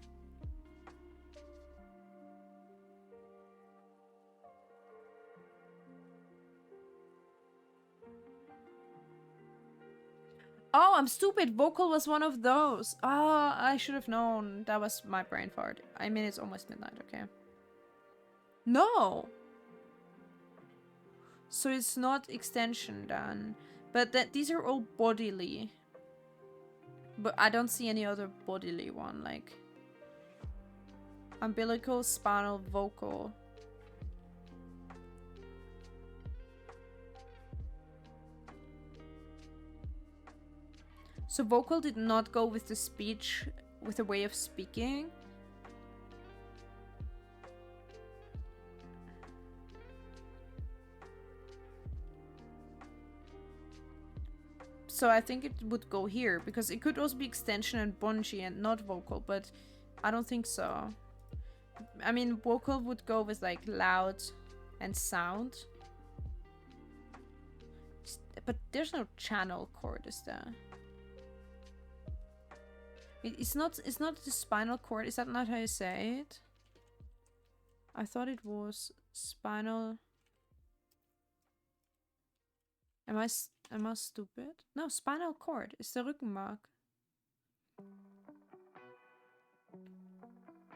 Oh, I'm stupid. Vocal was one of those. Ah, I should have known. That was my brain fart. I mean, it's almost midnight, okay. No! So it's not extension then. But these are all bodily. But I don't see any other bodily one, like... Umbilical, spinal, vocal. So vocal did not go with the speech, with the way of speaking. So I think it would go here, because it could also be extension and bungee and not vocal, but I don't think so. I mean, vocal would go with like loud and sound. But there's no channel chord, is there? It's not the spinal cord. Is that not how you say it? I thought it was spinal. Am I stupid? No, spinal cord. It's the rückenmark.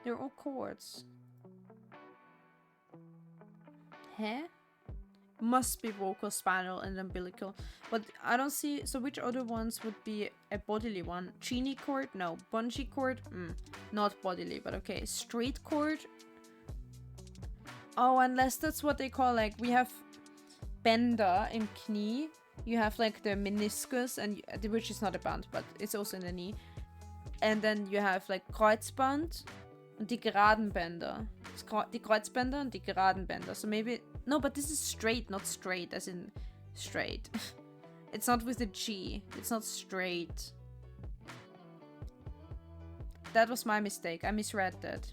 They're all chords. Huh? Must be vocal, spinal, and umbilical. But I don't see... So which other ones would be a bodily one? Genie chord? No. Bungee chord? Not bodily, but okay. Straight chord? Oh, unless that's what they call, like, we have bender in knee. You have like the meniscus, and which is not a band, but it's also in the knee. And then you have like Kreuzband und die geraden Bänder. Die Kreuzbänder und die geraden Bänder. So maybe... No, but this is straight, not straight, as in straight. It's not with a G. It's not straight. That was my mistake. I misread that.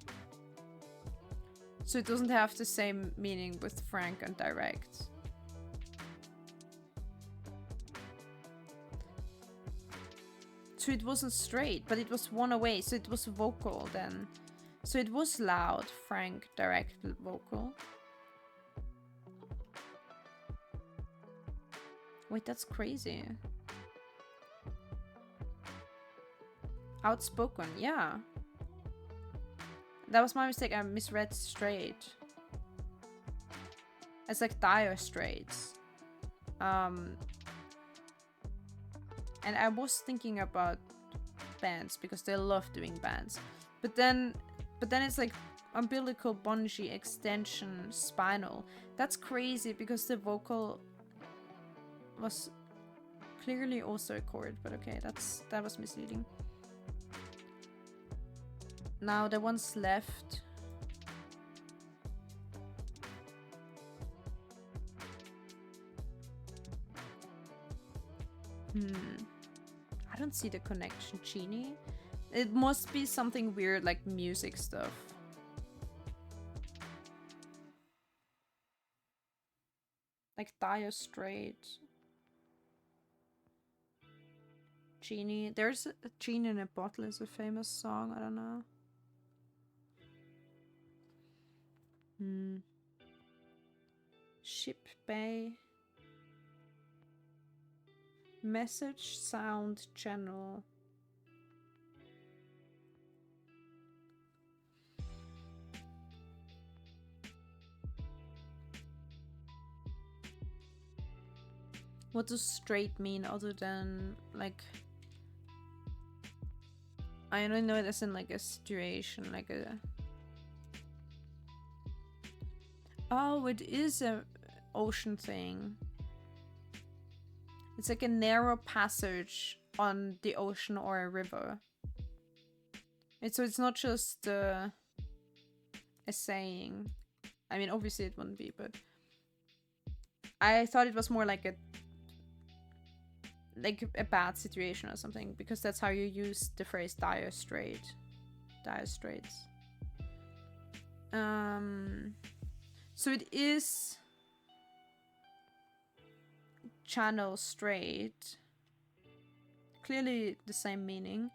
So it doesn't have the same meaning with frank and direct. So it wasn't straight, but it was one away, so it was vocal then. So it was loud, frank, direct, vocal. Wait, that's crazy. Outspoken, yeah. That was my mistake, I misread straight. It's like dire straits. And I was thinking about bands because they love doing bands. But then it's like umbilical, bungee, extension, spinal. That's crazy because the vocal was clearly also a chord, but okay, that was misleading. Now the ones left. I don't see the connection, Genie. It must be something weird like music stuff. Like Dire Straight. Genie. There's a Genie in a Bottle is a famous song. I don't know. Ship Bay. Message Sound Channel. What does straight mean other than like? I don't know it as in like a situation, like a. Oh, it is a ocean thing. It's like a narrow passage on the ocean or a river. So it's not just a saying. I mean, obviously it wouldn't be, but I thought it was more like a bad situation or something, because that's how you use the phrase dire straits. So it is channel straight. Clearly the same meaning.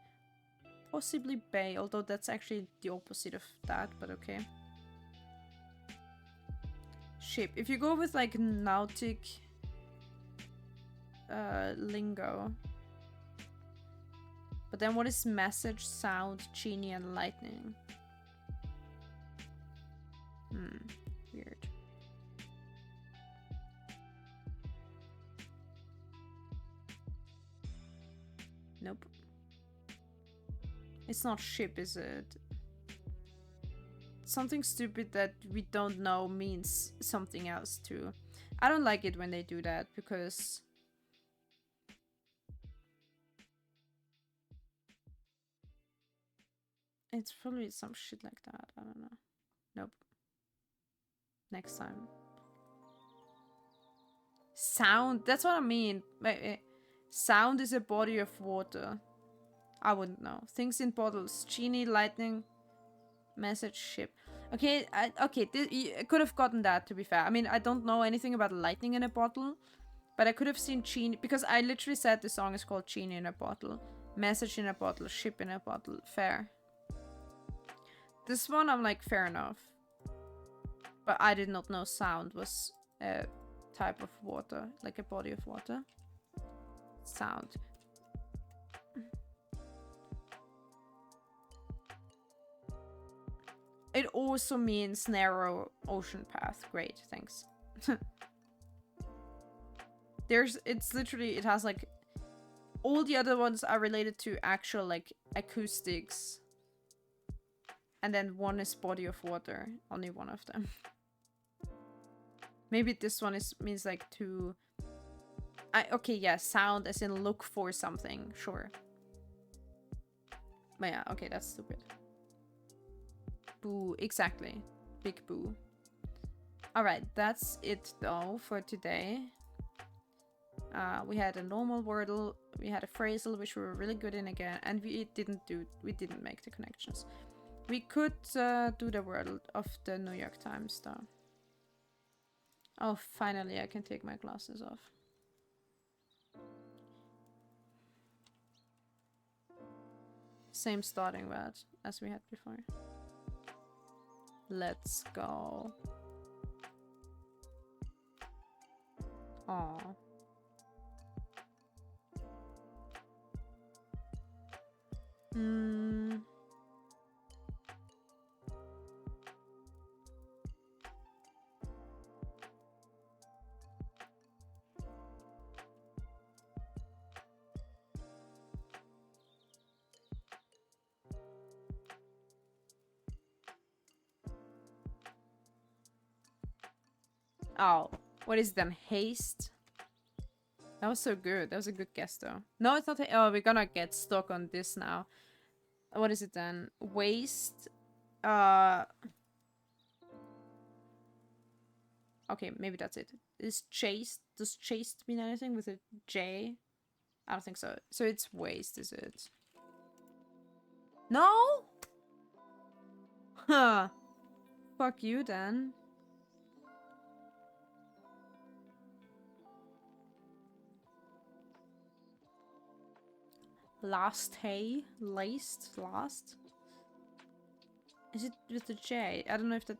Possibly bay, although that's actually the opposite of that, but okay. Ship. If you go with like nautic lingo. But then what is message, sound, genie, and lightning? Weird. Nope. It's not ship, is it? Something stupid that we don't know means something else too. I don't like it when they do that, because it's probably some shit like that. I don't know. Nope. Next time. Sound. That's what I mean. Sound is a body of water. I wouldn't know. Things in bottles. Genie, lightning, message, ship. Okay, okay. I could have gotten that, to be fair. I mean, I don't know anything about lightning in a bottle. But I could have seen genie. Because I literally said the song is called Genie in a Bottle. Message in a bottle. Ship in a bottle. Fair. This one, I'm like, fair enough. But I did not know sound was a type of water, like a body of water. Sound. It also means narrow ocean path. Great, thanks. It's literally, it has like, all the other ones are related to actual like acoustics. And then one is body of water. Only one of them. Maybe this one means like to... okay, yeah, sound as in look for something. Sure. But yeah, okay, that's stupid. Boo, exactly. Big boo. Alright, that's it though for today. We had a normal Wordle, we had a phrasal, which we were really good in again, and we didn't make the connections. We could do the Wordle of the New York Times though. Oh, finally I can take my glasses off. Same starting word as we had before. Let's go. Aww. Oh, what is it then? Haste? That was so good. That was a good guess though. No, it's not. Oh, we're gonna get stuck on this now. What is it then? Waste. Okay, maybe that's it. Is chaste? Does chaste mean anything with a J? I don't think so. So it's waste, is it? No? Huh. Fuck you then. Last hay? Laced? Last? Is it with the J? I don't know if that...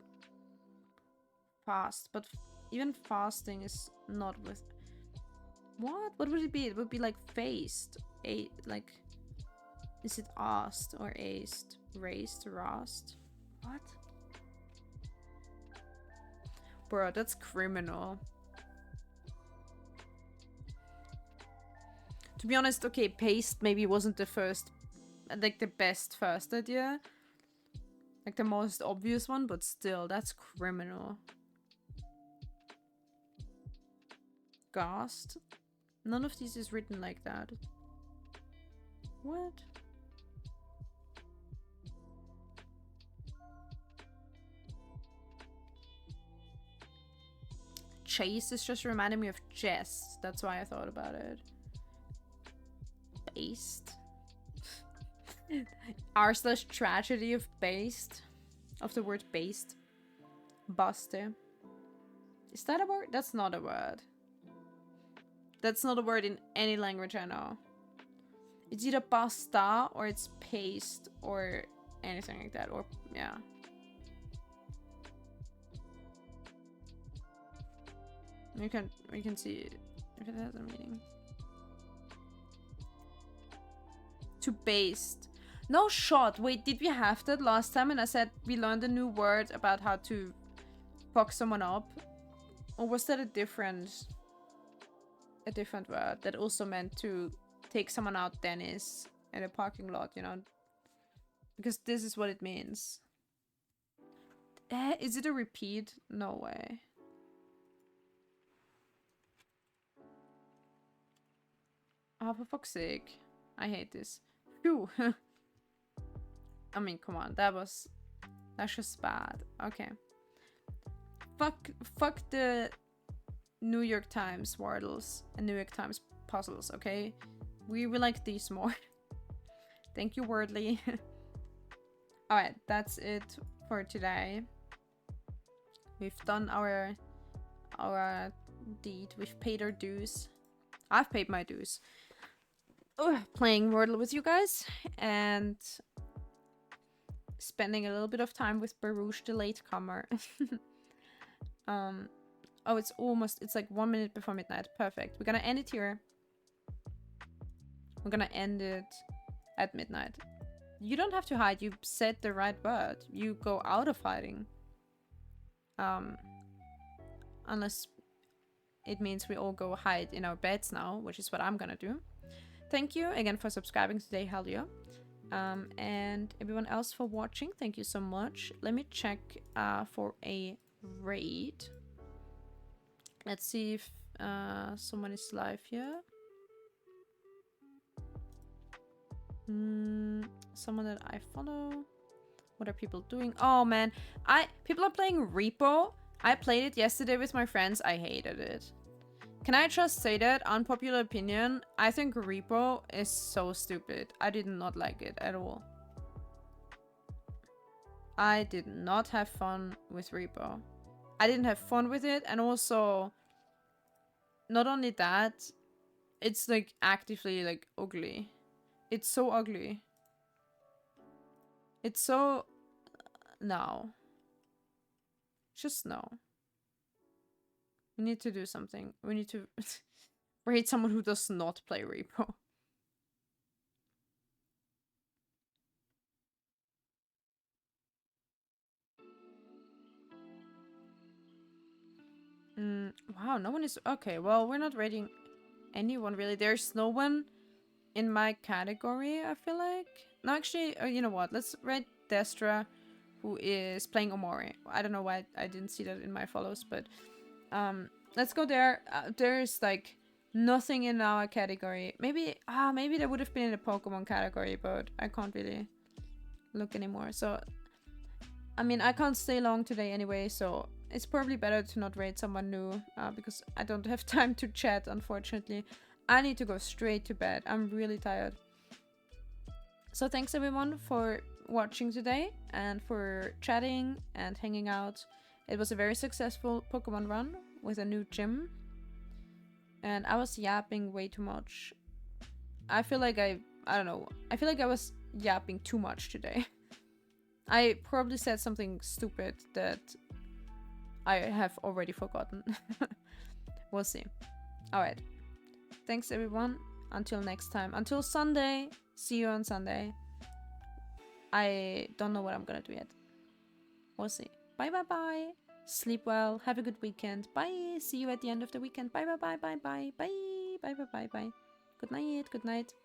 Fast, but even fasting is not with... What? What would it be? It would be like faced. Like... Is it asked or aced? Raised? Rast? What? Bro, that's criminal. To be honest, okay, paste maybe wasn't the first, like the best first idea. Like the most obvious one, but still, that's criminal. Ghast? None of these is written like that. What? Chase is just reminding me of chess. That's why I thought about it. Based. R/tragedy of based. Of the word based. Baste. Is that a word? That's not a word. That's not a word in any language I know. It's either pasta or it's paste or anything like that. Or, yeah. We can see if it has a meaning. To baste. No shot. Wait, did we have that last time? And I said we learned a new word about how to fuck someone up? Or was that a different word that also meant to take someone out Dennis in a parking lot, you know? Because this is what it means. Is it a repeat? No way. Oh, for fuck's sake. I hate this. Phew. I mean, come on. That's just bad. Okay. Fuck the New York Times Wordles and New York Times puzzles, okay? We like these more. Thank you, Wordly. Alright, that's it for today. We've done our deed. We've paid our dues. I've paid my dues. Playing Wordle with you guys and spending a little bit of time with Baruch the latecomer. Oh, it's like 1 minute before midnight. Perfect. We're gonna end it here. We're gonna end it at midnight. You don't have to hide. You said the right word. You go out of hiding. Unless it means we all go hide in our beds now, which is what I'm gonna do. Thank you again for subscribing today, Helio. And everyone else for watching, thank you so much. Let me check for a raid. Let's see if someone is live here. Someone that I follow. What are people doing? Oh man, people are playing Repo. I played it yesterday with my friends. I hated it. Can I just say that? Unpopular opinion. I think Repo is so stupid. I did not like it at all. I did not have fun with Repo. I didn't have fun with it, and also, not only that, it's like actively like ugly. It's so ugly. It's so... no. Just no. We need to do something. We need to rate someone who does not play Repo. Wow, no one is... okay, well, we're not rating anyone really. There's no one in my category, I feel like. No, actually, you know what? Let's rate Destra, who is playing Omori. I don't know why I didn't see that in my follows, but let's go there. There's like nothing in our category. Maybe there would have been in the Pokemon category, but I can't really look anymore. So I mean, I can't stay long today anyway, so it's probably better to not rate someone new, because I don't have time to chat, unfortunately. I need to go straight to bed. I'm really tired. So thanks everyone for watching today and for chatting and hanging out. It was a very successful Pokemon run with a new gym. And I was yapping way too much. I feel like I don't know. I feel like I was yapping too much today. I probably said something stupid that I have already forgotten. We'll see. Alright. Thanks everyone. Until next time. Until Sunday. See you on Sunday. I don't know what I'm gonna do yet. We'll see. Bye bye bye. Sleep well. Have a good weekend. Bye. See you at the end of the weekend. Bye bye bye bye bye. Bye bye bye bye bye. Good night. Good night.